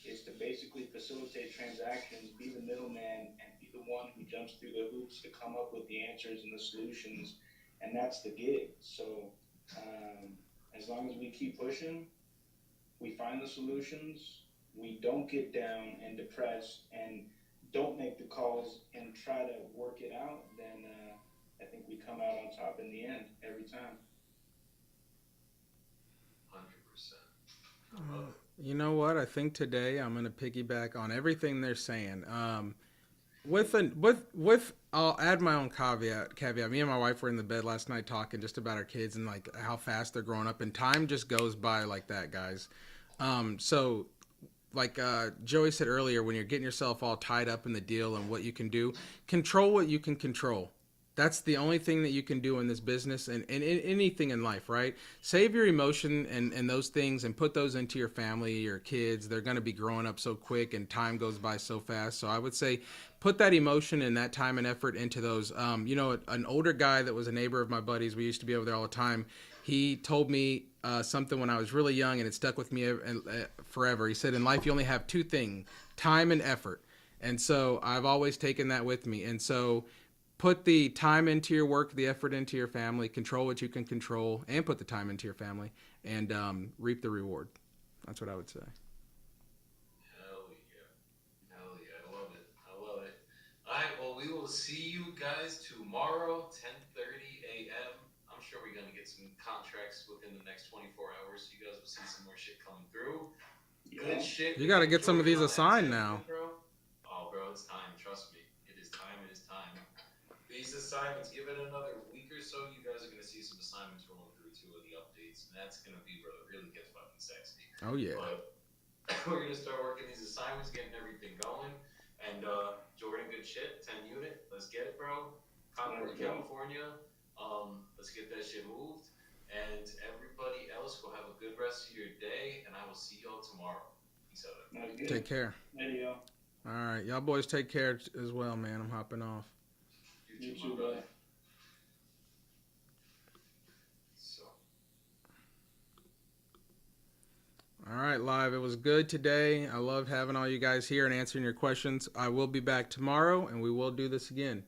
Speaker 2: is to basically facilitate transactions, be the middleman, and be the one who jumps through the hoops to come up with the answers and the solutions, and that's the gig. So as long as we keep pushing, we find the solutions, we don't get down and depressed, and don't make the calls and try to work it out, then I think we come out on top in the end every time.
Speaker 3: 100%. I love it.
Speaker 1: You know what? I think today I'm gonna piggyback on everything they're saying. With I'll add my own caveat. Me and my wife were in the bed last night talking just about our kids and like how fast they're growing up, and time just goes by like that, guys. So like Joey said earlier, when you're getting yourself all tied up in the deal and what you can do, control what you can control. That's the only thing that you can do in this business and in anything in life, right? Save your emotion and those things and put those into your family, your kids. They're going to be growing up so quick and time goes by so fast. So I would say put that emotion and that time and effort into those. An older guy that was a neighbor of my buddies, we used to be over there all the time. He told me something when I was really young and it stuck with me forever. He said, in life, you only have two things, time and effort. And so I've always taken that with me. And so put the time into your work, the effort into your family, control what you can control, and put the time into your family, and reap the reward. That's what I would say.
Speaker 3: Hell yeah. Hell yeah. I love it. I love it. All right. Well, we will see you guys tomorrow, 10:30 a.m. I'm sure we're going to get some contracts within the next 24 hours. You guys will see some more shit coming through. Good shit.
Speaker 1: You got to get some of these assigned now.
Speaker 3: Bro. Oh, bro, it's time. Trust me. It is time. It is time. These assignments, give it another week or so, you guys are going to see some assignments rolling through too of the updates. And that's going to be where it really gets fucking sexy.
Speaker 1: Oh, yeah.
Speaker 3: But we're going to start working these assignments, getting everything going. And Jordan, good shit. 10 unit. Let's get it, bro. Concord, California. Let's get that shit moved. And everybody else, go have a good rest of your day. And I will see y'all tomorrow. Peace out.
Speaker 1: Take care.
Speaker 2: Later, y'all.
Speaker 1: All right. Y'all boys take care as well, man. I'm hopping off.
Speaker 2: You too, brother.
Speaker 3: So.
Speaker 1: All right, live. It was good today. I loved having all you guys here and answering your questions. I will be back tomorrow, and we will do this again.